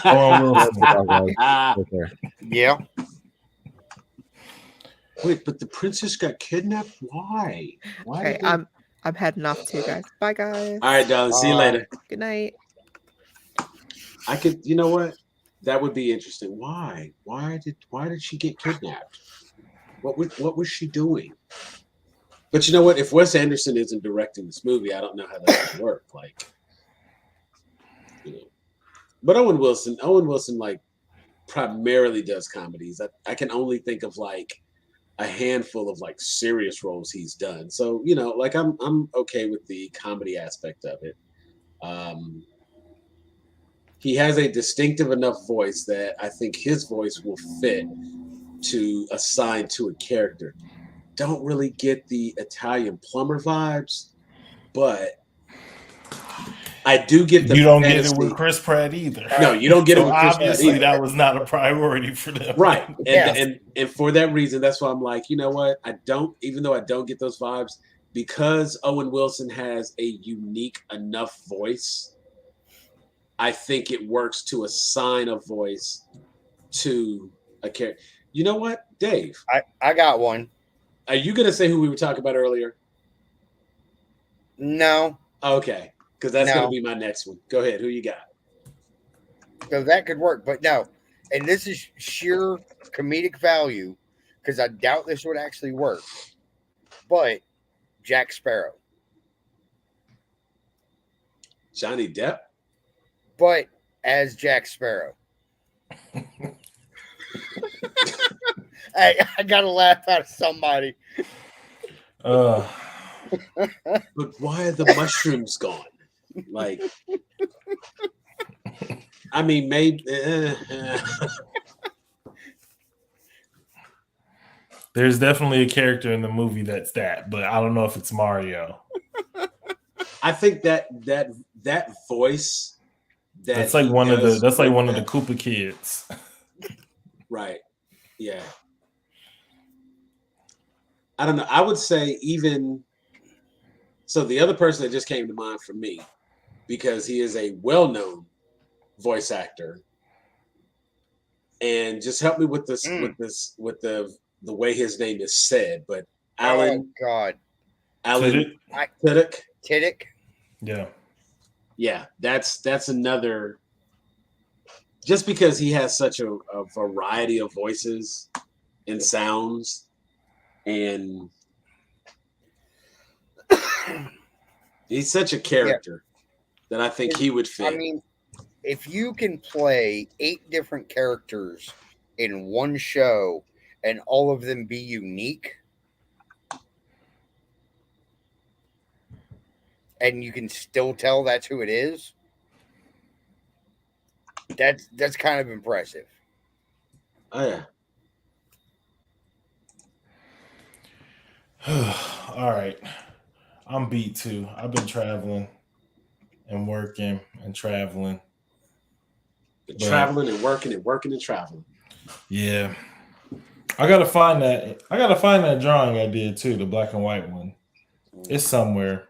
Owen Wilson. Yeah. Wait, but the princess got kidnapped? Why? Okay, I'm heading off too, guys. Bye, guys. All right, darling. See you later. Good night. I could. You know what? That would be interesting. Why? Why did she get kidnapped? What was she doing? But you know what? If Wes Anderson isn't directing this movie, I don't know how that would work. Like. But Owen Wilson like primarily does comedies. I can only think of like a handful of like serious roles he's done. So, you know, like I'm okay with the comedy aspect of it. He has a distinctive enough voice that I think his voice will fit to assign to a character. Don't really get the Italian plumber vibes, but I do get the You don't fantasy. get it with Chris Pratt either. No, you don't get so it with Chris Pratt obviously either. That was not a priority for them. Right. Yeah. And for that reason, that's why I'm like, you know what? Even though I don't get those vibes, because Owen Wilson has a unique enough voice, I think it works to assign a voice to a character. You know what, Dave? I got one. Are you going to say who we were talking about earlier? No. Okay, because that's going to be my next one. Go ahead. Who you got? So that could work, but no. And this is sheer comedic value because I doubt this would actually work. But Jack Sparrow. Johnny Depp? But as Jack Sparrow. I got to laugh out of somebody. But why are the mushrooms gone? Like, I mean, maybe. There's definitely a character in the movie that's that, but I don't know if it's Mario. I think that voice. That's like one of the Koopa kids. Right. Yeah. I don't know. I would say even so. The other person that just came to mind for me, because he is a well-known voice actor, and just help me with this, with the way his name is said. But Alan, oh God, Alan Tiddick. Yeah. That's another. Just because he has such a variety of voices and sounds. And he's such a character that I think he would fit. I mean, if you can play 8 different characters in one show and all of them be unique, and you can still tell that's who it is, that's kind of impressive. Oh yeah. All right. I'm beat too. I've been traveling and working and traveling. Traveling and working and working and traveling. Yeah. I gotta find that drawing I did too, the black and white one. It's somewhere.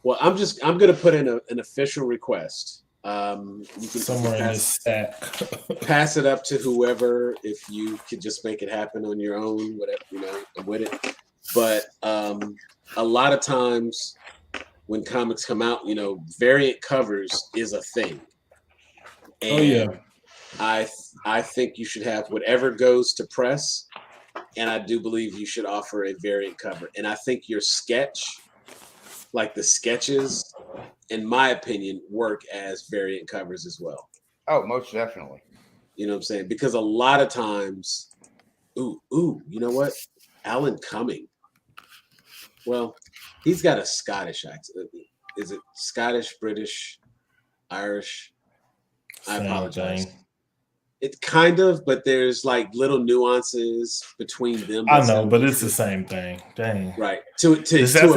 Well, I'm gonna put in an official request. You can somewhere in this stack. Pass it up to whoever if you could just make it happen on your own, whatever, you know, with it. But a lot of times when comics come out, you know, variant covers is a thing. And I think you should have whatever goes to press, and I do believe you should offer a variant cover. And I think your sketch, like the sketches, in my opinion, work as variant covers as well. Oh, most definitely. You know what I'm saying? Because a lot of times, you know what? Alan Cumming. Well, he's got a Scottish accent. Is it Scottish, British, Irish? I apologize. It's kind of, but there's like little nuances between them. I know, but it's the same thing. Dang. Right. To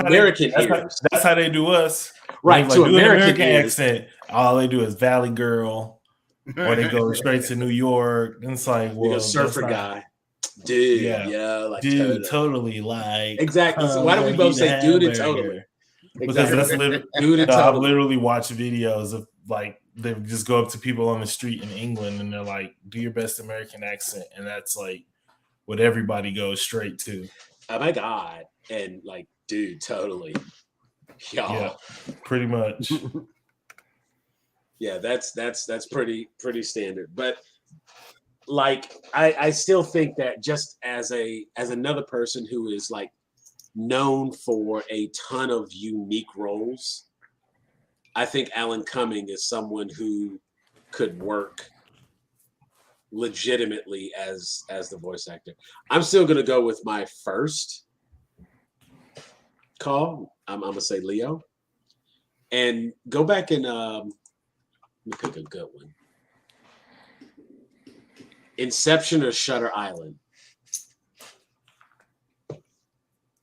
American ears. That's how they do us. Right. Like, to American accent, all they do is Valley Girl, or they go straight to New York. And it's like, well, a surfer guy. Dude, like dude, totally like exactly. So why don't we both say dude and totally? Because that's literally dude and totally. I've literally watched videos of like they just go up to people on the street in England and they're like, do your best American accent, and that's like what everybody goes straight to. Oh my God. And like, dude, totally. Y'all. Yeah, pretty much. Yeah, that's pretty standard. But like I still think that just as another person who is like known for a ton of unique roles, I think Alan Cumming is someone who could work legitimately as the voice actor. I'm still gonna go with my first call. I'm gonna say Leo, and go back and let me pick a good one. Inception or Shutter Island.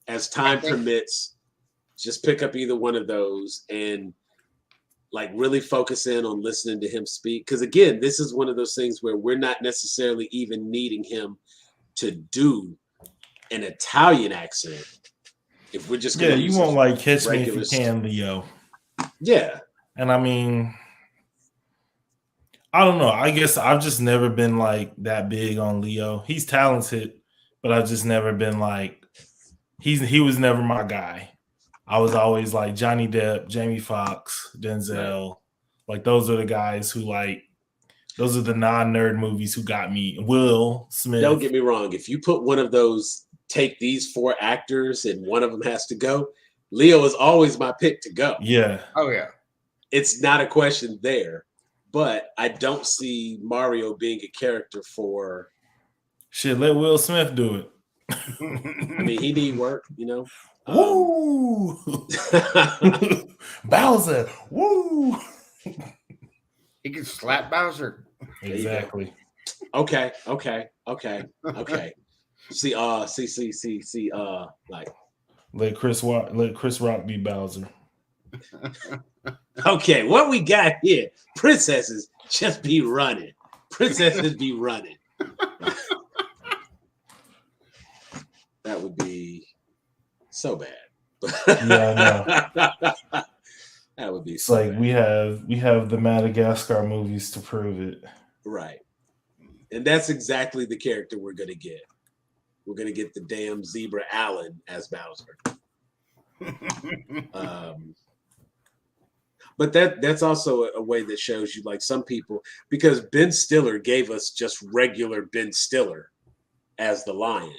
As time permits, just pick up either one of those and like really focus in on listening to him speak. Because again, this is one of those things where we're not necessarily even needing him to do an Italian accent. If we're just you won't like Catch Me If You Can, Leo. Yeah. And I mean, I don't know. I guess I've just never been like that big on Leo. He's talented, but I've just never been like he was never my guy. I was always like Johnny Depp, Jamie Foxx, Denzel. Right. Like those are the guys who like those are the non-nerd movies who got me. Will Smith. Don't get me wrong. If you put one of those, take these 4 actors and one of them has to go, Leo is always my pick to go. Yeah. Oh yeah. It's not a question there. But I don't see Mario being a character for. Shit, let Will Smith do it. I mean, he need work, you know. Woo! Bowser, woo! He can slap Bowser. Exactly. Okay. See, like let Chris Rock be Bowser. Okay, what we got here? Princesses just be running. Princesses be running. That would be so bad. Yeah, I know. That would be. It's so like bad. we have the Madagascar movies to prove it. Right, and that's exactly the character we're gonna get. We're gonna get the damn zebra Alan as Bowser. But that's also a way that shows you like some people, because Ben Stiller gave us just regular Ben Stiller as the lion,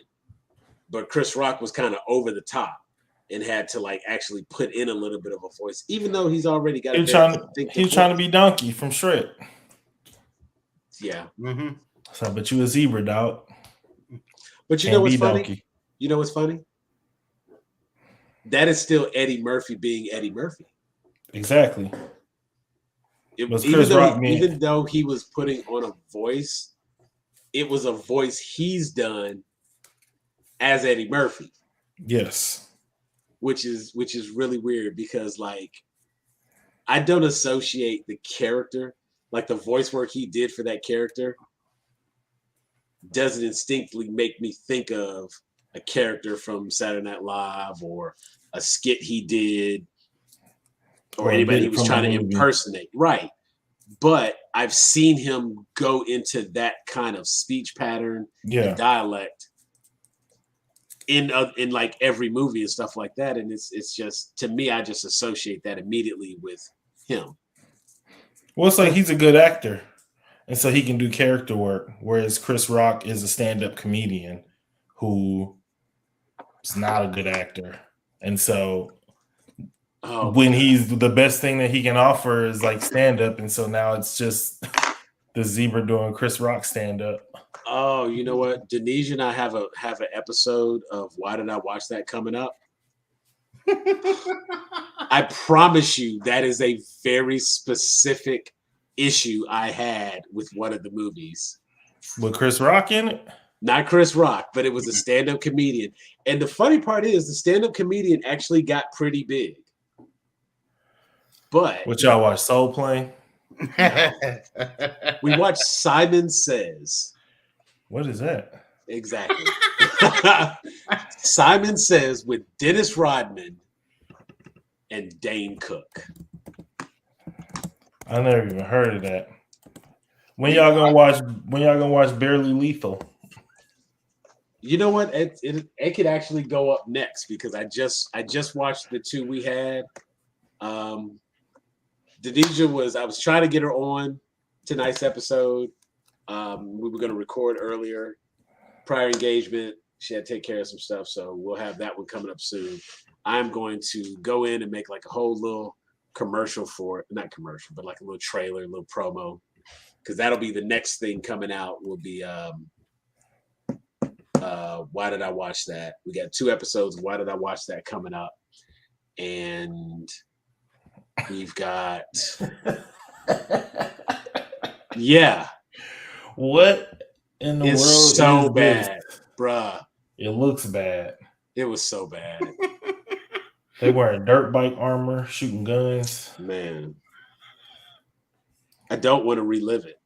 but Chris Rock was kind of over the top and had to like actually put in a little bit of a voice, even though he's already got. He's trying to be Donkey from Shrek. Yeah. Mm-hmm. So, but you a zebra, dog. But you know what's funny? Donkey. You know what's funny? That is still Eddie Murphy being Eddie Murphy. Exactly. Even though he was putting on a voice, it was a voice he's done as Eddie Murphy. Yes. Which is really weird because like I don't associate the character, like the voice work he did for that character doesn't instinctively make me think of a character from Saturday Night Live or a skit he did or anybody he was trying to impersonate. Right. But I've seen him go into that kind of speech pattern and dialect in like every movie and stuff like that. And it's just, to me, I just associate that immediately with him. Well, it's like he's a good actor. And so he can do character work. Whereas Chris Rock is a stand-up comedian who is not a good actor. And so he's the best thing that he can offer is like stand-up. And so now it's just the zebra doing Chris Rock stand-up. Oh, you know what? Denise and I have an episode of Why Did I Watch That coming up. I promise you that is a very specific issue I had with one of the movies. With Chris Rock in it? Not Chris Rock, but it was a stand-up comedian. And the funny part is the stand-up comedian actually got pretty big. But what y'all watch, Soul Plane? We watched Simon Says. What is that? Exactly. Simon Says with Dennis Rodman and Dane Cook. I never even heard of that. When y'all gonna watch Barely Lethal? You know what? It could actually go up next because I just watched the 2 we had. Dedeja I was trying to get her on tonight's episode. We were going to record earlier. Prior engagement, she had to take care of some stuff, so we'll have that one coming up soon. I'm going to go in and make like a whole little commercial for it. Not commercial, but like a little trailer, a little promo because that'll be the next thing coming out. Will be Why Did I Watch That? We got 2 episodes of Why Did I Watch That coming up, and we've got yeah. What in the It's world so is bad, this? bruh. It looks bad. It was so bad. They wearing dirt bike armor, shooting guns. Man, I don't want to relive it.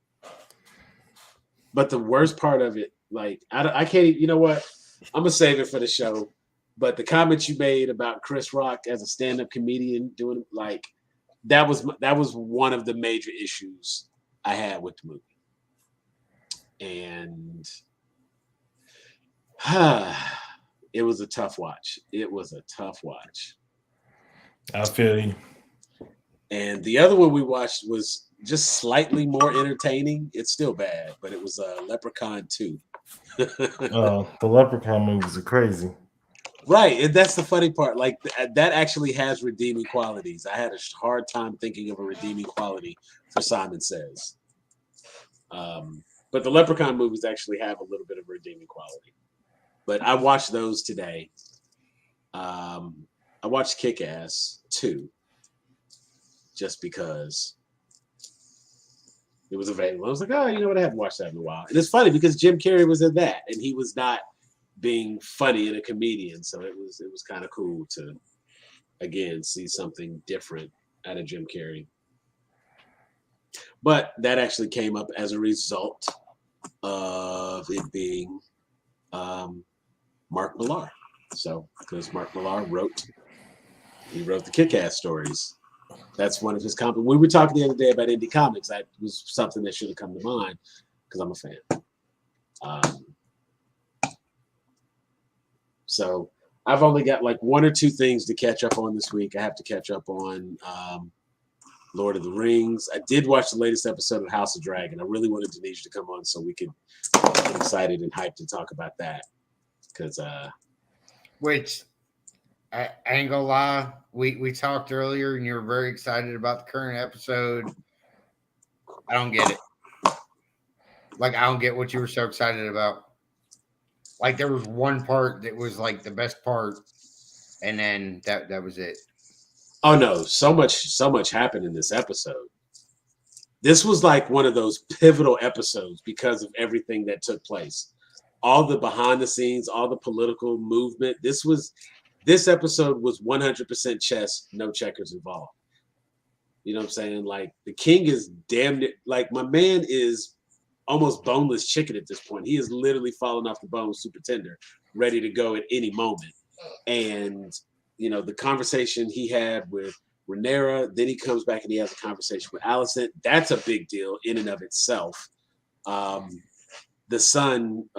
But the worst part of it, like, I can't. You know what? I'm gonna save it for the show. But the comments you made about Chris Rock as a stand-up comedian doing like that was one of the major issues I had with the movie. And it was a tough watch. It was a tough watch. I feel you. And the other one we watched was just slightly more entertaining. It's still bad, but it was Leprechaun 2. The Leprechaun movies are crazy. Right, and that's the funny part. Like that actually has redeeming qualities. I had a hard time thinking of a redeeming quality for Simon Says. But the Leprechaun movies actually have a little bit of redeeming quality. But I watched those today. I watched Kick-Ass 2 just because it was available. I was like, oh, you know what? I haven't watched that in a while. And it's funny because Jim Carrey was in that, and he was not being funny and a comedian. So it was kind of cool to, again, see something different out of Jim Carrey. But that actually came up as a result of it being Mark Millar. So, because Mark Millar wrote the Kick-Ass stories. That's one of his comics. We were talking the other day about indie comics. That was something that should have come to mind because I'm a fan. So I've only got like 1 or 2 things to catch up on this week. I have to catch up on Lord of the Rings. I did watch the latest episode of House of Dragon. I really wanted Denisha to come on so we could get excited and hyped to talk about that. Because which I ain't gonna lie, we talked earlier and you were very excited about the current episode. I don't get it. Like, I don't get what you were so excited about. Like, there was one part that was like the best part, and then that was it. Oh no, so much happened in this episode. This was like one of those pivotal episodes because of everything that took place. All the behind the scenes, all the political movement. This episode was 100% chess, no checkers involved. You know what I'm saying? Like, the king is damn it. Like, my man is almost boneless chicken at this point. He is literally falling off the bone, super tender, ready to go at any moment. And, you know, the conversation he had with Rhaenyra, then he comes back and he has a conversation with Alicent. That's a big deal in and of itself. The son,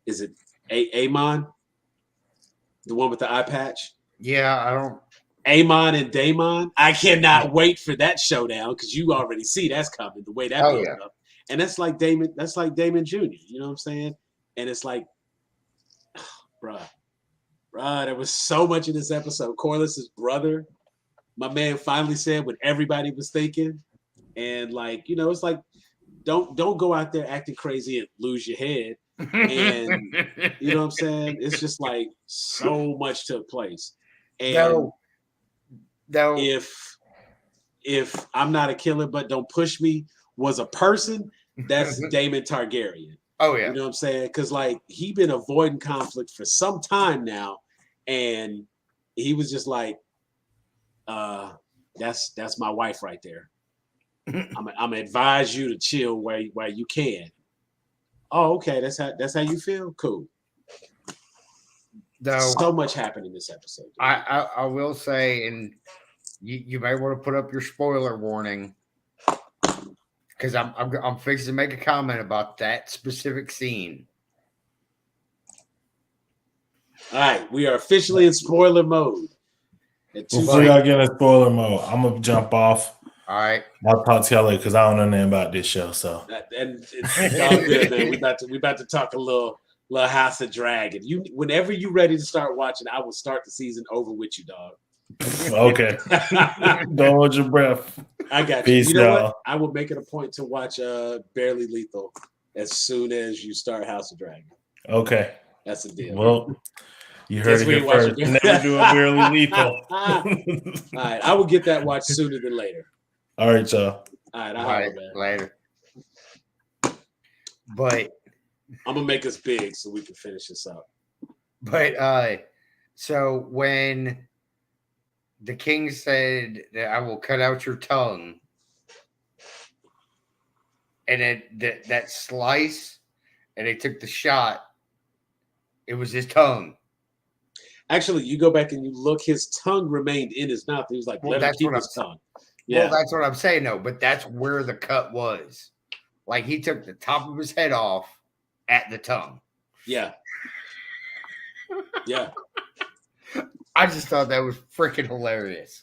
is it Aemon? The one with the eye patch? Yeah, I don't. Aemon and Daemon. I cannot wait for that showdown because you already see that's coming, the way that builds up. And that's like Damon Jr., you know what I'm saying? And it's like, bruh, there was so much in this episode. Corliss's brother, my man finally said what everybody was thinking. And like, you know, it's like, don't go out there acting crazy and lose your head. And you know what I'm saying? It's just like so much took place. And if I'm not a killer, but don't push me was a person, that's Daemon Targaryen. Oh yeah. You know what I'm saying? Because like he been avoiding conflict for some time now, and he was just like, that's my wife right there. I'm gonna advise you to chill where you can. Oh, okay. That's how you feel? Cool. So much happened in this episode. I will say, and you may want to put up your spoiler warning because I'm fixing to make a comment about that specific scene. All right, we are officially in spoiler mode. Before y'all get in spoiler mode, I'm gonna jump off. All right, I'll talk to y'all later because I don't know nothing about this show. So and it's all good, man. We about to talk a little House of Dragon. Whenever you ready to start watching, I will start the season over with you, dog. Okay. Don't hold your breath. I got Peace, you. You know y'all. what? I will make it a point to watch Barely Lethal as soon as you start House of Dragon. Okay. That's the deal. Well, you heard Guess it where here you watch first. it. Never do a Barely Lethal. All right. I will get that watched sooner than later. All right, y'all. All right. I'll holler, man. Later. But I'm gonna make us big so we can finish this up. But so when the king said that I will cut out your tongue, and that slice, and they took the shot, it was his tongue. Actually, you go back and you look, his tongue remained in his mouth. He was like, let him keep his tongue. Yeah. Well, that's what I'm saying, though. But that's where the cut was. Like, he took the top of his head off at the tongue. Yeah. Yeah. I just thought that was freaking hilarious.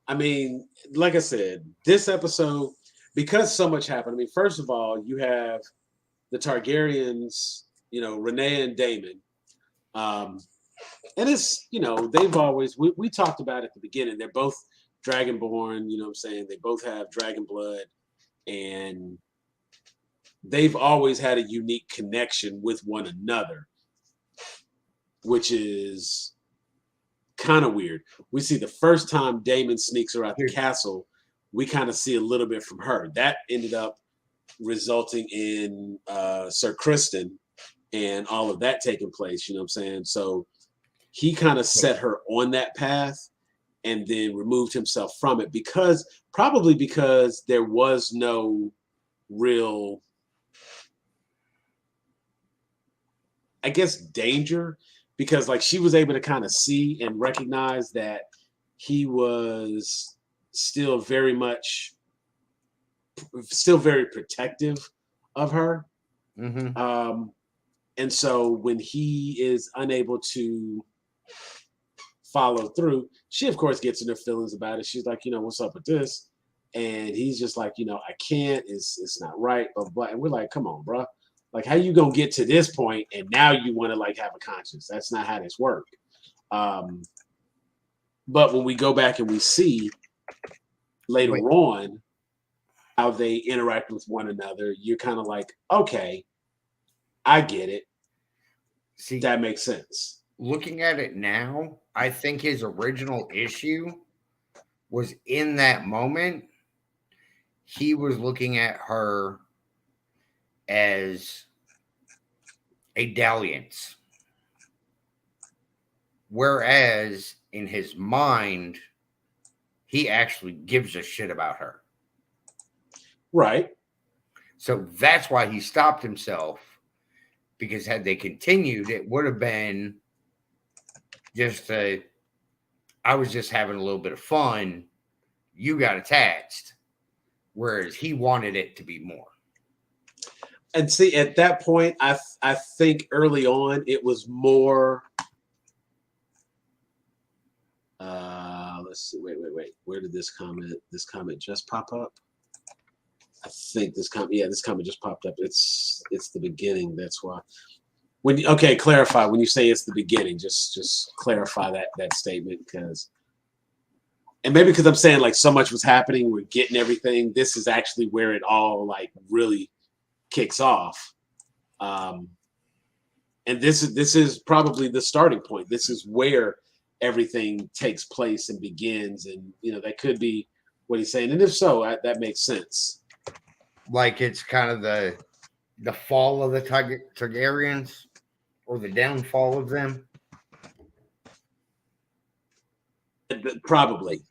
I mean, like I said, this episode, because so much happened. I mean, first of all, you have the Targaryens, Renee and Daemon. And it's, they've always, we talked about at the beginning, they're both Dragonborn, you know what I'm saying? They both have dragon blood, and they've always had a unique connection with one another, which is kind of weird. We see the first time Daemon sneaks her out the castle, we kind of see a little bit from her. That ended up resulting in Sir Criston and all of that taking place, you know what I'm saying? So he kind of set her on that path and then removed himself from it probably because there was no real, I guess, danger, because like she was able to kind of see and recognize that he was still very protective of her. Mm-hmm. And so when he is unable to follow through, she of course gets in her feelings about it. She's like, what's up with this? And he's just like, I can't, it's not right, blah, blah, blah. And we're like, come on, bro. Like, how you gonna get to this point and now you want to like have a conscience? That's not how this works. But when we go back and we see later on how they interact with one another, you're kind of like, okay, I get it. See, that makes sense. Looking at it now, I think his original issue was in that moment. He was looking at her as a dalliance. Whereas in his mind, he actually gives a shit about her. Right. So that's why he stopped himself, because had they continued, it would have been just I was just having a little bit of fun. You got attached. Whereas he wanted it to be more. And see, at that point, I think early on it was more. Let's see. Wait. Where did this comment just pop up? I think this comment just popped up. It's the beginning. That's why. Clarify when you say it's the beginning. Just clarify that statement, because I'm saying like so much was happening. We're getting everything. This is actually where it all like really kicks off. And this is probably the starting point. This is where everything takes place and begins. And that could be what he's saying. And if so, that makes sense. Like it's kind of the fall of the Targaryens, or the downfall of them. Probably,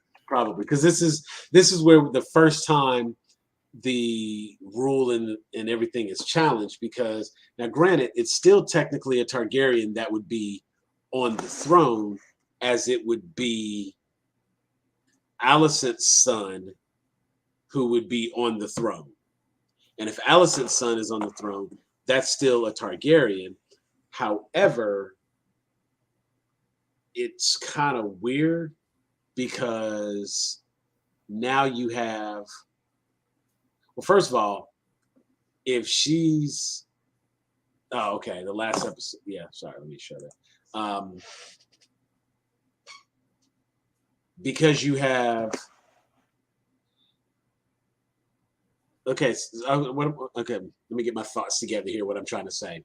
because this is where the first time the rule and everything is challenged. Because now, granted, it's still technically a Targaryen that would be on the throne, as it would be Alicent's son who would be on the throne. And if Alicent's son is on the throne, that's still a Targaryen. However, it's kind of weird because now you have, well, first of all, if she's, the last episode, let me show that. because you have okay, let me get my thoughts together here. What I'm trying to say.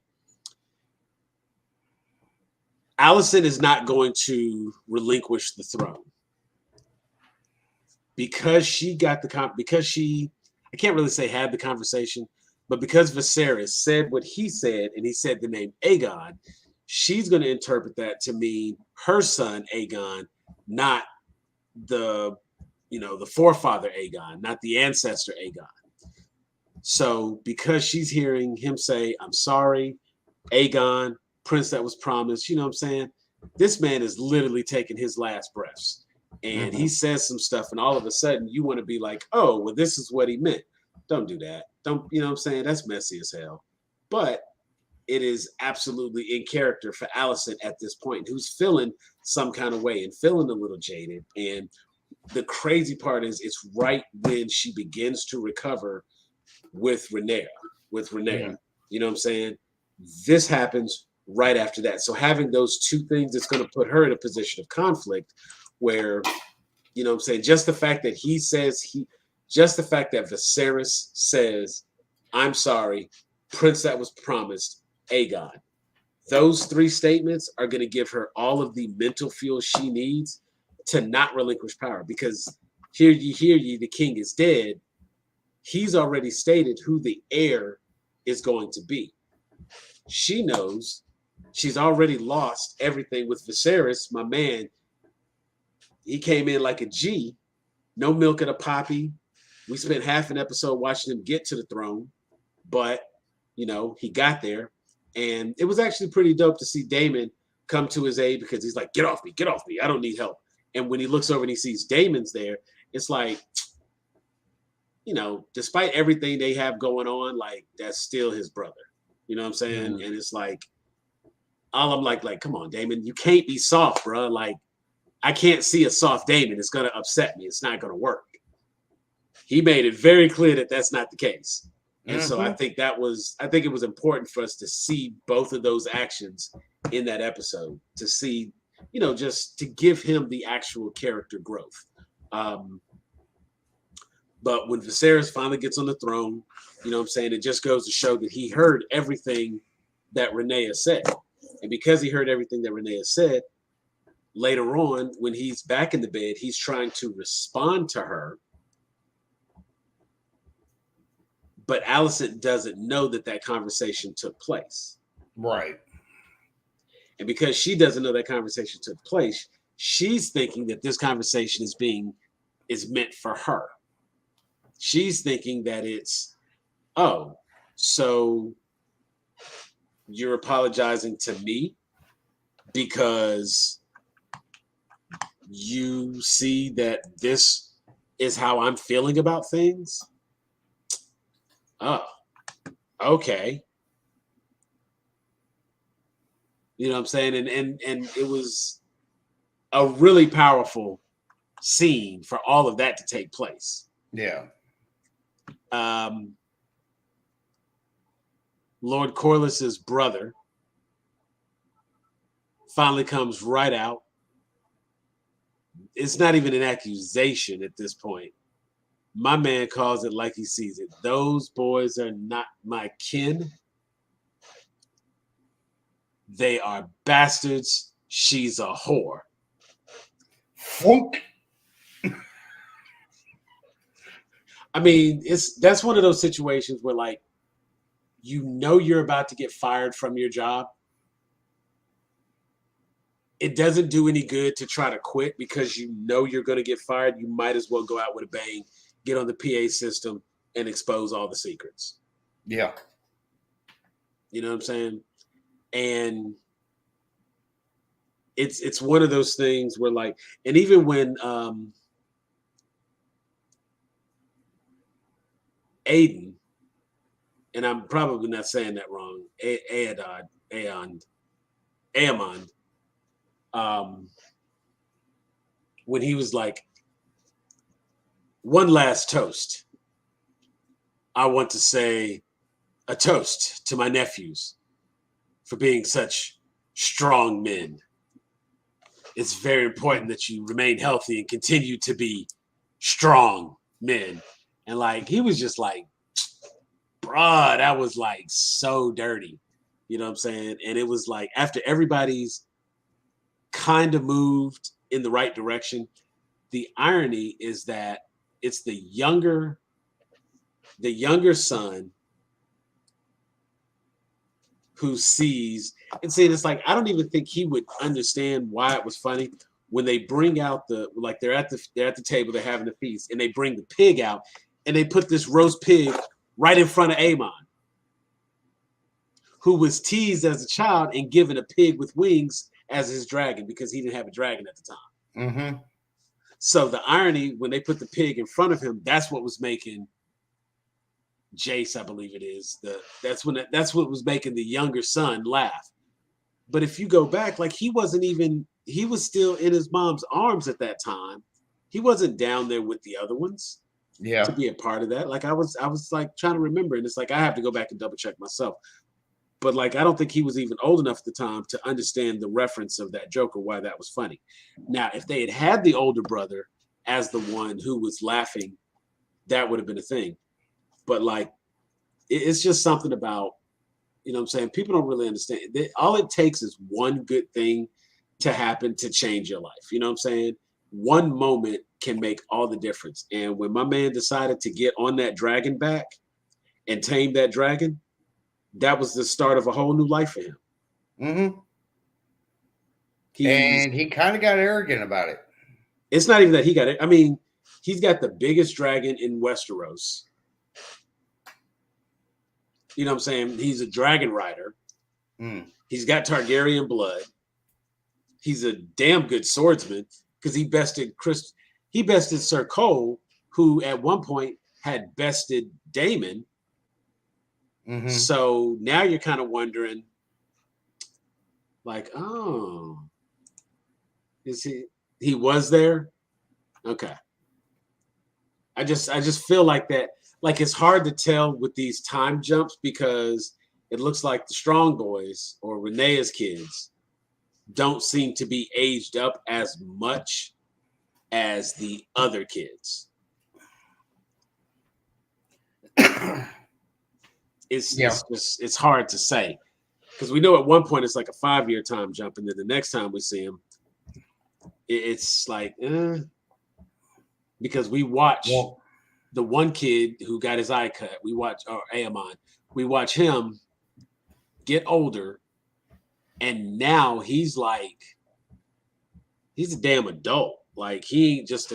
Alicent is not going to relinquish the throne because she got because she, I can't really say had the conversation, but because Viserys said what he said and he said the name Aegon, she's going to interpret that to mean her son Aegon, not the forefather Aegon, not the ancestor Aegon. So because she's hearing him say, "I'm sorry, Aegon, prince that was promised," you know what I'm saying? This man is literally taking his last breaths. And he says some stuff, and all of a sudden you want to be like, "Oh, well, this is what he meant." Don't do that. Don't, you know what I'm saying? That's messy as hell. But it is absolutely in character for Alicent at this point, who's feeling some kind of way and feeling a little jaded. And the crazy part is it's right when she begins to recover with Rhaenyra. You know what I'm saying? This happens right after that. So having those two things, it's going to put her in a position of conflict where, you know what I'm saying, just the fact that just the fact that Viserys says, "I'm sorry, prince that was promised, Aegon." Those three statements are going to give her all of the mental fuel she needs to not relinquish power, because hear ye, the king is dead. He's already stated who the heir is going to be. She knows she's already lost everything with Viserys, my man. He came in like a G, no milk in a poppy. We spent half an episode watching him get to the throne, but, you know, he got there. And it was actually pretty dope to see Daemon come to his aid, because he's like, get off me, I don't need help. And when he looks over and he sees Daemon's there, it's like, you know, despite everything they have going on, like, that's still his brother. You know what I'm saying? And it's like, all I'm like, come on, Daemon, you can't be soft, bro. Like, I can't see a soft Daemon. It's going to upset me. It's not going to work. He made it very clear that that's not the case. And so I think it was important for us to see both of those actions in that episode, to see, you know, just to give him the actual character growth. But when Viserys finally gets on the throne, you know what I'm saying, it just goes to show that he heard everything that Rhaenyra said. And because he heard everything that Rhaenyra said, later on, when he's back in the bed, he's trying to respond to her. But Alicent doesn't know that conversation took place. Right. And because she doesn't know that conversation took place, she's thinking that this conversation is meant for her. She's thinking that it's, oh, so you're apologizing to me because you see that this is how I'm feeling about things? Oh, okay. You know what I'm saying? And it was a really powerful scene for all of that to take place. Yeah. Lord Corlys's brother finally comes right out. It's not even an accusation at this point. My man calls it like he sees it. Those boys are not my kin. They are bastards. She's a whore. Funk. I mean, that's one of those situations where, like, you know you're about to get fired from your job. It doesn't do any good to try to quit because you know you're going to get fired. You might as well go out with a bang, get on the PA system, and expose all the secrets. Yeah. You know what I'm saying? And it's one of those things where, like, and even when Aiden, and I'm probably not saying that wrong, Aemond, when he was like, one last toast. I want to say a toast to my nephews for being such strong men. it's very important that you remain healthy and continue to be strong men. And like, he was just like, bruh, that was like so dirty. You know what I'm saying? And it was like, after everybody's kind of moved in the right direction, the irony is that it's the younger son who sees and saying, it's like, I don't even think he would understand why it was funny when they bring out they're at the table, they're having a feast, and they bring the pig out and they put this roast pig right in front of Amon, who was teased as a child and given a pig with wings as his dragon because he didn't have a dragon at the time. Mm-hmm. So the irony, when they put the pig in front of him, that's what was making Jace, I believe it is, that's what was making the younger son laugh. But if you go back, like, he was still in his mom's arms at that time. He wasn't down there with the other ones. Yeah. To be a part of that. Like, I was like trying to remember, and it's like I have to go back and double check myself. But like, I don't think he was even old enough at the time to understand the reference of that joke or why that was funny. Now, if they had the older brother as the one who was laughing, that would have been a thing. But like, it's just something about, you know what I'm saying? People don't really understand. All it takes is one good thing to happen to change your life. You know what I'm saying? One moment can make all the difference. And when my man decided to get on that dragon back and tame that dragon, that was the start of a whole new life for him. Mm-hmm. And he kind of got arrogant about it. It's not even that he got it. I mean, he's got the biggest dragon in Westeros. You know what I'm saying? He's a dragon rider. Mm. He's got Targaryen blood. He's a damn good swordsman because he bested Sir Cole, who at one point had bested Daemon. Mm-hmm. So now you're kind of wondering, like, oh, is he was there? Okay. I just feel like that. Like, it's hard to tell with these time jumps because it looks like the Strong Boys or Renee's kids don't seem to be aged up as much as the other kids. It's hard to say because we know at one point it's like a 5-year time jump, and then the next time we see him, it's like because we watch the one kid who got his eye cut. We watch Aemon. We watch him get older, and now he's a damn adult. Like, he ain't just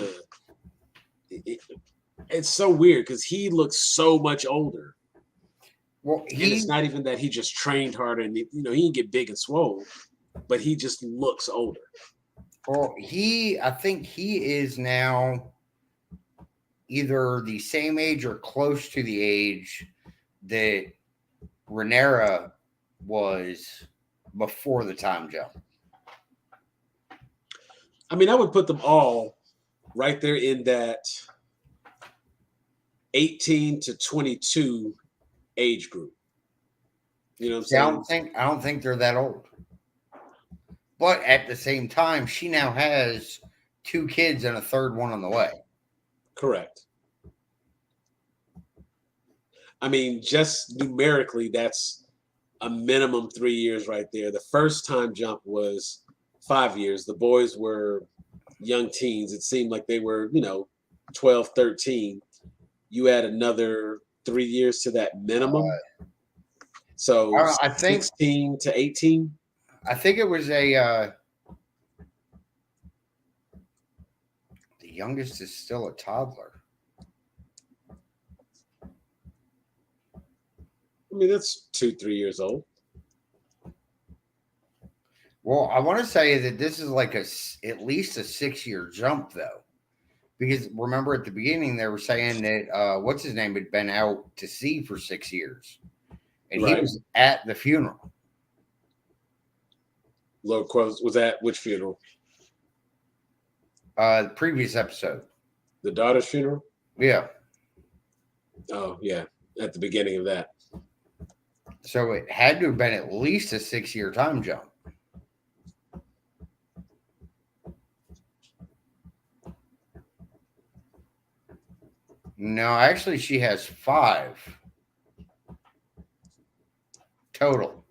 it's so weird because he looks so much older. Well, and it's not even that he just trained harder and he can get big and swole, but he just looks older. Well, I think he is now either the same age or close to the age that Rhaenyra was before the time jump. I mean, I would put them all right there in that 18 to 22 age group. You know what I'm saying? I don't think they're that old. But at the same time, she now has 2 kids and a third one on the way. Correct. I mean, just numerically, that's a minimum 3 years right there. The first time jump was 5 years. The boys were young teens. It seemed like they were, 12, 13. You add another 3 years to that minimum. So I think 16 to 18. I think it was the youngest is still a toddler. I mean, that's 2-3 years old. Well, I want to say that this is like at least a 6-year jump, though. Because remember at the beginning, they were saying that what's his name had been out to sea for 6 years. And he was at the funeral. Lord Quotes was at which funeral? The previous episode. The daughter's funeral? Yeah. Oh, yeah. At the beginning of that. So it had to have been at least a 6-year time jump. No, actually, she has 5 total.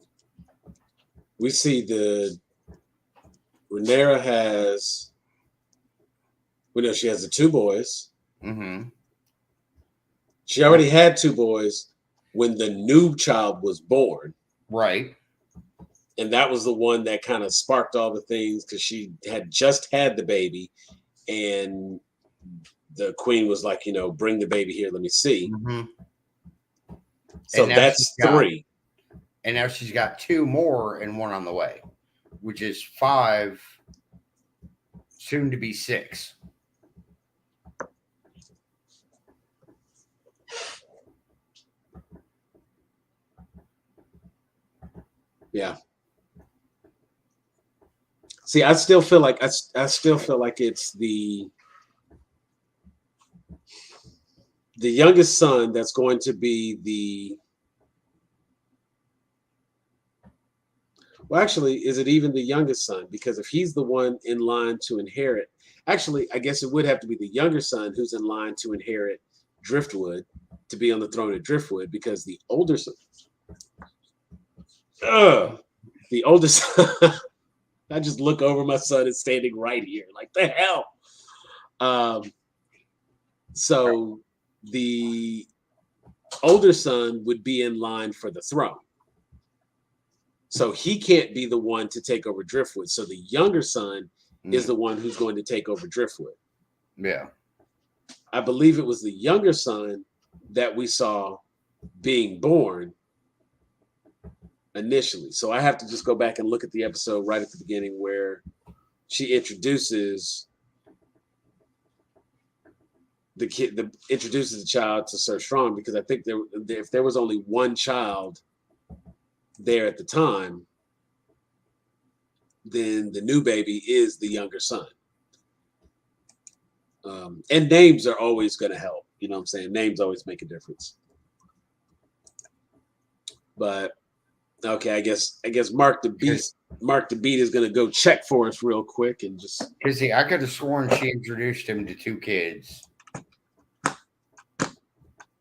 We see Rhaenyra has. We know she has the 2 boys. Mm-hmm. She already had 2 boys when the new child was born. Right. And that was the one that kind of sparked all the things because she had just had the baby. And the queen was like, bring the baby here. Let me see. Mm-hmm. So that's 3. And now she's got 2 more and 1 on the way, which is 5, soon to be 6. Yeah. See, I still feel like it's the youngest son that's going to be the. Well, actually, is it even the youngest son? Because if he's the one in line to inherit, actually, I guess it would have to be the younger son who's in line to inherit Driftwood, to be on the throne of Driftwood, because the older son. The older son. I just look over, my son is standing right here. Like, the hell? So the older son would be in line for the throne. So he can't be the one to take over Driftwood. So the younger son is the one who's going to take over Driftwood. Yeah. I believe it was the younger son that we saw being born initially. So I have to just go back and look at the episode right at the beginning where she introduces the child to Sir Strong, because I think if there was only one child there at the time, then the new baby is the younger son. And names are always going to help. You know what I'm saying? Names always make a difference. But okay, I guess Mark the Beat is going to go check for us real quick and just. Because I could have sworn she introduced him to 2 kids.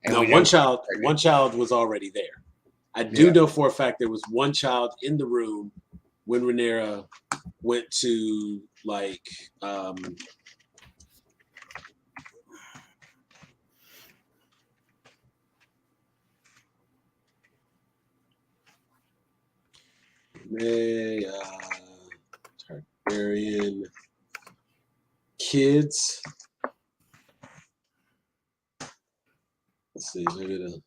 And no, one child was already there. I do know for a fact there was one child in the room when Rhaenyra went to Targaryen kids. Let's see, maybe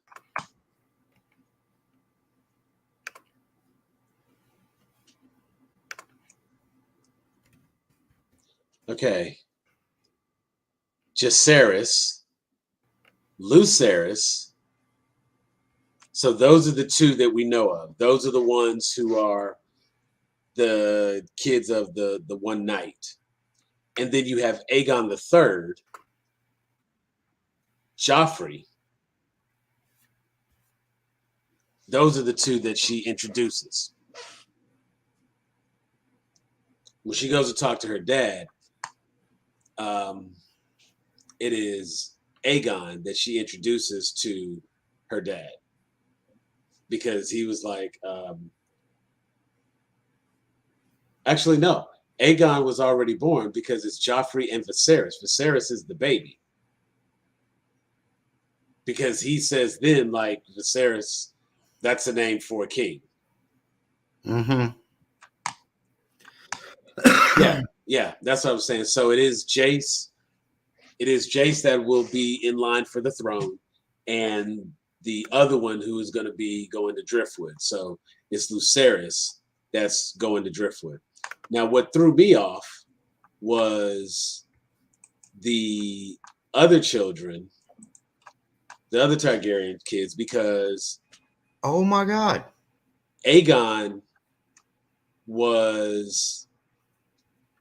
okay. Jacaerys, Lucerys. So those are the 2 that we know of. Those are the ones who are the kids of the one night. And then you have Aegon III, Joffrey. Those are the 2 that she introduces. When she goes to talk to her dad, it is Aegon that she introduces to her dad. Because he was like, actually, no. Aegon was already born because it's Joffrey and Viserys. Viserys is the baby. Because he says then, like, Viserys, that's a name for a king. Mm-hmm. Yeah, that's what I was saying. So it is Jace. It is Jace that will be in line for the throne, and the other one who is going to be going to Driftwood. So it's Lucerys that's going to Driftwood. Now, what threw me off was the other children, the other Targaryen kids, because oh my God, Aegon was,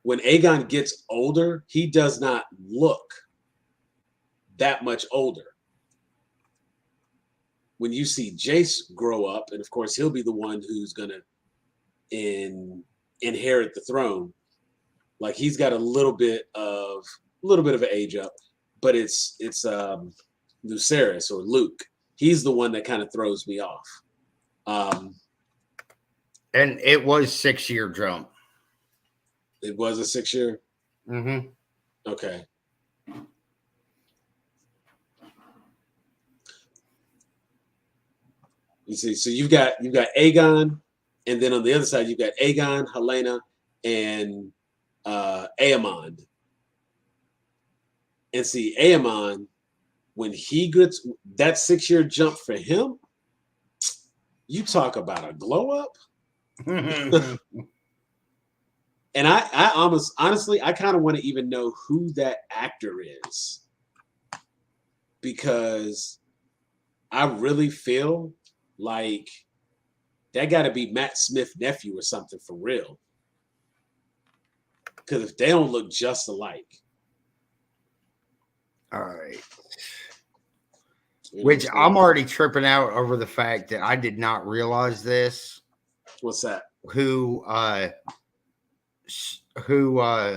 when Aegon gets older, he does not look that much older. When you see Jace grow up, and of course he'll be the one who's gonna inherit the throne, like he's got a little bit of an age up, but it's Lucerys or Luke. He's the one that kind of throws me off. And it was 6-year jump. It was a 6-year? Mm-hmm. Okay. You see, so you've got Aegon, and then on the other side you've got Aegon, Helena, and Aemond. And see, Aemond, when he gets that 6-year jump for him, you talk about a glow up. And I honestly, I kind of want to even know who that actor is, because I really feel like that got to be Matt Smith's nephew or something for real. Because if they don't look just alike. All right. Which I'm already tripping out over the fact that I did not realize this. What's that? Who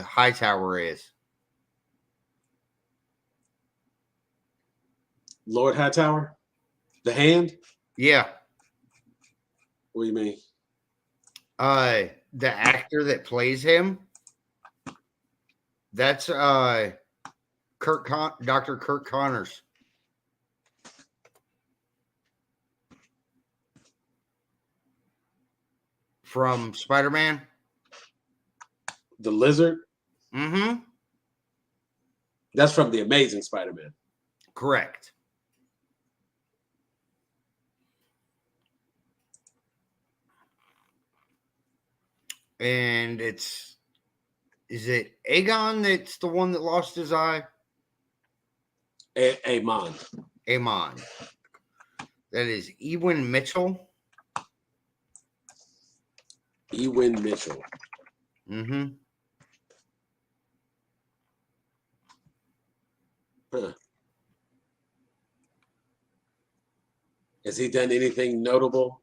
Hightower is. Lord Hightower? The Hand? Yeah. What do you mean? The actor that plays him, that's Dr. Kirk Connors. From Spider-Man. The Lizard? Mm-hmm. That's from The Amazing Spider-Man. Correct. And is it Aegon that's the one that lost his eye? Aemond. Aemond. That is Ewan Mitchell. Ewan Mitchell. Mm-hmm. Huh. Has he done anything notable?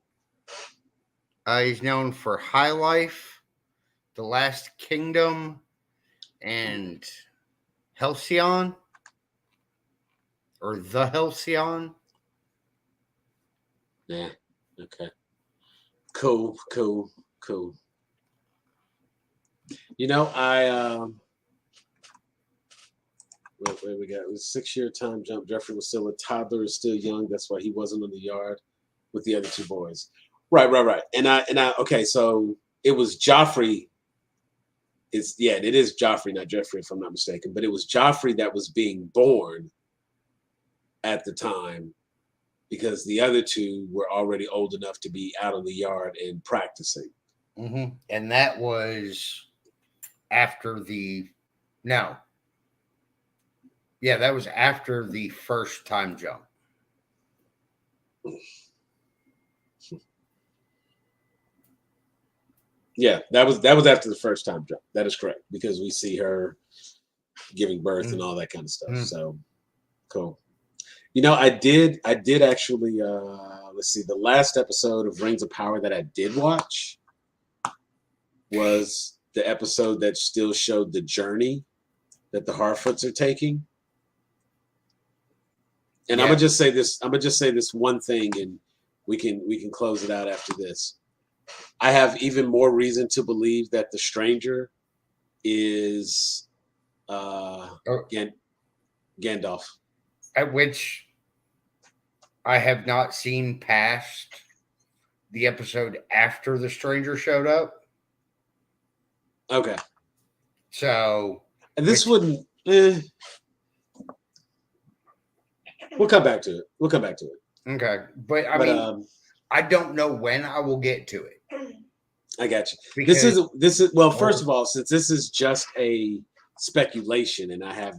He's known for High Life, The Last Kingdom, and Halcyon. Or The Halcyon. Yeah. Okay. Cool. You know, what we got? It was a 6-year time jump. Jeffrey was still a toddler, is still young. That's why he wasn't on the yard with the other two boys. Right. And I okay, so it was Joffrey. It is Joffrey, not Jeffrey, if I'm not mistaken. But it was Joffrey that was being born at the time, because the other two were already old enough to be out on the yard and practicing. Mm-hmm. And that was after that was after the first time jump. Yeah, that was after the first time jump. That is correct, because we see her giving birth and all that kind of stuff. So cool. You know, I did actually let's see, the last episode of Rings of Power that I did watch was the episode that still showed the journey that the Harfoots are taking. And I'm gonna just say this one thing, and we can close it out after this. I have even more reason to believe that the stranger is Gandalf. At which I have not seen past the episode after the stranger showed up. Okay. So and this wouldn't. We'll come back to it. Okay, but I mean, I don't know when I will get to it. I got you. This is well. First of all, since this is just a speculation, and I have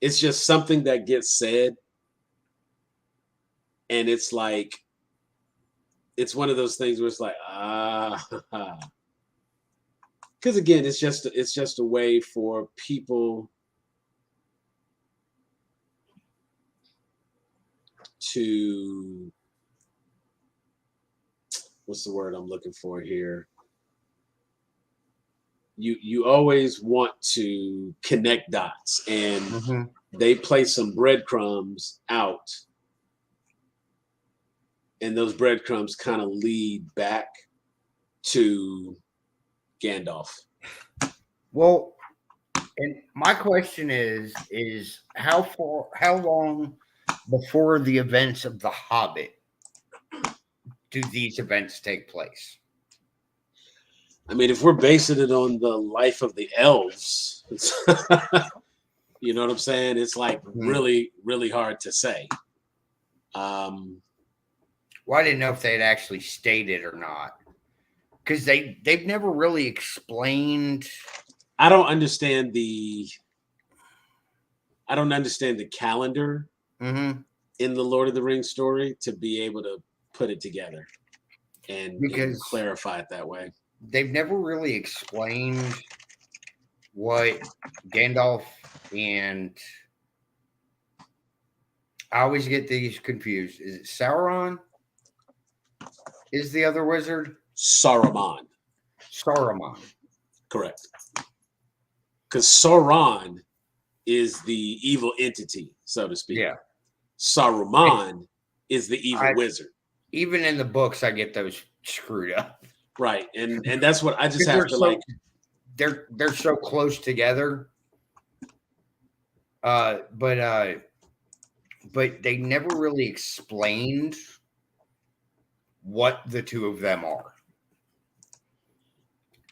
it's just something that gets said, and it's like it's one of those things where it's like because again, it's just a way for people to, what's the word I'm looking for here? You always want to connect dots, and they place some breadcrumbs out, and those breadcrumbs kind of lead back to Gandalf. Well, and my question is how long before the events of The Hobbit do these events take place? I mean, if we're basing it on the life of the elves, you know what I'm saying? It's like really, really hard to say. Well, I didn't know if they had actually stated or not, because they've never really explained. I don't understand the calendar in the Lord of the Rings story to be able to put it together and clarify it that way. They've never really explained what Gandalf and I always get these confused. Is it Sauron? Is the other wizard? Saruman. Correct. Because Sauron is the evil entity, so to speak. Yeah. Saruman is the evil wizard. Even in the books, I get those screwed up. Right. And that's what I just have to they're so close together. But they never really explained what the two of them are.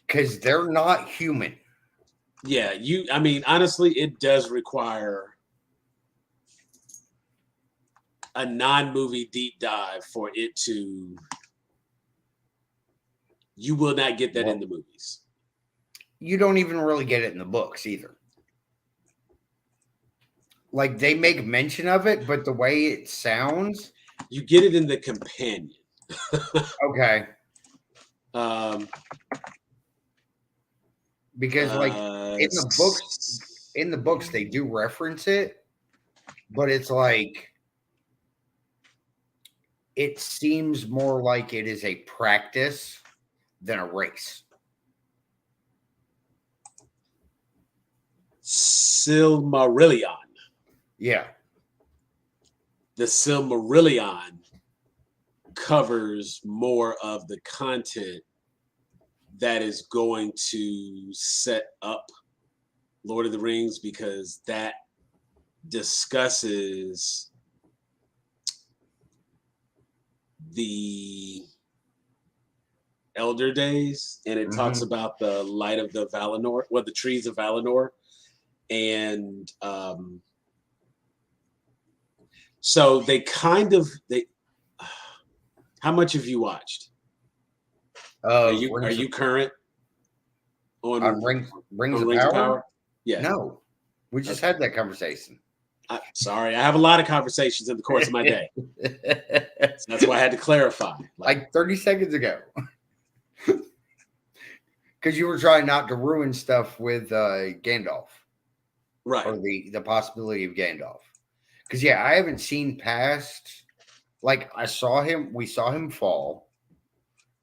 Because they're not human. Yeah, I mean, honestly, it does require a non-movie deep dive for it to. You will not get that in the movies. You don't even really get it in the books either. Like, they make mention of it, but the way it sounds. You get it in the companion. Okay. Because like in the books they do reference it, but it's like it seems more like it is a practice than a race. Silmarillion. Yeah. The Silmarillion covers more of the content that is going to set up Lord of the Rings, because that discusses the Elder Days, and it talks about the light of the Valinor, the trees of Valinor, and so they how much have you watched? Are you current on Rings of Power? Yeah. No, we just had that conversation. Sorry, I have a lot of conversations in the course of my day. So that's why I had to clarify. Like 30 seconds ago. Because you were trying not to ruin stuff with Gandalf. Right. Or the possibility of Gandalf. Because, yeah, I haven't seen past. Like, we saw him fall.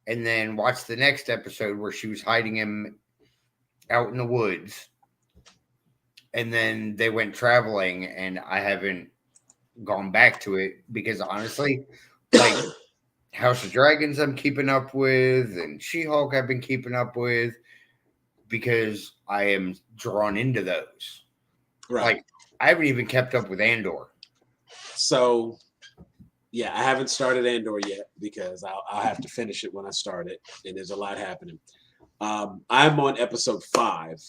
And then watched the next episode where she was hiding him out in the woods. And then they went traveling, and I haven't gone back to it because honestly, like House of Dragons I'm keeping up with, and She-Hulk I've been keeping up with because I am drawn into those. Right. Like, I haven't even kept up with Andor. So, yeah, I haven't started Andor yet because I'll have to finish it when I start it, and there's a lot happening. I'm on episode 5.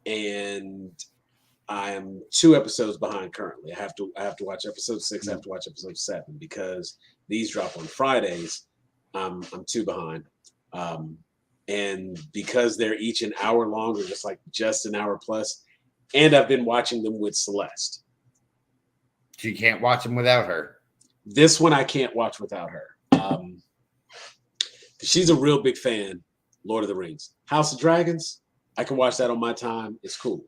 And I am 2 episodes behind currently. I have to watch episode 6. I have to watch episode 7 because these drop on Fridays. I'm 2 behind, and because they're each an hour longer, just an hour plus. And I've been watching them with Celeste. So you can't watch them without her. This one I can't watch without her. She's a real big fan. Lord of the Rings, House of Dragons. I can watch that on my time. It's cool.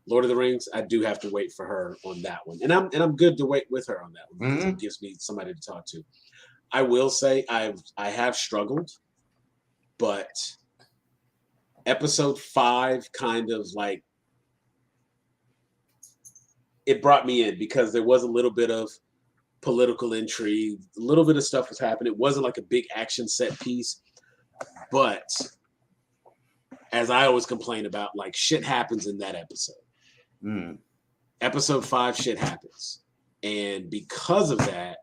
Lord of the Rings, I do have to wait for her on that one. And I'm good to wait with her on that one because it gives me somebody to talk to. I will say I have struggled, but episode 5 kind of like it brought me in because there was a little bit of political intrigue, a little bit of stuff was happening. It wasn't like a big action set piece, but as I always complain about, like shit happens in that episode. Episode 5, shit happens. And because of that,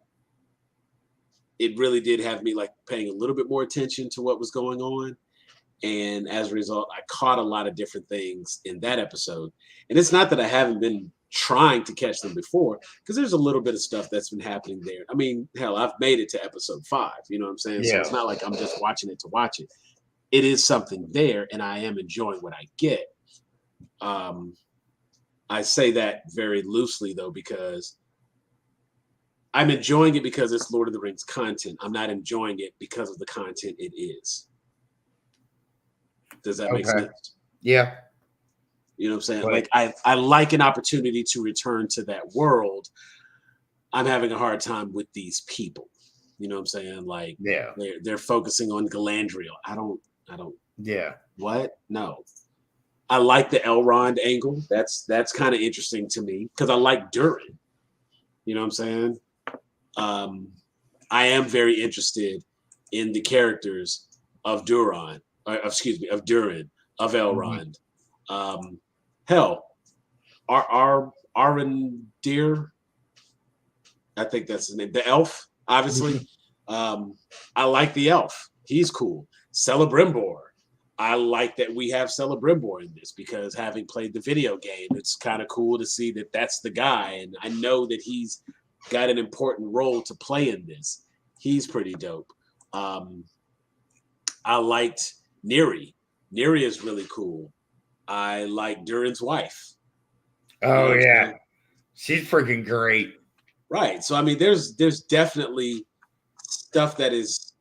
it really did have me like paying a little bit more attention to what was going on. And as a result, I caught a lot of different things in that episode. And it's not that I haven't been trying to catch them before, because there's a little bit of stuff that's been happening there. I mean, hell, I've made it to episode 5, you know what I'm saying? Yeah. So it's not like I'm just watching it to watch it. It is something there, and I am enjoying what I get. I say that very loosely, though, because I'm enjoying it because it's Lord of the Rings content. I'm not enjoying it because of the content it is. Does that make sense? Yeah. You know what I'm saying? Right. Like I like an opportunity to return to that world. I'm having a hard time with these people. You know what I'm saying? Like they're focusing on Galadriel. I don't Yeah. What? No. I like the Elrond angle. That's kind of interesting to me because I like Durin. You know what I'm saying? I am very interested in the characters of Durin, of Elrond. Hell, Arondir, I think that's his name. The elf, obviously. I like the elf. He's cool. Celebrimbor. I like that we have Celebrimbor in this because having played the video game, it's kind of cool to see that that's the guy. And I know that he's got an important role to play in this. He's pretty dope. I liked Neri. Neri is really cool. I like Durin's wife. Oh, yeah. She's freaking great. Right. So, I mean, there's definitely stuff that is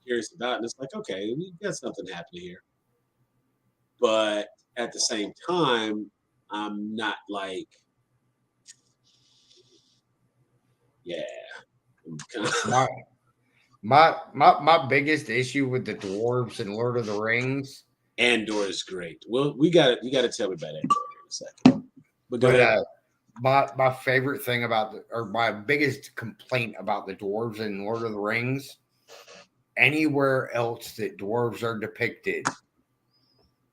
curious about, and it's like, okay, we got something happening here. But at the same time, I'm not like, yeah. My biggest issue with the dwarves in Lord of the Rings. Andor is great. Well, you got to tell me about Andor in a second. But go ahead. My favorite thing my biggest complaint about the dwarves in Lord of the Rings, anywhere else that dwarves are depicted,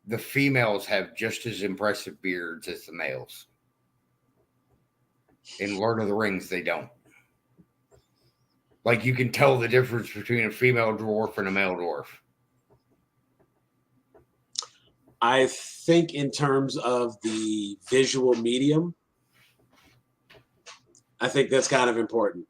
the females have just as impressive beards as the males. In Lord of the Rings, they don't. Like, you can tell the difference between a female dwarf and a male dwarf. I think in terms of the visual medium, I think that's kind of important.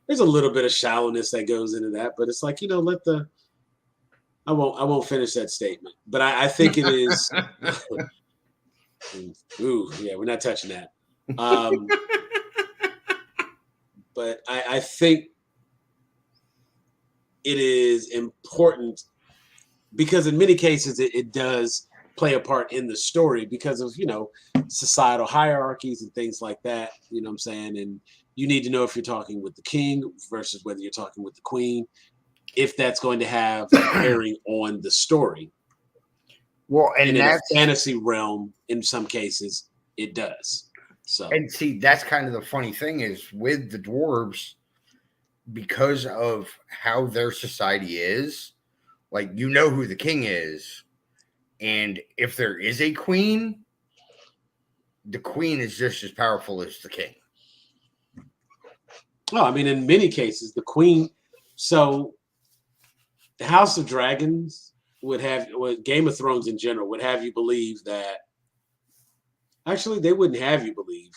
There's a little bit of shallowness that goes into that, but it's like, I won't finish that statement, but I think it is. Ooh, yeah, we're not touching that. But I think it is important because in many cases it does play a part in the story because of, societal hierarchies and things like that, you know what I'm saying? And you need to know if you're talking with the king versus whether you're talking with the queen, if that's going to have a bearing on the story. Well, and in a fantasy realm, in some cases, it does. So, and see, that's kind of the funny thing is with the dwarves, because of how their society is, like, who the king is. And if there is a queen, the queen is just as powerful as the king. Well, I mean, in many cases, the queen. So, the House of Dragons Game of Thrones in general would have you believe that. Actually, they wouldn't have you believe.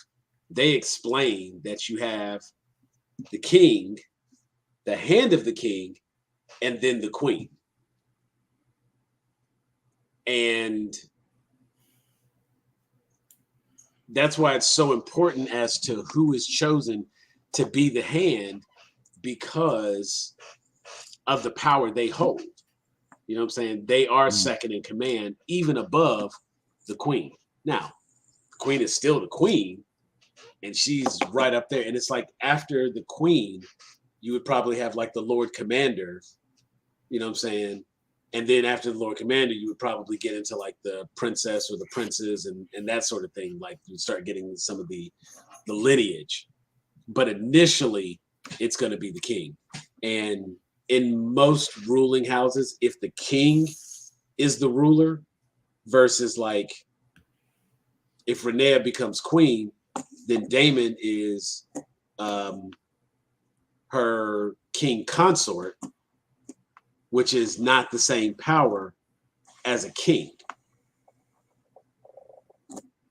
They explain that you have the king, the hand of the king, and then the queen. And that's why it's so important as to who is chosen to be the hand because of the power they hold. You know what I'm saying? They are second in command, even above the queen. Now, the queen is still the queen, and she's right up there. And it's like after the queen, you would probably have like the Lord Commander, You know what I'm saying? And then after the Lord Commander, you would probably get into like the princess or the princes and that sort of thing. Like you start getting some of the lineage. But initially, it's going to be the king. And in most ruling houses, if the king is the ruler versus like if Rhaenyra becomes queen, then Daemon is her king consort, which is not the same power as a king.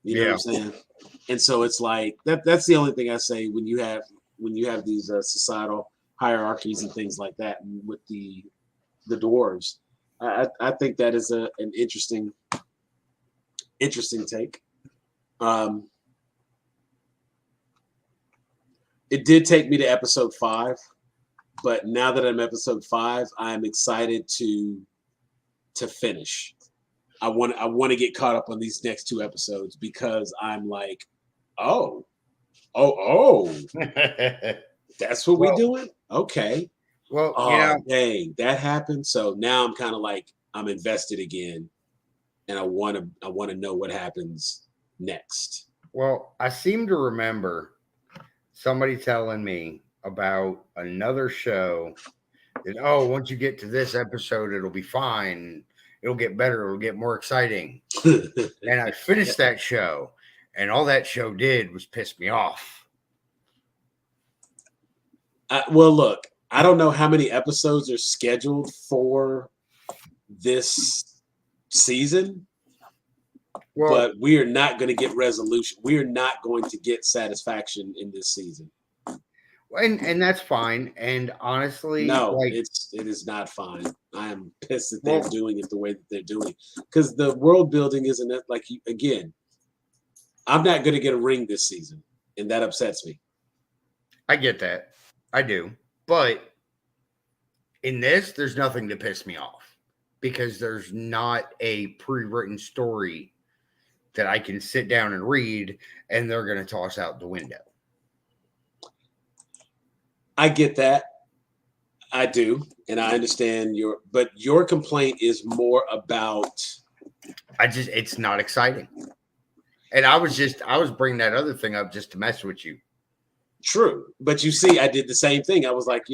You know what I'm saying? And so it's like that's the only thing I say when you have these societal hierarchies and things like that with the dwarves. I think that is an interesting take. It did take me to episode 5, but now that I'm episode 5, I'm excited to finish. I want to get caught up on these next 2 episodes because I'm like, oh, that's what we're doing. Okay. Well, dang, that happened. So now I'm kind of like I'm invested again, and I want to know what happens next. Well, I seem to remember somebody telling me about another show that, once you get to this episode, it'll be fine. It'll get better. It'll get more exciting. And I finished that show, and all that show did was piss me off. Well, look, I don't know how many episodes are scheduled for this season, but we are not going to get resolution. We are not going to get satisfaction in this season. And that's fine. And honestly, no, it is not fine. I am pissed that they're doing it the way that they're doing, because the world building isn't like, again, I'm not going to get a ring this season, and that upsets me. I get that. I do. But in this, there's nothing to piss me off because there's not a pre-written story that I can sit down and read and they're going to toss out the window. I get that. I do. And I understand your complaint is more about. It's not exciting. And I was bringing that other thing up just to mess with you. True. But you see, I did the same thing. I was like,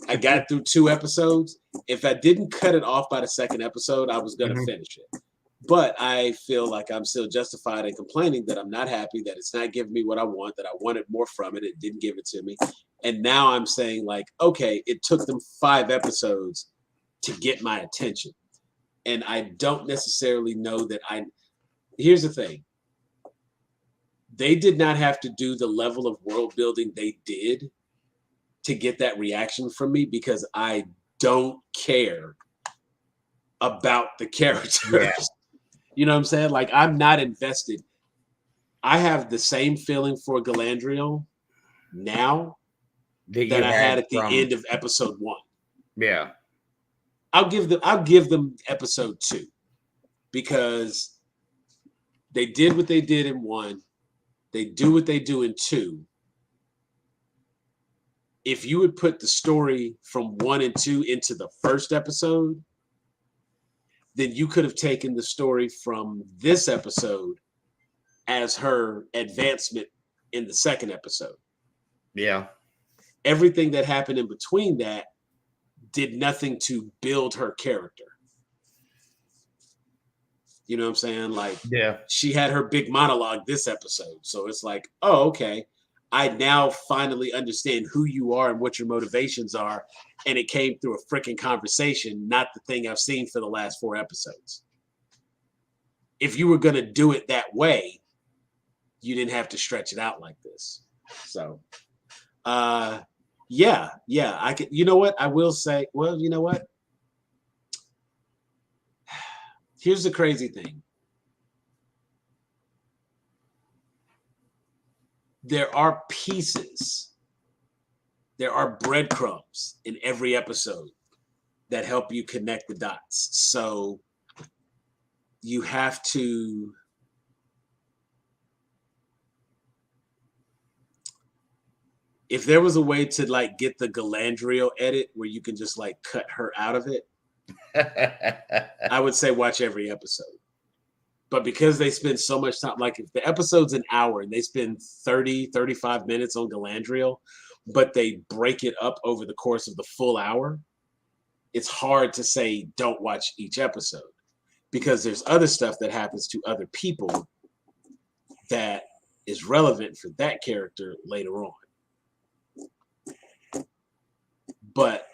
I got through 2 episodes. If I didn't cut it off by the second episode, I was going to finish it. But I feel like I'm still justified in complaining that I'm not happy, that it's not giving me what I want, that I wanted more from it. It didn't give it to me. And now I'm saying like, okay, it took them 5 episodes to get my attention. And I don't necessarily know that here's the thing. They did not have to do the level of world building they did to get that reaction from me, because I don't care about the characters. Yeah. You know what I'm saying? Like, I'm not invested. I have the same feeling for Galadriel now that I had at the end of episode 1. Yeah. I'll give them episode 2, because they did what they did in 1. They do what they do in 2. If you would put the story from 1 and 2 into the first episode, then you could have taken the story from this episode as her advancement in the second episode. Yeah. Everything that happened in between that did nothing to build her character. You know what I'm saying? Like, yeah, she had her big monologue this episode. So it's like, oh, okay. I now finally understand who you are and what your motivations are. And it came through a freaking conversation, not the thing I've seen for the last 4 episodes. If you were going to do it that way, you didn't have to stretch it out like this. So, yeah, I could, you know what? I will say, well, you know what? Here's the crazy thing. There are pieces, there are breadcrumbs in every episode that help you connect the dots. So you have to if there was a way to like get the Galadriel edit where you can just like cut her out of it, I would say watch every episode. But because they spend so much time, like if the episode's an hour and they spend 30, 35 minutes on Galadriel, but they break it up over the course of the full hour, it's hard to say don't watch each episode because there's other stuff that happens to other people that is relevant for that character later on. But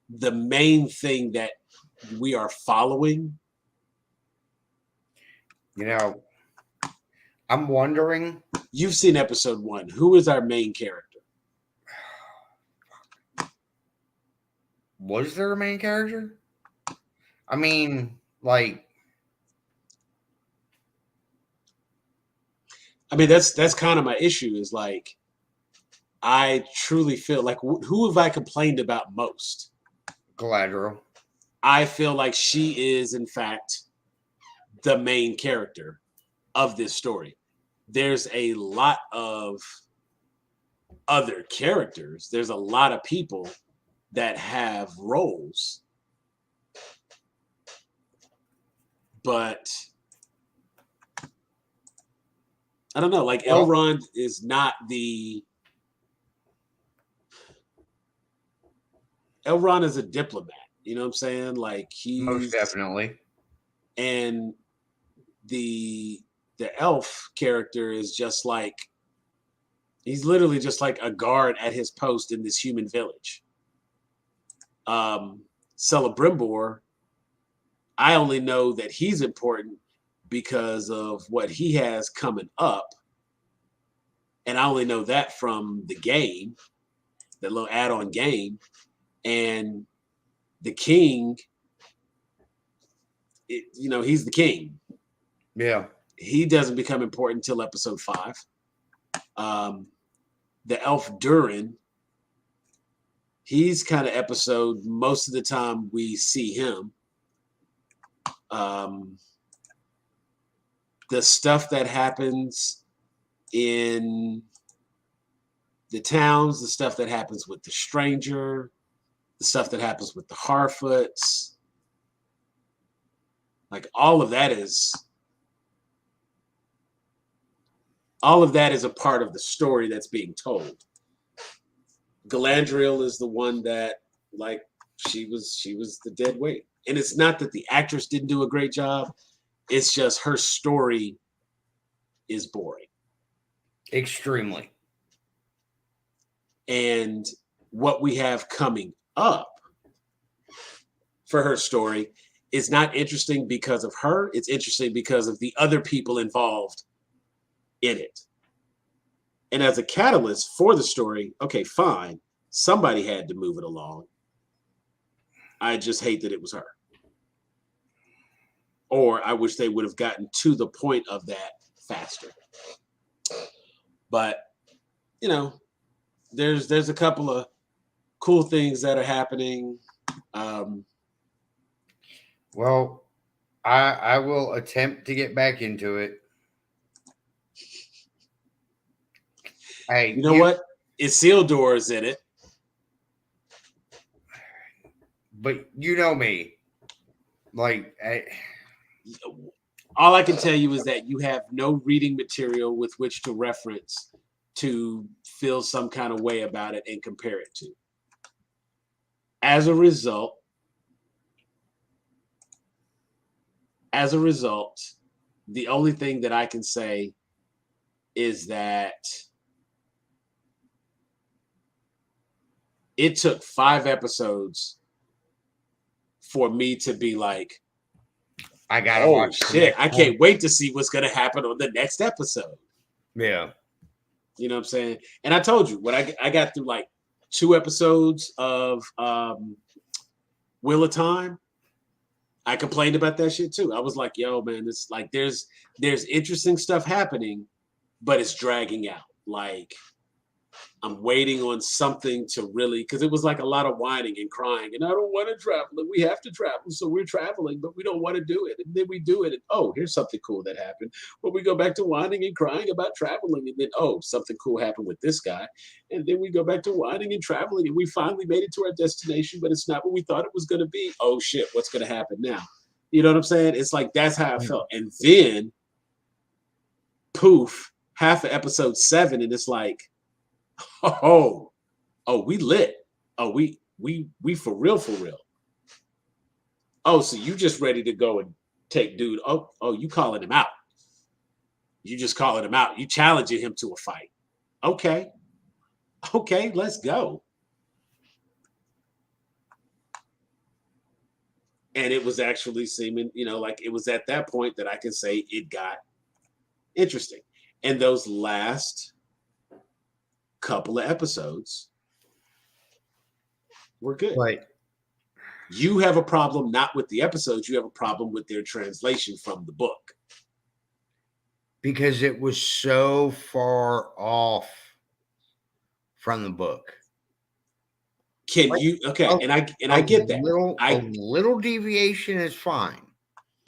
the main thing that we are following, you know, I'm wondering. You've seen episode 1. Who is our main character? Was there a main character? I mean, like, that's kind of my issue is like, I truly feel like who have I complained about most? Galadriel. I feel like she is, in fact, the main character of this story. There's a lot of other characters. There's a lot of people that have roles. But I don't know, like Elrond is not the... Elrond is a diplomat, you know what I'm saying? Like he's... Most definitely. And the elf character is just like... He's literally just like a guard at his post in this human village. Celebrimbor, I only know that he's important because of what he has coming up. And I only know that from the game, the little add-on game. And the king, he's the king. Yeah. He doesn't become important until episode 5. The elf Durin, he's kind of episode most of the time we see him. The stuff that happens in the towns, the stuff that happens with the stranger, the stuff that happens with the Harfoots, like all of that is a part of the story that's being told. Galadriel is the one that, like, she was the dead weight. And it's not that the actress didn't do a great job. It's just her story is boring. Extremely. And what we have coming up for her story is not interesting because of her. It's interesting because of the other people involved in it. And as a catalyst for the story, okay, fine. Somebody had to move it along. I just hate that it was her. Or I wish they would have gotten to the point of that faster. But, there's a couple of cool things that are happening. Well, I will attempt to get back into it. Hey, you know what? Isildur is in it. But you know me. Like, all I can tell you is that you have no reading material with which to reference to feel some kind of way about it and compare it to. As a result, the only thing that I can say is that it took 5 episodes for me to be like, I gotta watch shit, I can't wait to see what's gonna happen on the next episode. Yeah. You know what I'm saying? And I told you, when I got through like 2 episodes of Wheel of Time, I complained about that shit too. I was like, yo, man, it's like there's interesting stuff happening, but it's dragging out. Like, I'm waiting on something to really, because it was like a lot of whining and crying, and I don't want to travel, and we have to travel, so we're traveling, but we don't want to do it. And then we do it, and oh, here's something cool that happened. But we go back to whining and crying about traveling, and then oh, something cool happened with this guy, and then we go back to whining and traveling, and we finally made it to our destination, but it's not what we thought it was going to be. Oh shit, what's going to happen now? You know what I'm saying? It's like that's how I felt, and then poof, half of episode 7, and it's like, oh, we lit. Oh, we for real, for real. Oh, so you just ready to go and take dude? Oh, you calling him out? You just calling him out? You challenging him to a fight? Okay, let's go. And it was actually seeming, like it was at that point that I can say it got interesting. And those last couple of episodes were good. Right. You have a problem not with the episodes, you have a problem with their translation from the book. Because it was so far off from the book. Can you and I get that. A little deviation is fine.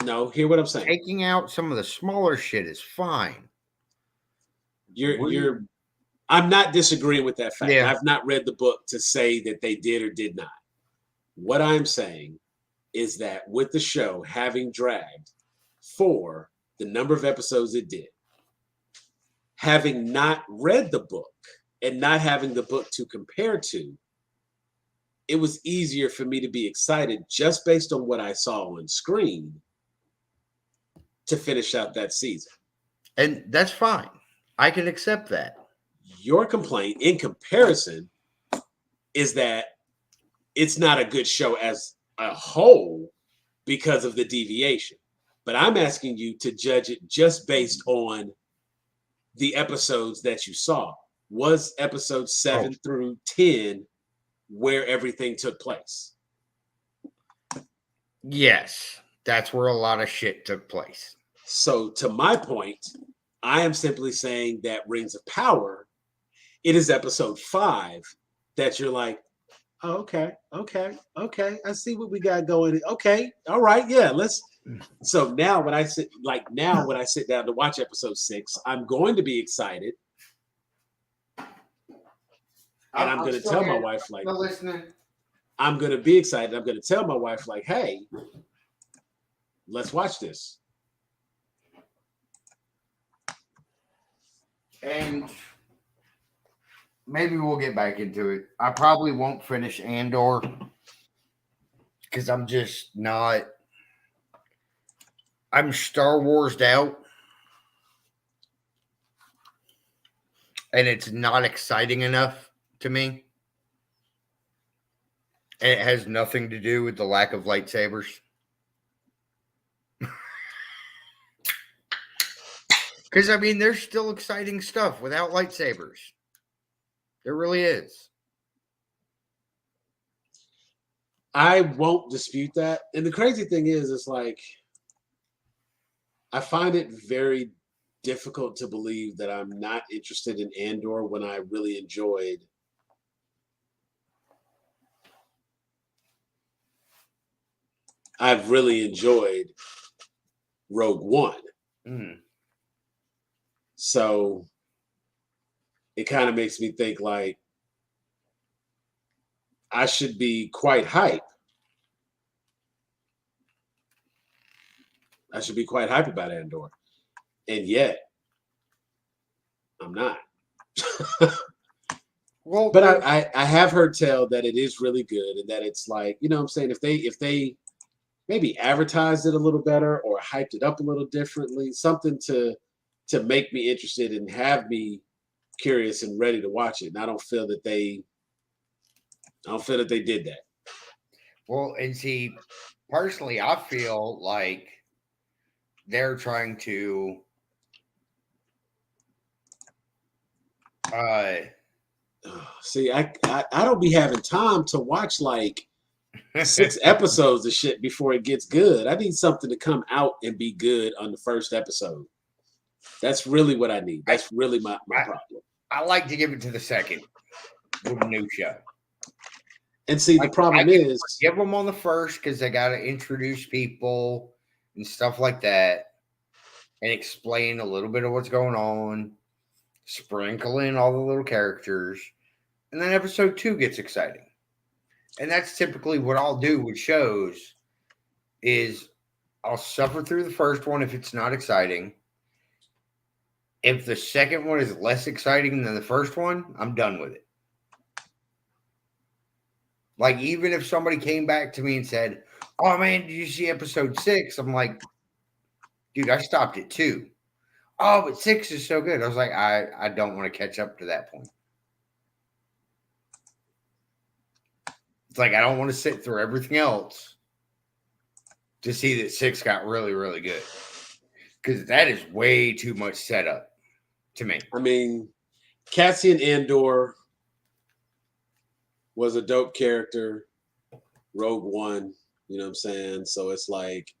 No, hear what I'm saying. Taking out some of the smaller shit is fine. I'm not disagreeing with that fact. Yeah. I've not read the book to say that they did or did not. What I'm saying is that with the show having dragged for the number of episodes it did, having not read the book and not having the book to compare to, it was easier for me to be excited just based on what I saw on screen to finish out that season. And that's fine. I can accept that. Your complaint in comparison is that it's not a good show as a whole because of the deviation. But I'm asking you to judge it just based on the episodes that you saw. Was episode 7 through 10 where everything took place? Yes, that's where a lot of shit took place. So to my point, I am simply saying that Rings of Power, it is episode 5 that you're like, oh, okay. I see what we got going. Okay, all right, yeah, let's. So now when I sit down to watch episode 6, I'm going to be excited. And I'm going to tell my wife, like, I'm going to be excited. I'm going to tell my wife, like, hey, let's watch this. And maybe we'll get back into it. I probably won't finish Andor because I'm just not. I'm Star Wars'd out. And it's not exciting enough to me. And it has nothing to do with the lack of lightsabers. Because, I mean, there's still exciting stuff without lightsabers. There really is. I won't dispute that. And the crazy thing is, it's like, I find it very difficult to believe that I'm not interested in Andor when I really enjoyed I've really enjoyed Rogue One. Mm. So it kind of makes me think like I should be quite hype. I should be quite hype about Andor. And yet I'm not. Well, but I have heard tell that it is really good and that it's like, you know what I'm saying, if they maybe advertised it a little better or hyped it up a little differently, something to make me interested and have me curious and ready to watch it. And I don't feel that they did that. Well, and see, personally, I feel like they're trying to see, I don't be having time to watch like 6 episodes of shit before it gets good. I need something to come out and be good on the first episode. That's really what I need. That's really my problem. I like to give it to the second with a new show. And see, the problem is, give them on the first because they got to introduce people and stuff like that, and explain a little bit of what's going on, sprinkle in all the little characters, and then episode 2 gets exciting. And that's typically what I'll do with shows. Is I'll suffer through the first one if it's not exciting. If the second one is less exciting than the first one, I'm done with it. Like, even if somebody came back to me and said, "Oh man, did you see episode 6?" I'm like, dude, I stopped at 2. Oh, but 6 is so good. I was like, I don't want to catch up to that point. It's like I don't want to sit through everything else to see that 6 got really, really good. Because that is way too much setup to me. I mean, Cassian Andor was a dope character. Rogue One, you know what I'm saying? So it's like,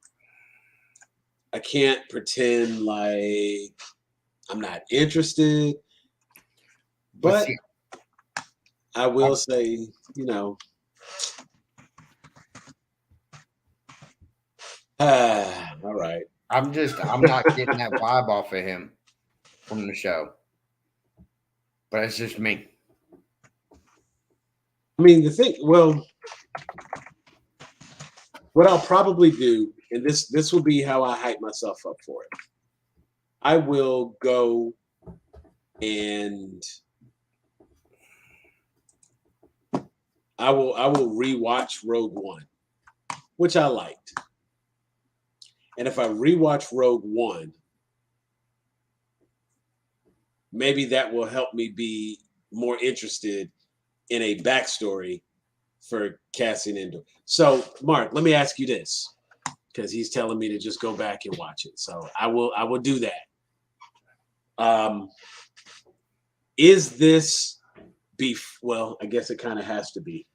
I can't pretend like I'm not interested. But I will say, you know, all right. I'm not getting that vibe off of him from the show. But it's just me. I mean, what I'll probably do, and this will be how I hype myself up for it. I will go and I will rewatch Rogue One, which I liked. And if I rewatch Rogue One, maybe that will help me be more interested in a backstory for Cassian Andor. So, Mark, let me ask you this, because he's telling me to just go back and watch it. So I will do that. Is this beef? Well, I guess it kind of has to be.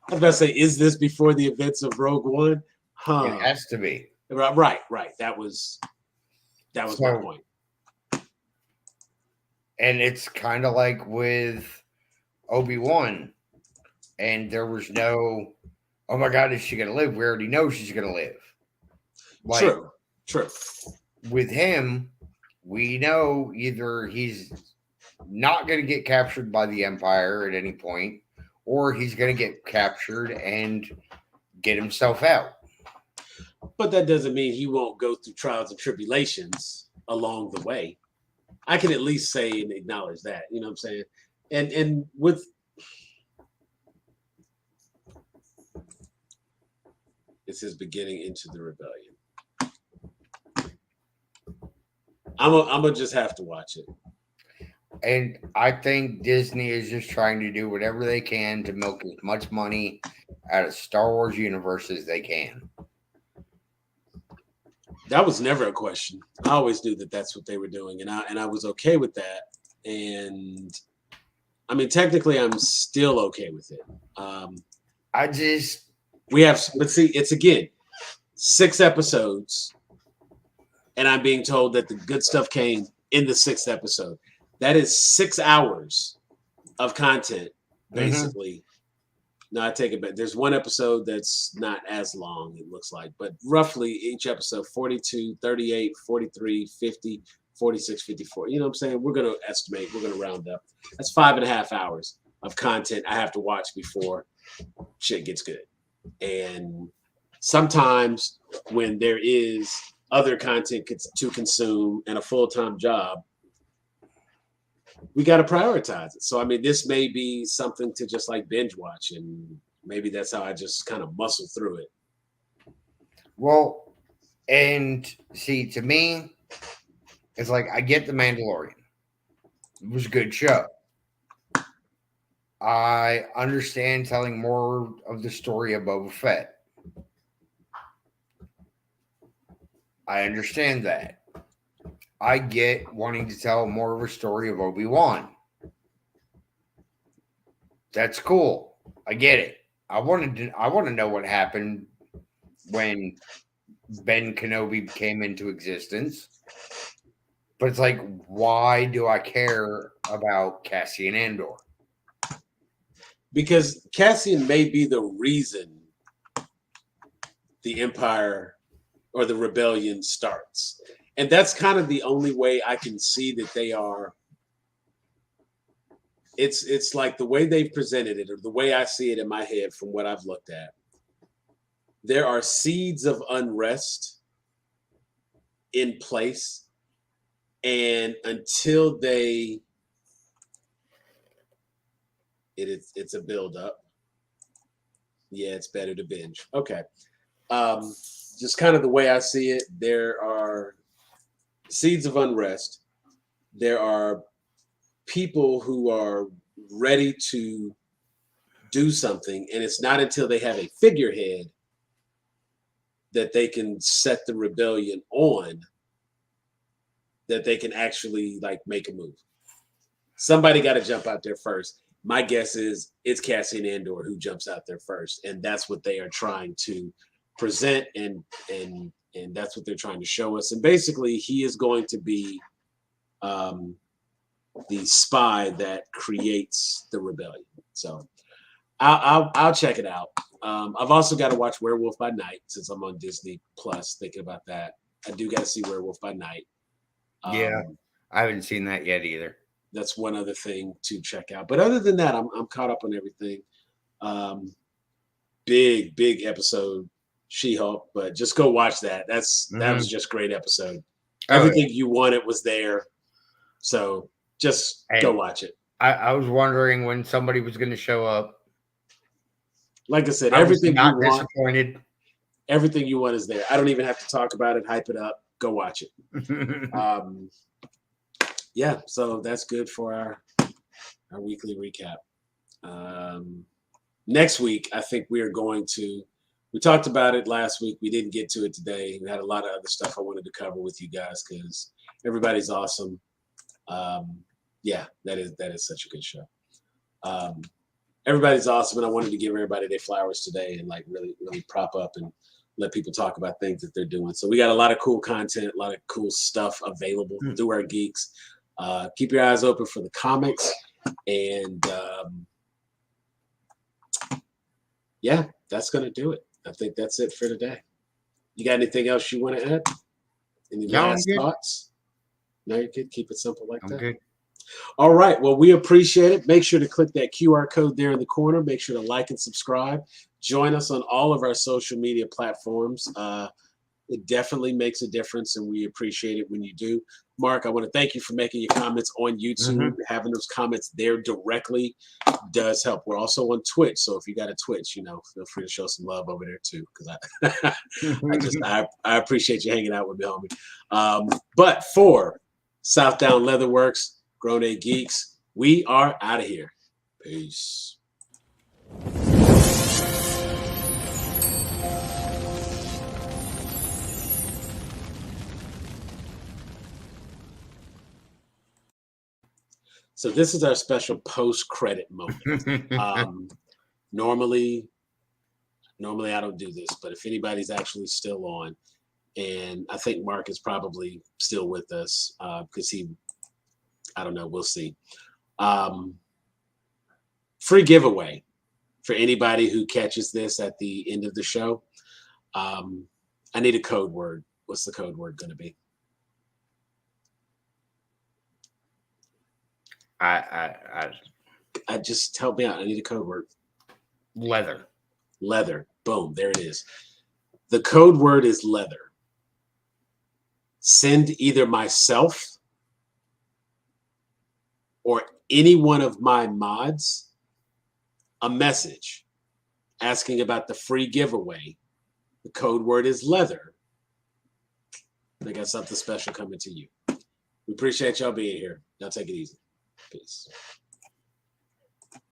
I was about to say, is this before the events of Rogue One? It has to be. Right. That was my point. And it's kind of like with Obi-Wan. And there was no, oh my God, is she going to live? We already know she's going to live. Like, True. With him, we know either he's not going to get captured by the Empire at any point, or he's going to get captured and get himself out. But that doesn't mean he won't go through trials and tribulations along the way. I can at least say and acknowledge that, you know what I'm saying? And with it's his beginning into the rebellion. I'm gonna just have to watch it. And I think Disney is just trying to do whatever they can to milk as much money out of Star Wars universe as they can. That was never a question. I always knew that that's what they were doing, and I was okay with that. And I mean, technically, I'm still okay with it. Let's see, it's again 6 episodes, and I'm being told that the good stuff came in the 6th episode. That is 6 hours of content, basically. Mm-hmm. No, I take it back. There's one episode that's not as long, it looks like, but roughly each episode 42, 38, 43, 50, 46, 54. You know what I'm saying? We're going to estimate, we're going to round up. That's 5.5 hours of content I have to watch before shit gets good. And sometimes when there is other content to consume and a full-time job, we got to prioritize it. So, I mean, this may be something to just like binge watch, and maybe that's how I just kind of muscle through it. Well, and see, to me, it's like, I get The Mandalorian. It was a good show. I understand telling more of the story of Boba Fett. I understand that. I get wanting to tell more of a story of Obi-Wan. That's cool. I get it. I want to know what happened when Ben Kenobi came into existence. But it's like, why do I care about Cassian Andor? Because Cassian may be the reason the Empire or the rebellion starts. And that's kind of the only way I can see that they are. It's like the way they've presented it, or the way I see it in my head from what I've looked at. There are seeds of unrest in place. And until it's a build-up. Yeah, it's better to binge. Okay. Just kind of the way I see it, there are seeds of unrest. There are people who are ready to do something, and it's not until they have a figurehead that they can set the rebellion on that they can actually like make a move. Somebody got to jump out there first. My guess is it's Cassian Andor who jumps out there first, and that's what they are trying to present, and that's what they're trying to show us. And basically, he is going to be the spy that creates the rebellion. So I'll check it out. I've also got to watch Werewolf by Night since I'm on Disney Plus. Thinking about that, I do got to see Werewolf by Night. Yeah, I haven't seen that yet either. That's one other thing to check out. But other than that, I'm caught up on everything. Big episode, She-Hulk, but just go watch that. That was just a great episode. Everything you wanted was there. So just go watch it. I was wondering when somebody was going to show up. Like I said, everything you want. Disappointed. Everything you want is there. I don't even have to talk about it, hype it up. Go watch it. Yeah, so that's good for our weekly recap. Next week, I think we are going to. We talked about it last week. We didn't get to it today. We had a lot of other stuff I wanted to cover with you guys because everybody's awesome. Yeah, that is such a good show. Everybody's awesome, and I wanted to give everybody their flowers today and like really prop up and let people talk about things that they're doing. So we got a lot of cool content, a lot of cool stuff available through our geeks. Keep your eyes open for the comics, and yeah, that's gonna do it. I think that's it for today. You got anything else you want to add? Any last thoughts? No, you're good. Keep it simple like that. I'm good. All right. Well, we appreciate it. Make sure to click that QR code there in the corner. Make sure to like and subscribe. Join us on all of our social media platforms. It definitely makes a difference, and we appreciate it when you do. Mark, I want to thank you for making your comments on YouTube. Having those comments there directly does help. We're also on Twitch, so if you got a Twitch, feel free to show some love over there too, because I appreciate you hanging out with me, homie. But for Southdown Leatherworks, Grown A Geeks, we are out of here. Peace. So this is our special post-credit moment. Normally I don't do this, but if anybody's actually still on, and I think Mark is probably still with us because I don't know, we'll see. Free giveaway for anybody who catches this at the end of the show. I need a code word. What's the code word going to be? I just help me out. I need a code word. Leather. Boom. There it is. The code word is leather. Send either myself or any one of my mods a message asking about the free giveaway. The code word is leather. They got something special coming to you. We appreciate y'all being here. Now take it easy. Peace.